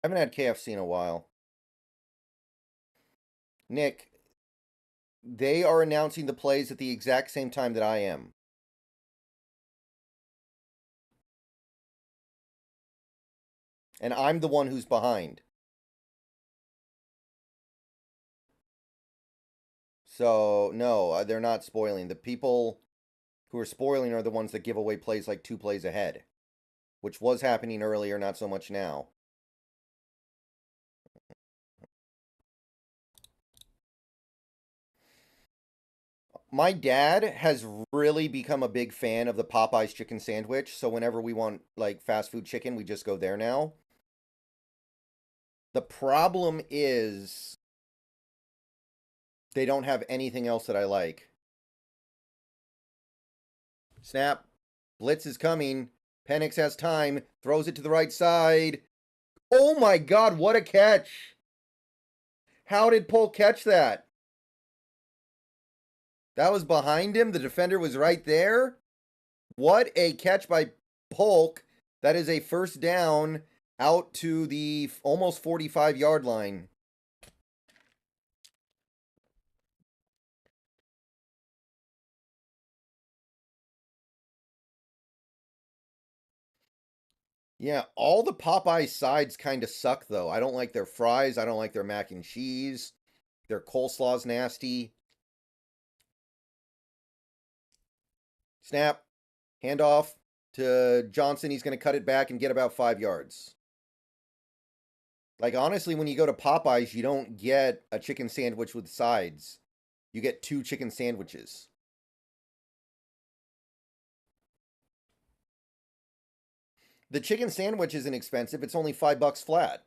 I haven't had KFC in a while. Nick, they are announcing the plays at the exact same time that I am. And I'm the one who's behind. So, no, they're not spoiling. The people who are spoiling are the ones that give away plays like 2 plays ahead, which was happening earlier, not so much now. My dad has really become a big fan of the Popeyes chicken sandwich, so whenever we want like fast food chicken, we just go there now. The problem is they don't have anything else that I like. Snap. Blitz is coming. Penix has time. Throws it to the right side. Oh my god, what a catch! How did Polk catch that? That was behind him. The defender was right there. What a catch by Polk. That is a first down out to the almost 45-yard line. Yeah, all the Popeye sides kind of suck, though. I don't like their fries. I don't like their mac and cheese. Their coleslaw's nasty. Snap. Handoff to Johnson. He's going to cut it back and get about 5 yards. Like, honestly, when you go to Popeyes, you don't get a chicken sandwich with sides. You get 2 chicken sandwiches. The chicken sandwich isn't expensive. It's only $5 flat.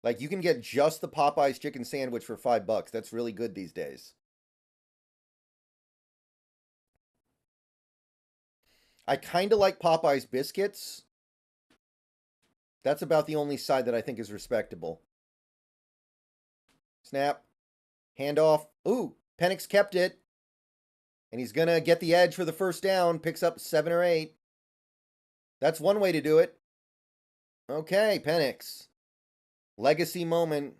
Like, you can get just the Popeyes chicken sandwich for $5. That's really good these days. I kind of like Popeyes biscuits. That's about the only side that I think is respectable. Snap. Handoff. Ooh, Penix kept it. And he's going to get the edge for the first down. Picks up 7 or 8. That's one way to do it. Okay, Penix. Legacy moment.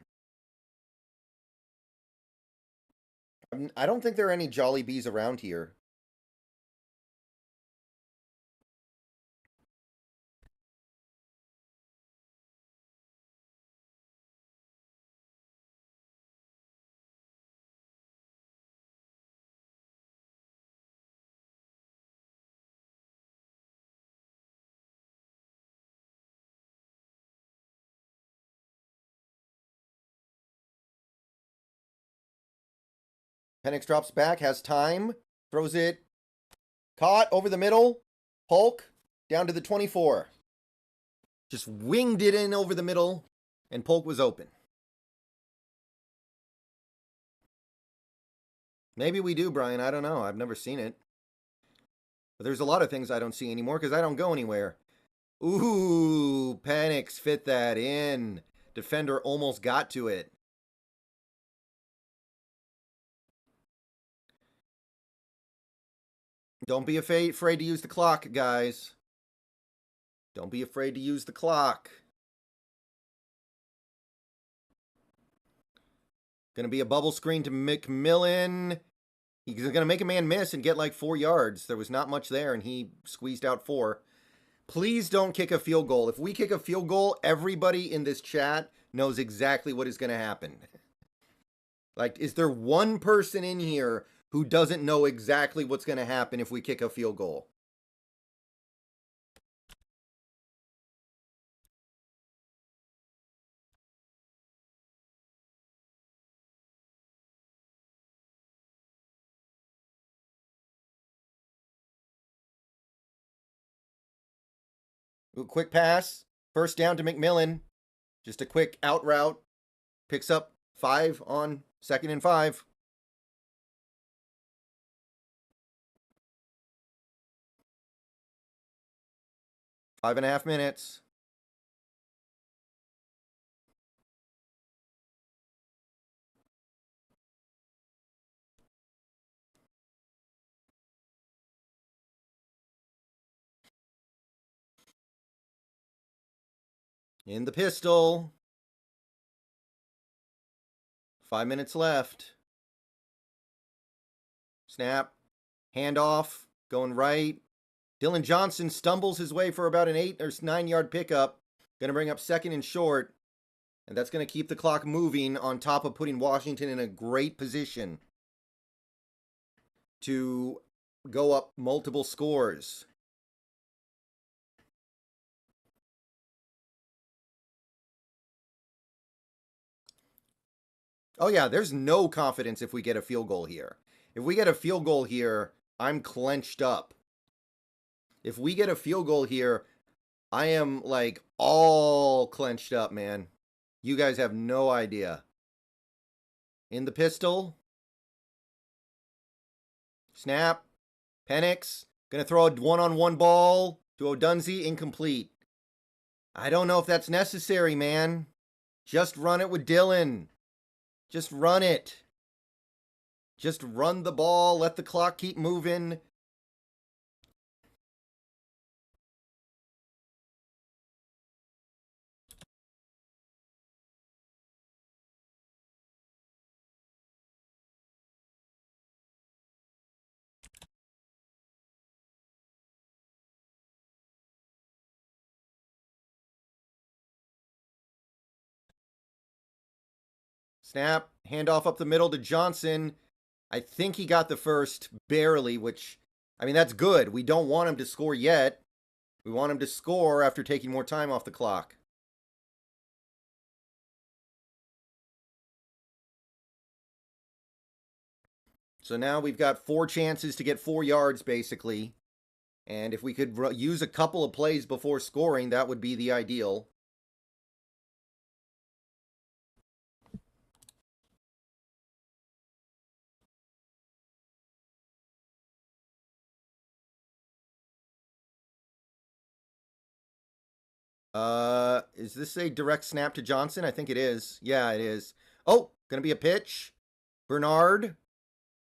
I don't think there are any Jollibees around here. Penix drops back, has time, throws it, caught over the middle. Polk down to the 24. Just winged it in over the middle, and Polk was open. Maybe we do, Brian. I don't know. I've never seen it. But there's a lot of things I don't see anymore because I don't go anywhere. Ooh, Penix fit that in. Defender almost got to it. Don't be afraid to use the clock, guys. Don't be afraid to use the clock. Going to be a bubble screen to McMillan. He's going to make a man miss and get like 4 yards. There was not much there, and he squeezed out 4. Please don't kick a field goal. If we kick a field goal, everybody in this chat knows exactly what is going to happen. Like, is there one person in here who doesn't know exactly what's going to happen if we kick a field goal? Ooh, quick pass. First down to McMillan. Just a quick out route. Picks up 5 on 2nd and 5. Five and a half minutes. In the pistol. 5 minutes left. Snap. Handoff. Going right. Dylan Johnson stumbles his way for about an 8 or 9 yard pickup. Going to bring up 2nd and short. And that's going to keep the clock moving on top of putting Washington in a great position to go up multiple scores. Oh, yeah, there's no confidence if we get a field goal here. If we get a field goal here, I'm clenched up. If we get a field goal here, I am like all clenched up, man. You guys have no idea. In the pistol. Snap. Penix. Gonna throw a one-on-one ball to Odunze. Incomplete. I don't know if that's necessary, man. Just run it with Dylan. Just run it. Just run the ball. Let the clock keep moving. Snap, handoff up the middle to Johnson. I think he got the first, barely, which, I mean, that's good. We don't want him to score yet. We want him to score after taking more time off the clock. So now we've got 4 chances to get 4 yards, basically. And if we could use a couple of plays before scoring, that would be the ideal. Is this a direct snap to Johnson? I think it is. Yeah, it is. Oh, gonna be a pitch. Bernard,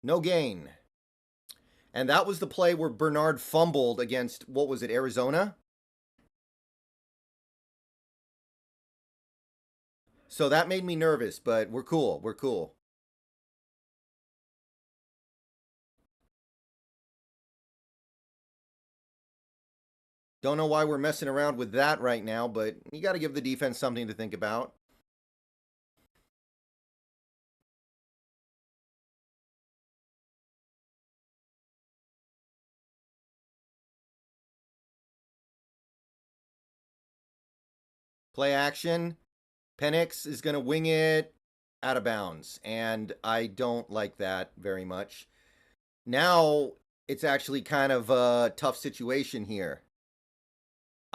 no gain. And that was the play where Bernard fumbled against, what was it, Arizona? So that made me nervous, but we're cool. We're cool. Don't know why we're messing around with that right now, but you got to give the defense something to think about. Play action. Penix is going to wing it out of bounds, and I don't like that very much. Now it's actually kind of a tough situation here.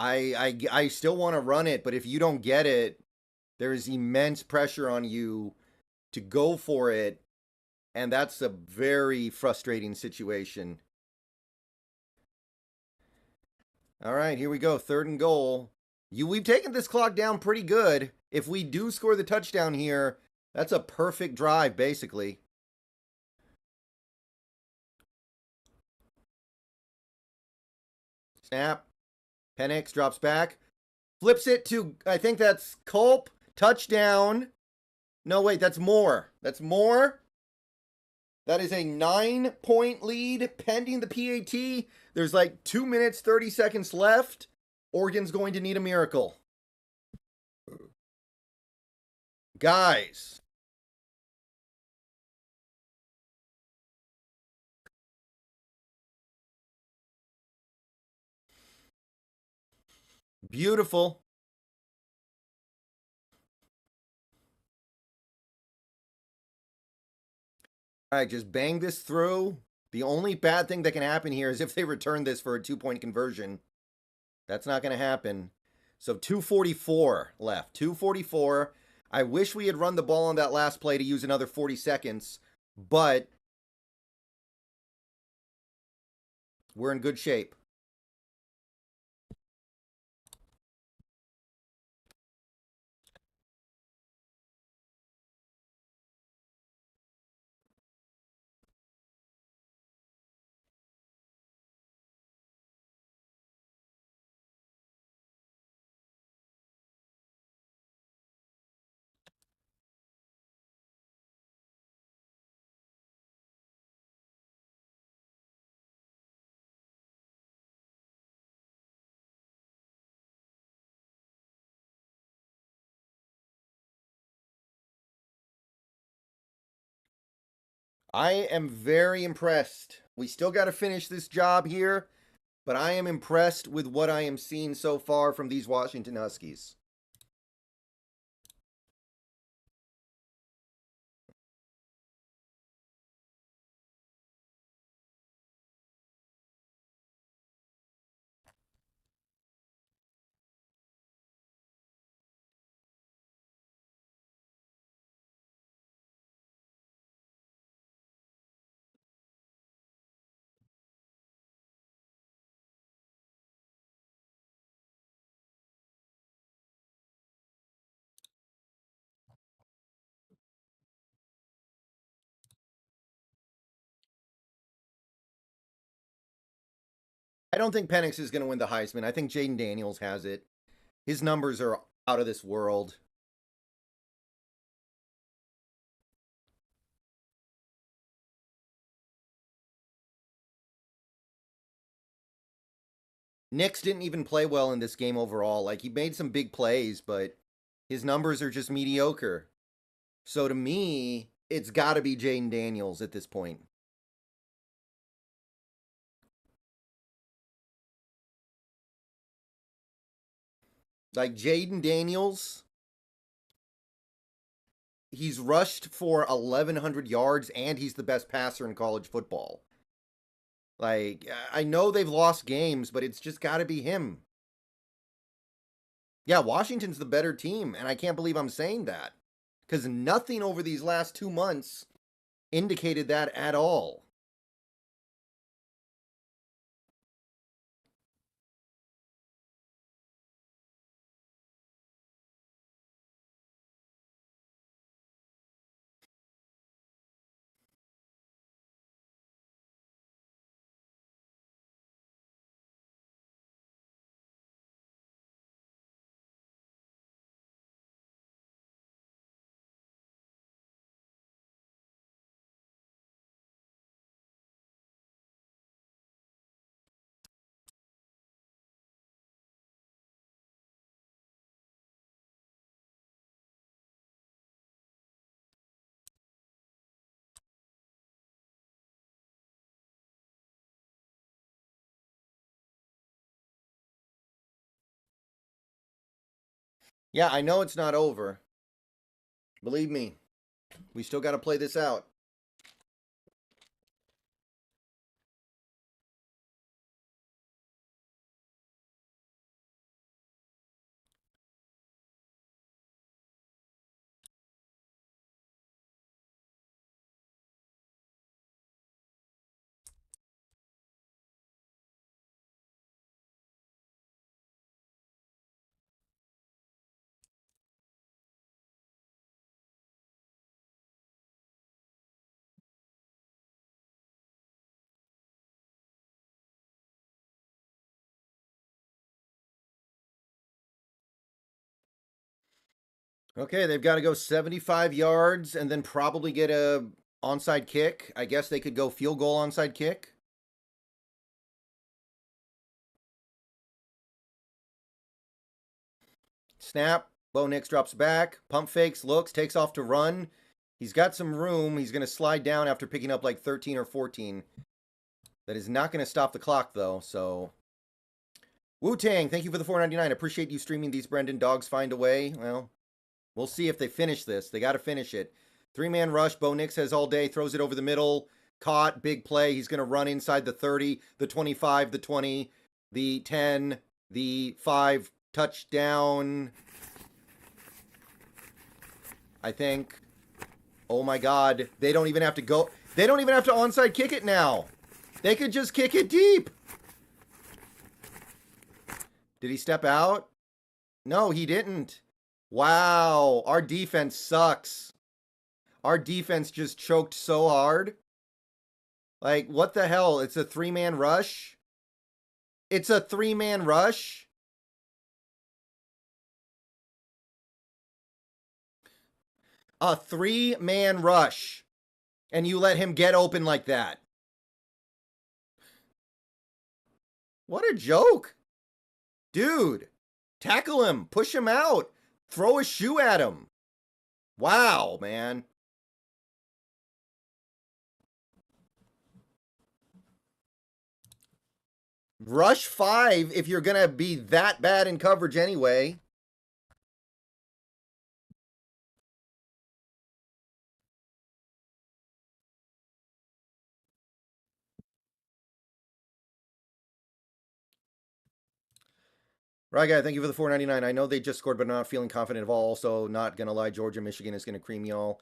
I still want to run it, but if you don't get it, there is immense pressure on you to go for it, and that's a very frustrating situation. All right, here we go. 3rd and goal. We've taken this clock down pretty good. If we do score the touchdown here, that's a perfect drive, basically. Snap. Penix drops back. Flips it to, I think that's Culp. Touchdown. No, wait, that's more. That's more. That is a 9-point lead pending the PAT. There's like 2 minutes, 30 seconds left. Oregon's going to need a miracle. Guys. Beautiful. All right, just bang this through. The only bad thing that can happen here is if they return this for a 2-point conversion. That's not going to happen. So 2:44 left. 2:44. I wish we had run the ball on that last play to use another 40 seconds, but we're in good shape. I am very impressed. We still got to finish this job here, but I am impressed with what I am seeing so far from these Washington Huskies. I don't think Penix is going to win the Heisman. I think Jaden Daniels has it. His numbers are out of this world. Nix didn't even play well in this game overall. Like, he made some big plays, but his numbers are just mediocre. So to me, it's got to be Jaden Daniels at this point. Like, Jaden Daniels he's rushed for 1,100 yards, and he's the best passer in college football. Like, I know they've lost games, but it's just got to be him. Yeah, Washington's the better team, and I can't believe I'm saying that. Because nothing over these last 2 months indicated that at all. Yeah, I know it's not over. Believe me, we still got to play this out. Okay, they've got to go 75 yards and then probably get a onside kick. I guess they could go field goal onside kick. Snap. Bo Nix drops back. Pump fakes, looks, takes off to run. He's got some room. He's going to slide down after picking up like 13 or 14. That is not going to stop the clock, though, so... Wu-Tang, thank you for the $4.99. Appreciate you streaming these Brendan Dogs Find a Way. Well, we'll see if they finish this. They got to finish it. 3-man rush. Bo Nix has all day. Throws it over the middle. Caught. Big play. He's going to run inside the 30, the 25, the 20, the 10, the 5. Touchdown. I think. Oh, my God. They don't even have to go. They don't even have to onside kick it now. They could just kick it deep. Did he step out? No, he didn't. Wow, our defense sucks. Our defense just choked so hard. Like, what the hell? It's a 3-man rush? It's a 3-man rush? A 3-man rush. And you let him get open like that. What a joke. Dude, tackle him. Push him out. Throw a shoe at him. Wow, man. Rush 5 if you're going to be that bad in coverage anyway. Right, guy, thank you for the $4.99. I know they just scored, but I'm not feeling confident at all. Also, not going to lie, Georgia, Michigan is going to cream y'all.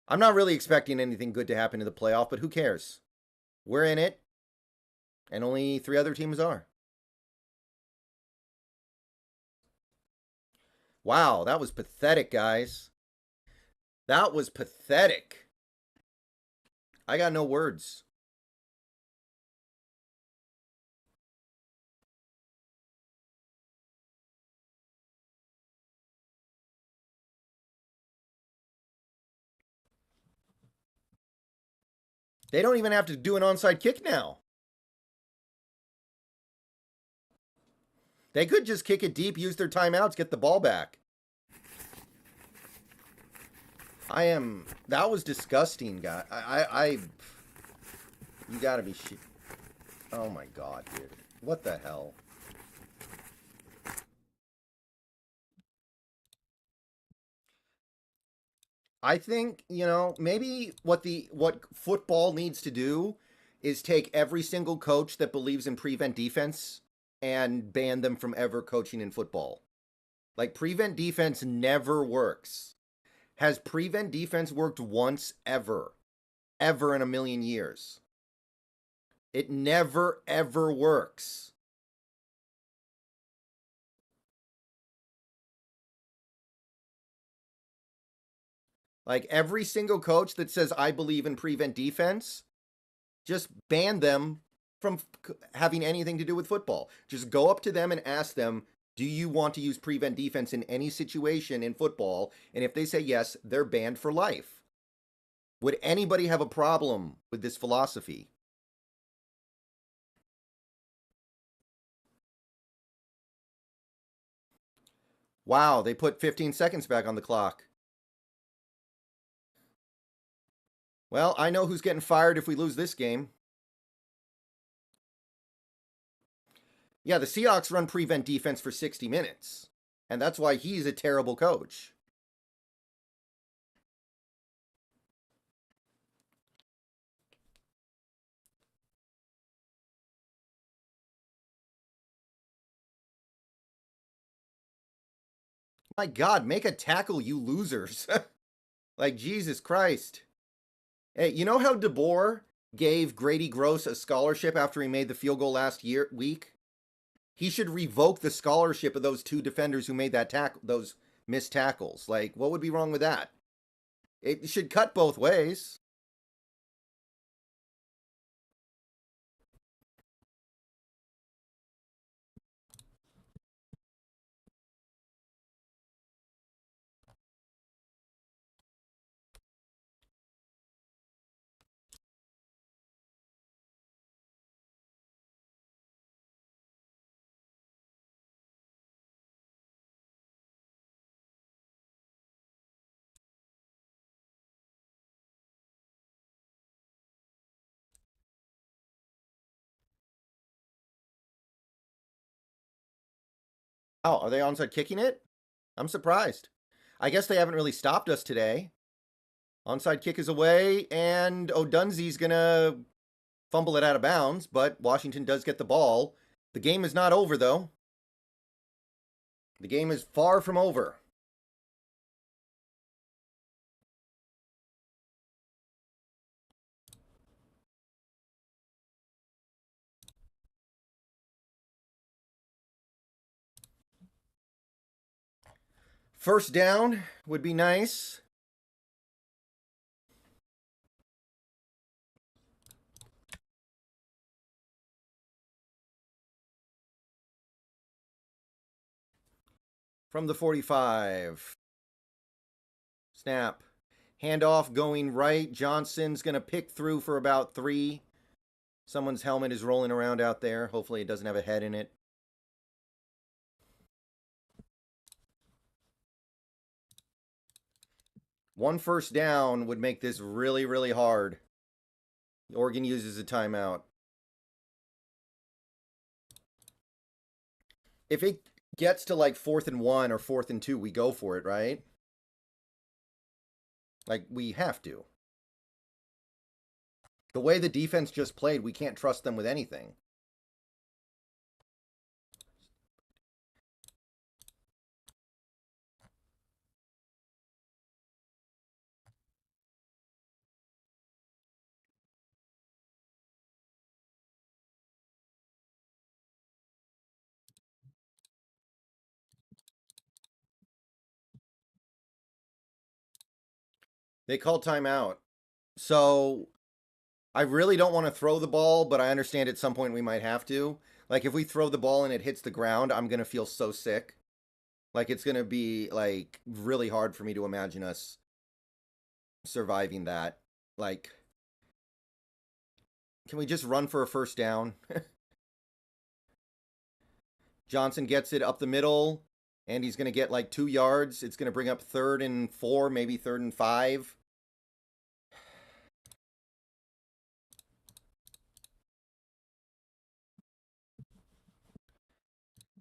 I'm not really expecting anything good to happen in the playoff, but who cares? We're in it, and only 3 other teams are. Wow, that was pathetic, guys. That was pathetic. I got no words. They don't even have to do an onside kick now. They could just kick it deep, use their timeouts, get the ball back. That was disgusting, guy. You gotta be shit. Oh my God, dude. What the hell? I think, you know, maybe what football needs to do is take every single coach that believes in prevent defense and ban them from ever coaching in football. Like prevent defense never works. Has prevent defense worked once ever? Ever in a million years? It never ever works. Like every single coach that says I believe in prevent defense, just ban them from having anything to do with football. Just go up to them and ask them, do you want to use prevent defense in any situation in football? And if they say yes, they're banned for life. Would anybody have a problem with this philosophy? Wow, they put 15 seconds back on the clock. Well, I know who's getting fired if we lose this game. Yeah, the Seahawks run prevent defense for 60 minutes. And that's why he's a terrible coach. My God, make a tackle, you losers. Like, Jesus Christ. Hey, you know how DeBoer gave Grady Gross a scholarship after he made the field goal last week? He should revoke the scholarship of those two defenders who made those missed tackles. Like, what would be wrong with that? It should cut both ways. Oh, are they onside kicking it? I'm surprised. I guess they haven't really stopped us today. Onside kick is away, and Odunze's going to fumble it out of bounds, but Washington does get the ball. The game is not over, though. The game is far from over. First down would be nice. From the 45. Snap. Handoff going right. Johnson's going to pick through for about 3. Someone's helmet is rolling around out there. Hopefully it doesn't have a head in it. One first down would make this really, really hard. Oregon uses a timeout. If it gets to like 4th and 1 or 4th and 2, we go for it, right? Like, we have to. The way the defense just played, we can't trust them with anything. They called timeout. So I really don't want to throw the ball, but I understand at some point we might have to. Like if we throw the ball and it hits the ground, I'm going to feel so sick. Like it's going to be like really hard for me to imagine us surviving that. Like can we just run for a first down? Johnson gets it up the middle and he's going to get like 2 yards. It's going to bring up 3rd and 4, maybe 3rd and 5.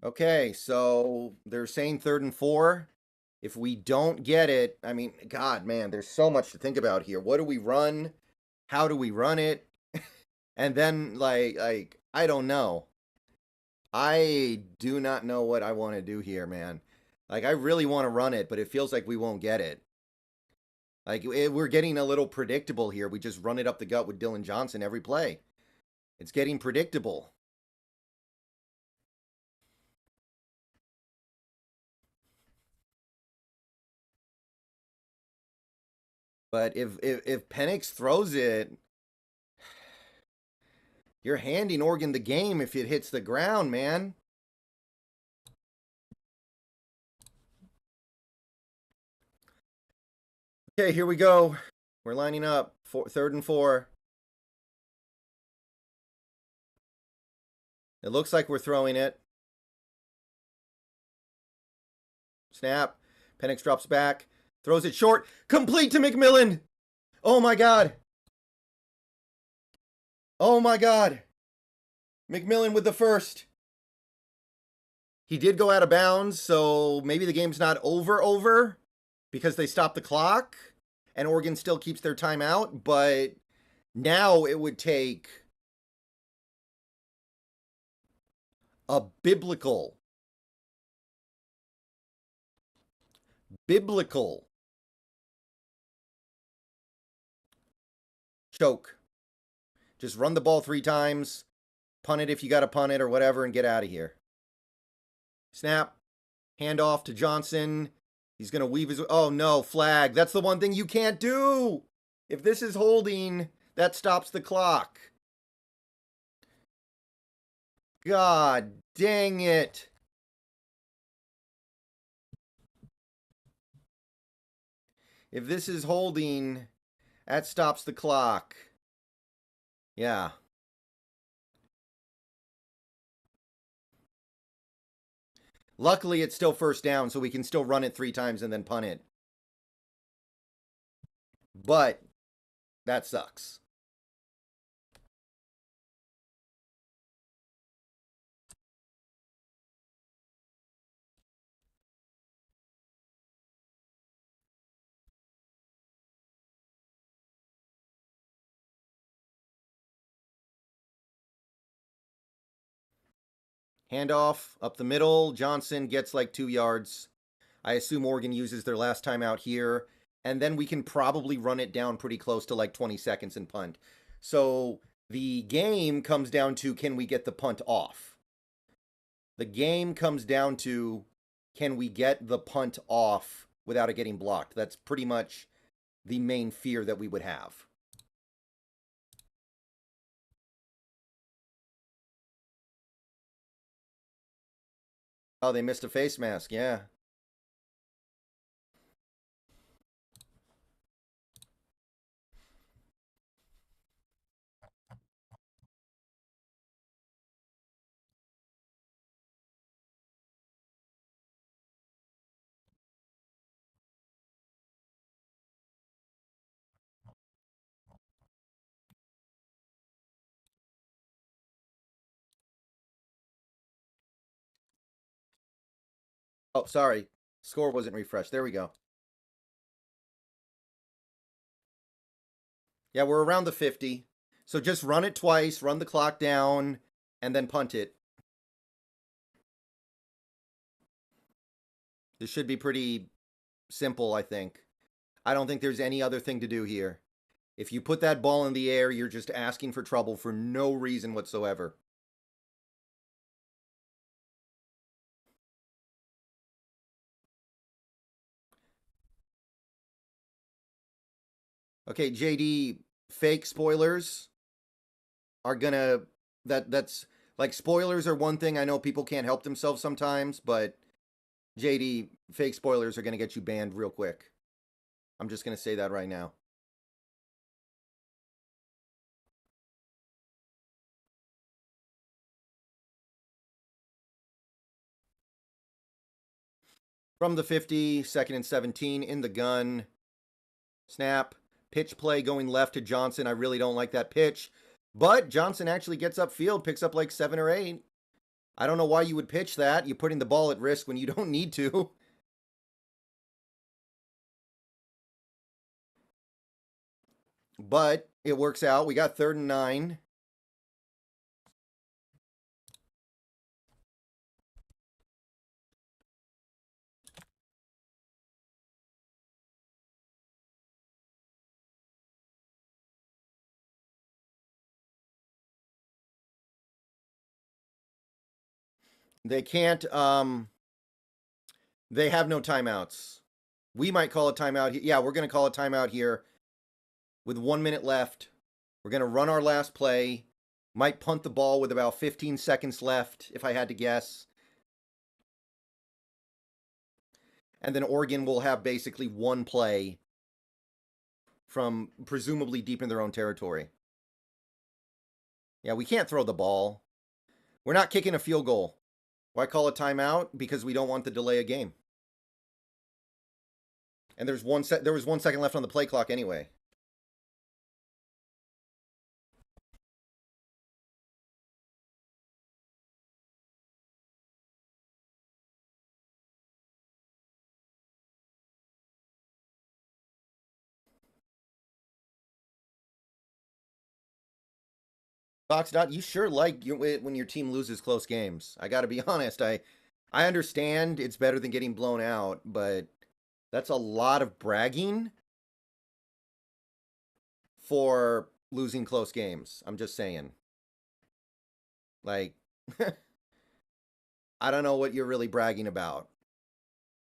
Okay, so they're saying 3rd and 4. If we don't get it, I mean, God, man, there's so much to think about here. What do we run? How do we run it? And then, like, I don't know. I do not know what I want to do here, man. Like, I really want to run it, but it feels like we won't get it. Like, we're getting a little predictable here. We just run it up the gut with Dillon Johnson every play. It's getting predictable. But if Penix throws it, you're handing Oregon the game if it hits the ground, man. Okay, here we go. We're lining up. 3rd and 4. It looks like we're throwing it. Snap. Penix drops back. Throws it short. Complete to McMillan. Oh, my God. Oh, my God. McMillan with the first. He did go out of bounds, so maybe the game's not over because they stopped the clock and Oregon still keeps their timeout, but now it would take a biblical choke. Just run the ball 3 times, punt it if you got to punt it or whatever, and get out of here. Snap. Handoff to Johnson. He's going to weave his... Oh, no, flag. That's the one thing you can't do. If this is holding, that stops the clock. God dang it. If this is holding, that stops the clock. Yeah. Luckily, it's still first down, so we can still run it 3 times and then punt it. But that sucks. Handoff up the middle. Johnson gets like 2 yards. I assume Oregon uses their last time out here. And then we can probably run it down pretty close to like 20 seconds and punt. So the game comes down to, can we get the punt off? The game comes down to, can we get the punt off without it getting blocked? That's pretty much the main fear that we would have. Oh, they missed a face mask. Yeah. Oh, sorry. Score wasn't refreshed. There we go. Yeah, we're around the 50. So just run it twice, run the clock down, and then punt it. This should be pretty simple, I think. I don't think there's any other thing to do here. If you put that ball in the air, you're just asking for trouble for no reason whatsoever. Okay, JD, fake spoilers are gonna... That's... Like, spoilers are one thing. I know people can't help themselves sometimes, but JD, fake spoilers are gonna get you banned real quick. I'm just gonna say that right now. From the 50, 2nd and 17, in the gun. Snap. Pitch play going left to Johnson. I really don't like that pitch. But Johnson actually gets upfield, picks up like 7 or 8. I don't know why you would pitch that. You're putting the ball at risk when you don't need to. But it works out. We got 3rd and 9. They can't, they have no timeouts. We might call a timeout. Yeah, we're going to call a timeout here with 1 minute left. We're going to run our last play. Might punt the ball with about 15 seconds left, if I had to guess. And then Oregon will have basically one play from presumably deep in their own territory. Yeah, we can't throw the ball. We're not kicking a field goal. Why call a timeout? Because we don't want to delay a game. And there was 1 second left on the play clock anyway. Fox, you sure like when your team loses close games. I got to be honest. I understand it's better than getting blown out, but that's a lot of bragging for losing close games. I'm just saying. Like, I don't know what you're really bragging about.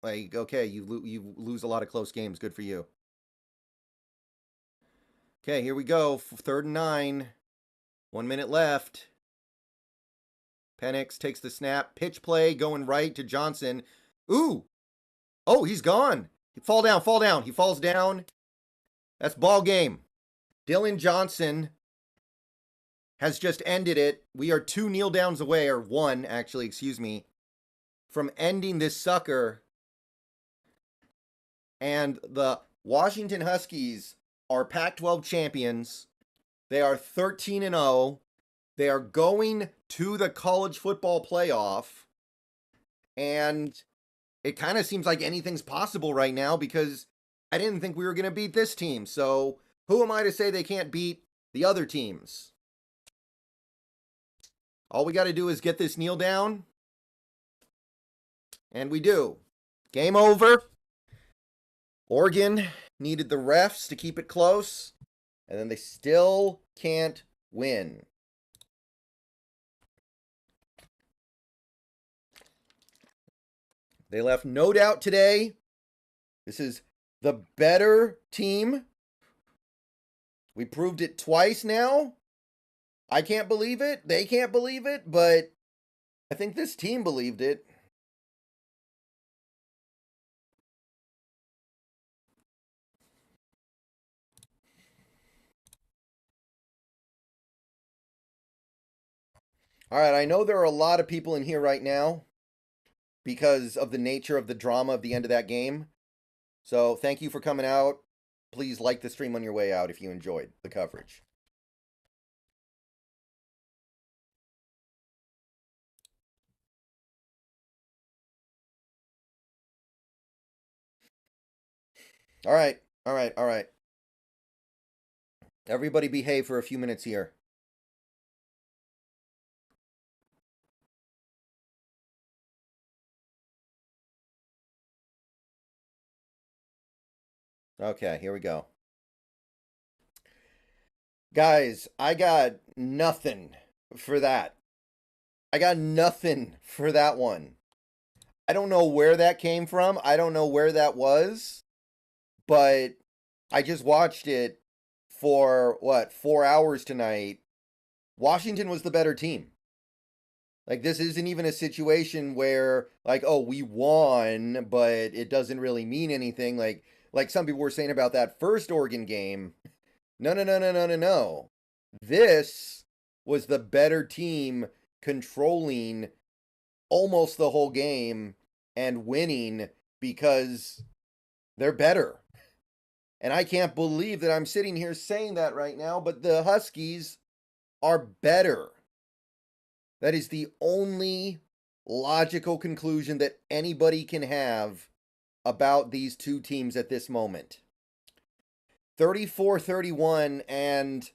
Like, okay, you lose a lot of close games. Good for you. Okay, here we go. 3rd and 9. 1 minute left. Penix takes the snap. Pitch play going right to Johnson. Ooh. Oh, he's gone. Fall down, fall down. He falls down. That's ball game. Dylan Johnson has just ended it. We are 2 kneel downs away, or 1, actually, excuse me, from ending this sucker. And the Washington Huskies are Pac-12 champions. They are 13-0. They are going to the college football playoff. And it kind of seems like anything's possible right now because I didn't think we were going to beat this team. So who am I to say they can't beat the other teams? All we got to do is get this kneel down. And we do. Game over. Oregon needed the refs to keep it close. And then they still can't win. They left no doubt today. This is the better team. We proved it twice now. I can't believe it. They can't believe it. But I think this team believed it. All right, I know there are a lot of people in here right now because of the nature of the drama of the end of that game. So thank you for coming out. Please like the stream on your way out if you enjoyed the coverage. All right, all right, all right. Everybody behave for a few minutes here. Okay, here we go. Guys, I got nothing for that. I got nothing for that one. I don't know where that came from. I don't know where that was. But I just watched it for, 4 hours tonight. Washington was the better team. Like, this isn't even a situation where, like, oh, we won, but it doesn't really mean anything. Like some people were saying about that first Oregon game. No, no, no, no, no, no, no. This was the better team controlling almost the whole game and winning because they're better. And I can't believe that I'm sitting here saying that right now, but the Huskies are better. That is the only logical conclusion that anybody can have about these two teams at this moment. 34-31, and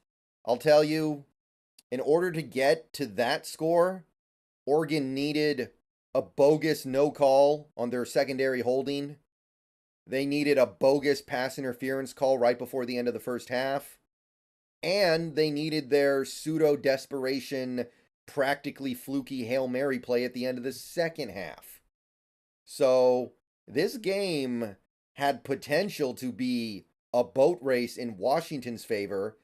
I'll tell you, in order to get to that score, Oregon needed a bogus no call on their secondary holding. They needed a bogus pass interference call right before the end of the first half. And they needed their pseudo-desperation, practically fluky Hail Mary play at the end of the second half. So this game had potential to be a boat race in Washington's favor,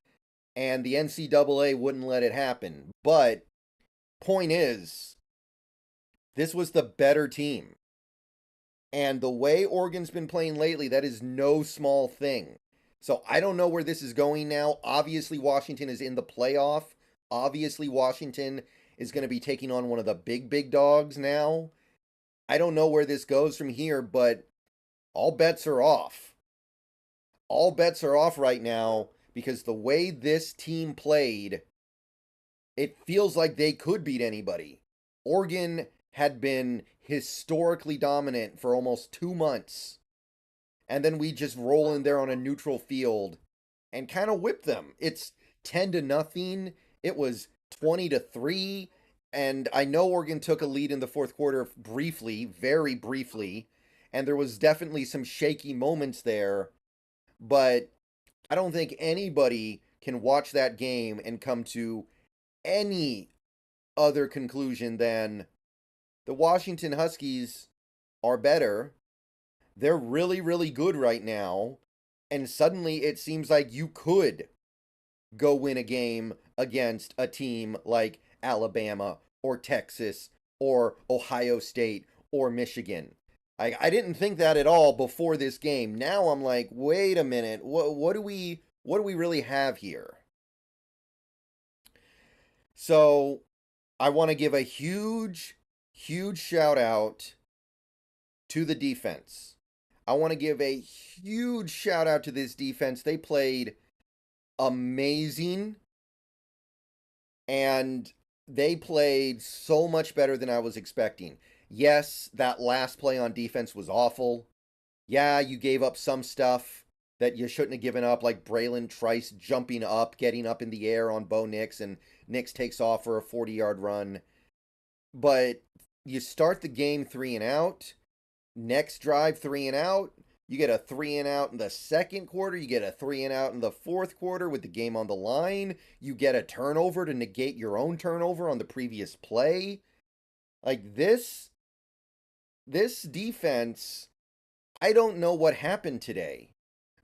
and the NCAA wouldn't let it happen. But point is, this was the better team. And the way Oregon's been playing lately, that is no small thing. So I don't know where this is going now. Obviously, Washington is in the playoff. Obviously, Washington is going to be taking on one of the big dogs now. I don't know where this goes from here, but all bets are off. All bets are off right now because the way this team played, it feels like they could beat anybody. Oregon had been historically dominant for almost 2 months. And then we just roll in there on a neutral field and kind of whip them. It's 10-0. It was 20-3. And I know Oregon took a lead in the fourth quarter briefly, very briefly. And there was definitely some shaky moments there. But I don't think anybody can watch that game and come to any other conclusion than the Washington Huskies are better. They're really good right now. And suddenly it seems like you could go win a game against a team like Alabama or Texas or Ohio State or Michigan. I didn't think that at all before this game. Now I'm like, wait a minute, what do we really have here? So I want to give a huge shout out to the defense. I want to give a huge shout out to this defense. They played amazing. And they played so much better than I was expecting. Yes, that last play on defense was awful. Yeah, you gave up some stuff that you shouldn't have given up, like Braylon Trice jumping up, getting up in the air on Bo Nix, and Nix takes off for a 40-yard run. But you start the game 3 and out. Next drive, 3 and out. You get a 3 and out in the second quarter. You get a 3 and out in the fourth quarter with the game on the line. You get a turnover to negate your own turnover on the previous play. Like this defense, I don't know what happened today,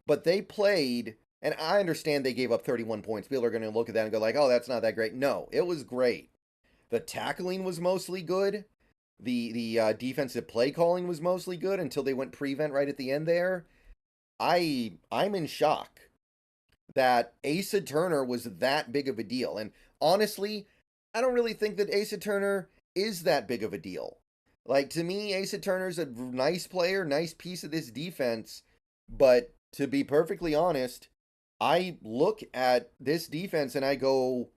but they played, and I understand they gave up 31 points. People are going to look at that and go like, oh, that's not that great. No, it was great. The tackling was mostly good. The defensive play calling was mostly good until they went prevent right at the end there. I'm in shock that Asa Turner was that big of a deal. And honestly, I don't really think that Asa Turner is that big of a deal. Like, to me, Asa Turner's a nice player, nice piece of this defense. But to be perfectly honest, I look at this defense and I go,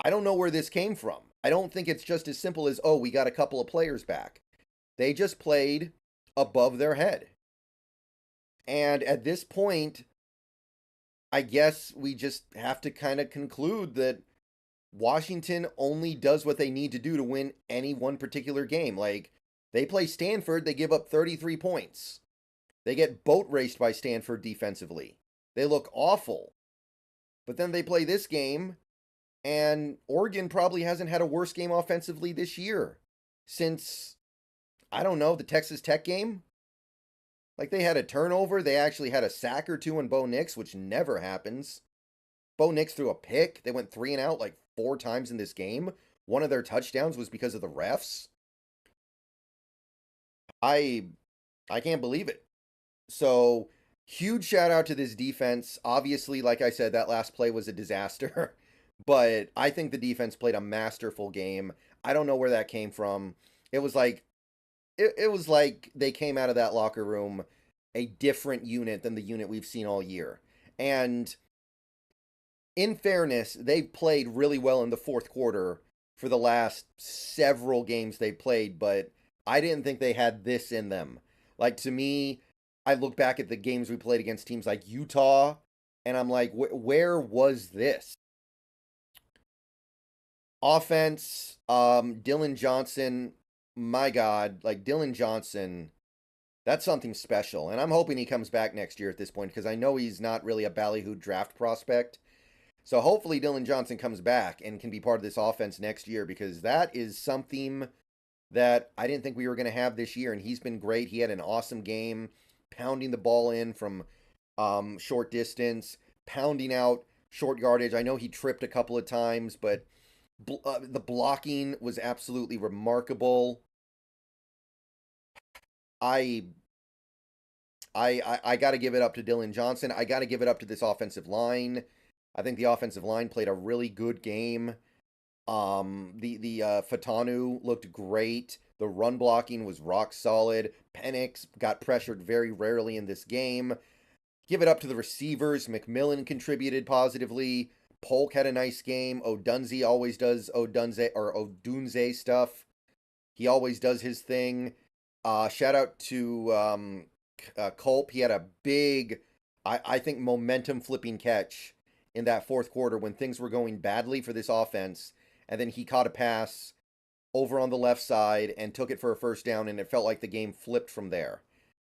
I don't know where this came from. I don't think it's just as simple as, oh, we got a couple of players back. They just played above their head. And at this point, I guess we just have to kind of conclude that Washington only does what they need to do to win any one particular game. Like, they play Stanford, they give up 33 points. They get boat raced by Stanford defensively. They look awful. But then they play this game, and Oregon probably hasn't had a worse game offensively this year since, I don't know, the Texas Tech game. Like, they had a turnover. They actually had a sack or two on Bo Nix, which never happens. Bo Nix threw a pick. They went 3 and out like 4 times in this game. One of their touchdowns was because of the refs. I can't believe it. So, huge shout out to this defense. Obviously, like I said, that last play was a disaster. But I think the defense played a masterful game. I don't know where that came from. It was like they came out of that locker room a different unit than the unit we've seen all year. And in fairness, they've played really well in the fourth quarter for the last several games they played, but I didn't think they had this in them. Like, to me, I look back at the games we played against teams like Utah And I'm like, where was this? Offense, Dillon Johnson, my God, like Dillon Johnson, that's something special. And I'm hoping he comes back next year at this point because I know he's not really a ballyhoo draft prospect. So hopefully Dillon Johnson comes back and can be part of this offense next year because that is something that I didn't think we were going to have this year. And he's been great. He had an awesome game, pounding the ball in from short distance, pounding out short yardage. I know he tripped a couple of times, but the blocking was absolutely remarkable. I got to give it up to Dillon Johnson. I got to give it up to this offensive line. I think the offensive line played a really good game. The Fatanu looked great. The run blocking was rock solid. Penix got pressured very rarely in this game. Give it up to the receivers. McMillan contributed positively. Polk had a nice game. Odunze always does Odunze stuff. He always does his thing. Shout out to Culp. He had a big, I think, momentum flipping catch in that fourth quarter when things were going badly for this offense. And then he caught a pass over on the left side and took it for a first down, and it felt like the game flipped from there.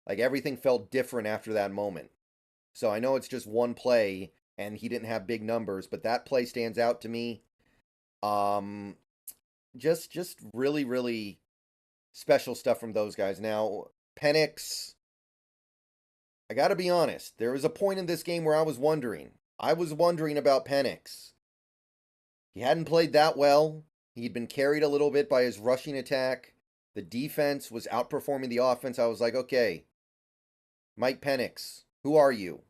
Like everything felt different after that moment. So I know it's just one play and he didn't have big numbers, but that play stands out to me. Just really, really special stuff from those guys. Now, Penix, I got to be honest. There was a point in this game where I was wondering about Penix. He hadn't played that well. He'd been carried a little bit by his rushing attack. The defense was outperforming the offense. I was like, okay, Mike Penix, who are you?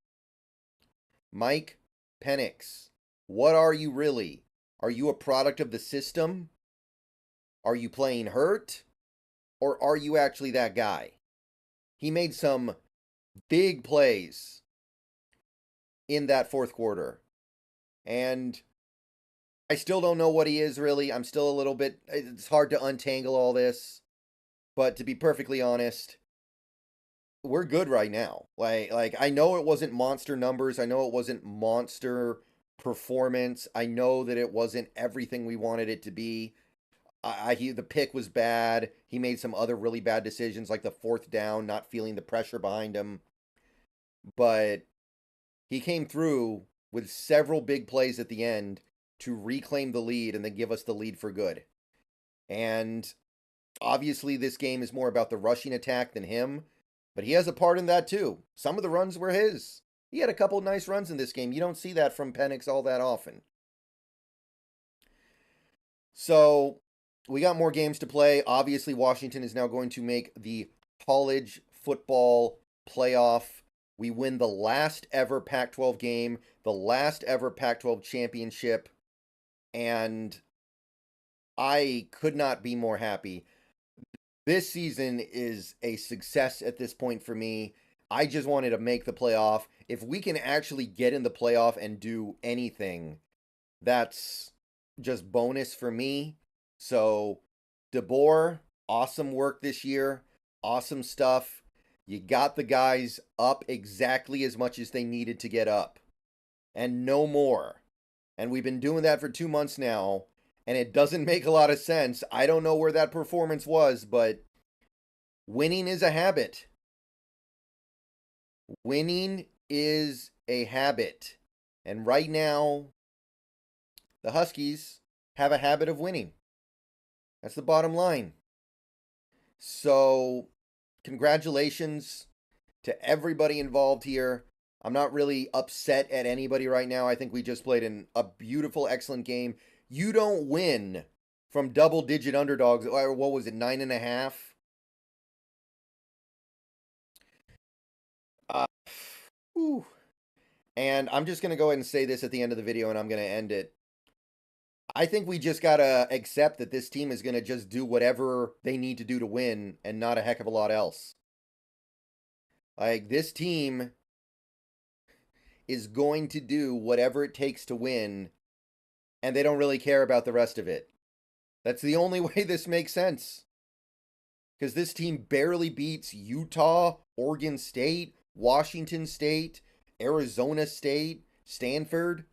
Mike Penix, what are you really? Are you a product of the system? Are you playing hurt? Or are you actually that guy? He made some big plays in that fourth quarter. And I still don't know what he is really. I'm still a little bit, it's hard to untangle all this. But to be perfectly honest, we're good right now. Like I know it wasn't monster numbers. I know it wasn't monster performance. I know that it wasn't everything we wanted it to be. The pick was bad. He made some other really bad decisions, like the fourth down, not feeling the pressure behind him. But he came through with several big plays at the end to reclaim the lead and then give us the lead for good. And obviously this game is more about the rushing attack than him, but he has a part in that too. Some of the runs were his. He had a couple nice runs in this game. You don't see that from Penix all that often. So we got more games to play. Obviously, Washington is now going to make the college football playoff. We win the last ever Pac-12 game, the last ever Pac-12 championship, and I could not be more happy. This season is a success at this point for me. I just wanted to make the playoff. If we can actually get in the playoff and do anything, that's just bonus for me. So, DeBoer, awesome work this year. Awesome stuff. You got the guys up exactly as much as they needed to get up. And no more. And we've been doing that for 2 months now. And it doesn't make a lot of sense. I don't know where that performance was, but winning is a habit. Winning is a habit. And right now, the Huskies have a habit of winning. That's the bottom line. So, congratulations to everybody involved here. I'm not really upset at anybody right now. I think we just played a beautiful, excellent game. You don't win from double-digit underdogs. What was it, 9.5? And I'm just going to go ahead and say this at the end of the video, and I'm going to end it. I think we just got to accept that this team is going to just do whatever they need to do to win and not a heck of a lot else. Like, this team is going to do whatever it takes to win, and they don't really care about the rest of it. That's the only way this makes sense. Because this team barely beats Utah, Oregon State, Washington State, Arizona State, Stanford,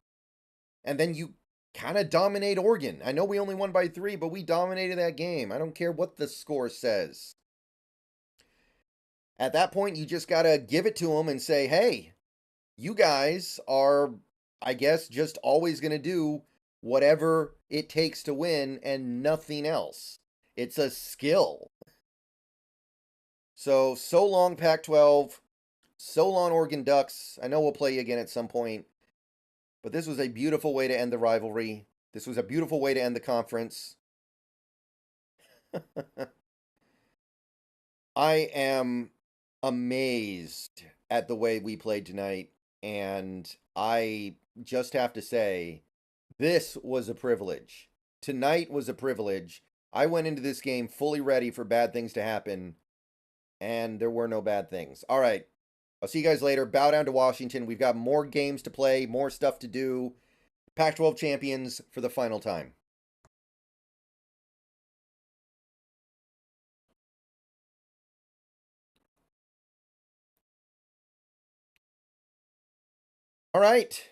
and then you kind of dominate Oregon. I know we only won by 3, but we dominated that game. I don't care what the score says. At that point, you just got to give it to them and say, hey, you guys are, I guess, just always going to do whatever it takes to win and nothing else. It's a skill. So long, Pac-12. So long, Oregon Ducks. I know we'll play you again at some point. But this was a beautiful way to end the rivalry. This was a beautiful way to end the conference. I am amazed at the way we played tonight. And I just have to say, this was a privilege. Tonight was a privilege. I went into this game fully ready for bad things to happen. And there were no bad things. All right. I'll see you guys later. Bow down to Washington. We've got more games to play, more stuff to do. Pac-12 champions for the final time. All right.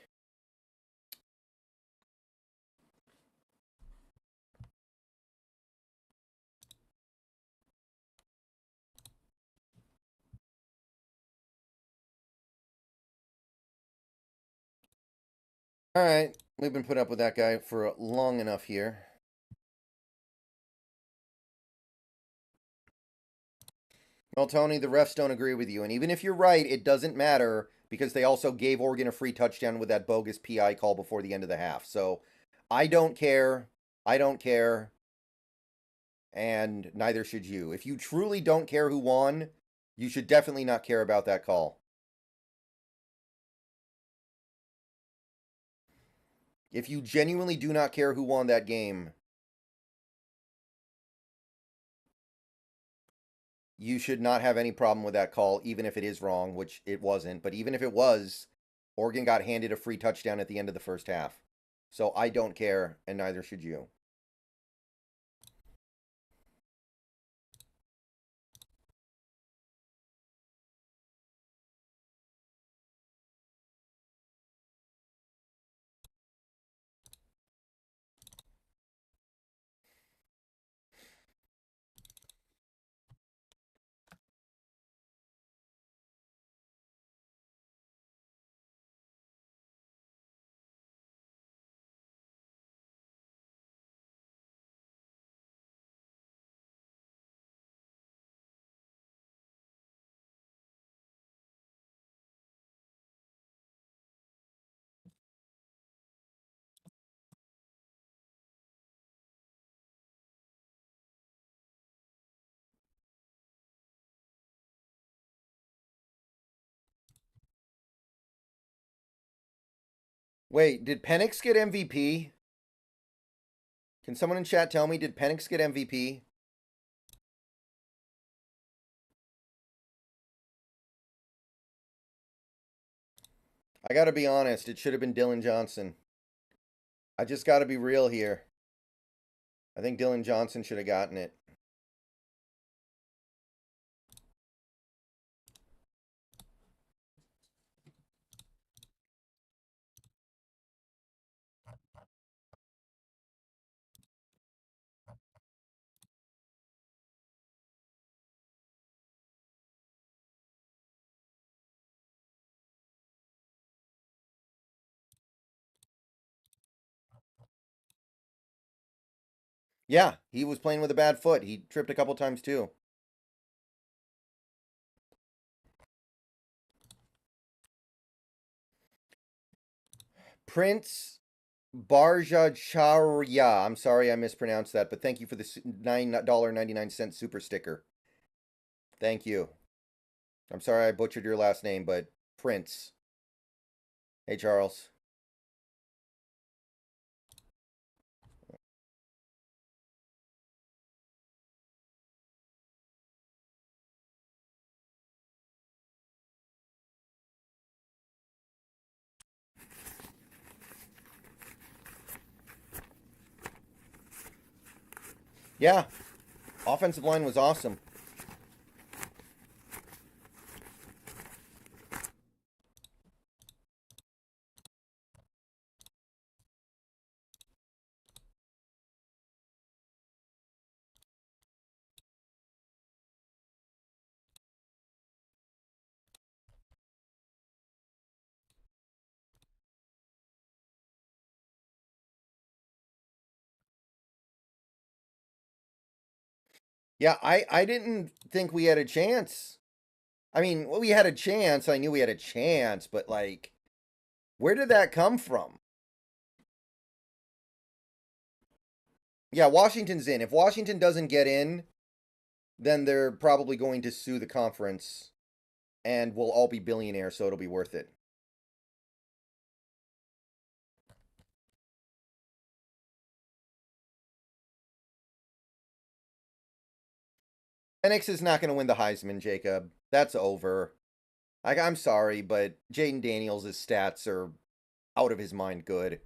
All right. We've been putting up with that guy for long enough here. Well, Tony, the refs don't agree with you. And even if you're right, it doesn't matter because they also gave Oregon a free touchdown with that bogus PI call before the end of the half. So I don't care. I don't care. And neither should you. If you truly don't care who won, you should definitely not care about that call. If you genuinely do not care who won that game, you should not have any problem with that call, even if it is wrong, which it wasn't. But even if it was, Oregon got handed a free touchdown at the end of the first half. So I don't care, and neither should you. Wait, did Penix get MVP? Can someone in chat tell me, did Penix get MVP? I gotta be honest, it should have been Dylan Johnson. I just gotta be real here. I think Dylan Johnson should have gotten it. Yeah, he was playing with a bad foot. He tripped a couple times too. Prince Barjacharya. I'm sorry I mispronounced that, but thank you for the $9.99 super sticker. Thank you. I'm sorry I butchered your last name, but Prince. Hey, Charles. Yeah, offensive line was awesome. Yeah, I didn't think we had a chance. I mean, well, we had a chance. I knew we had a chance, but like, where did that come from? Yeah, Washington's in. If Washington doesn't get in, then they're probably going to sue the conference and we'll all be billionaires, so it'll be worth it. Penix is not going to win the Heisman, Jacob. That's over. I'm sorry, but Jaden Daniels' stats are out of his mind good.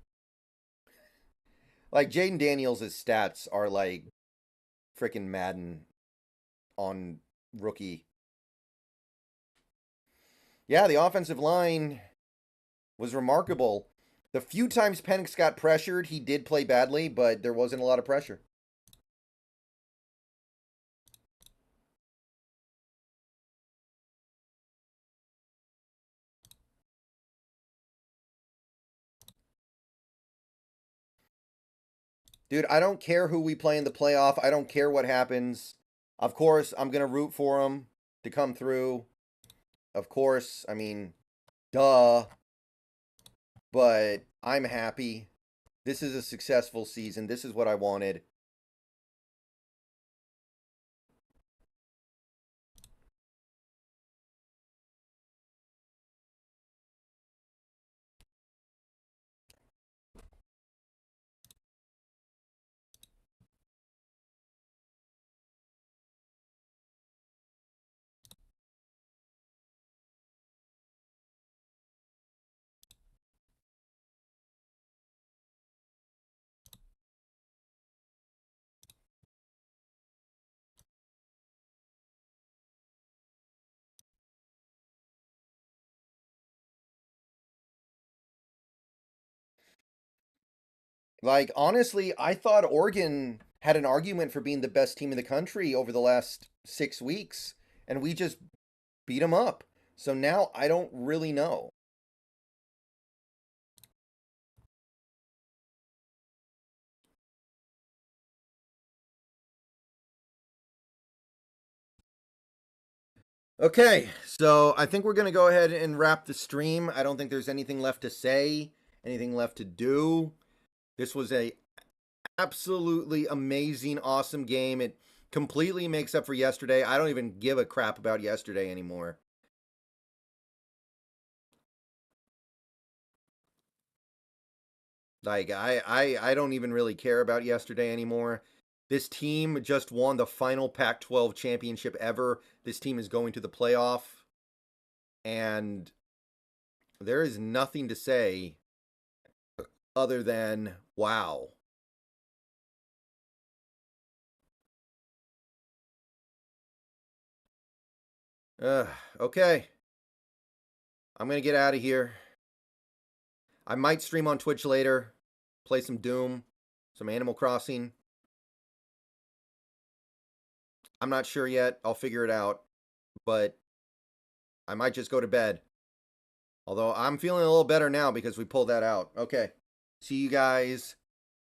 Like, Jaden Daniels' stats are like freaking Madden on rookie. Yeah, the offensive line was remarkable. The few times Penix got pressured, he did play badly, but there wasn't a lot of pressure. Dude, I don't care who we play in the playoff. I don't care what happens. Of course, I'm going to root for them to come through. Of course, I mean, duh. But I'm happy. This is a successful season. This is what I wanted. Like, honestly, I thought Oregon had an argument for being the best team in the country over the last 6 weeks, and we just beat them up. So now I don't really know. Okay, so I think we're going to go ahead and wrap the stream. I don't think there's anything left to say, anything left to do. This was a absolutely amazing, awesome game. It completely makes up for yesterday. I don't even give a crap about yesterday anymore. Like I don't even really care about yesterday anymore. This team just won the final Pac-12 championship ever. This team is going to the playoff, and there is nothing to say other than wow. Okay. I'm going to get out of here. I might stream on Twitch later, play some Doom, some Animal Crossing. I'm not sure yet. I'll figure it out. But I might just go to bed. Although I'm feeling a little better now because we pulled that out. Okay. See you guys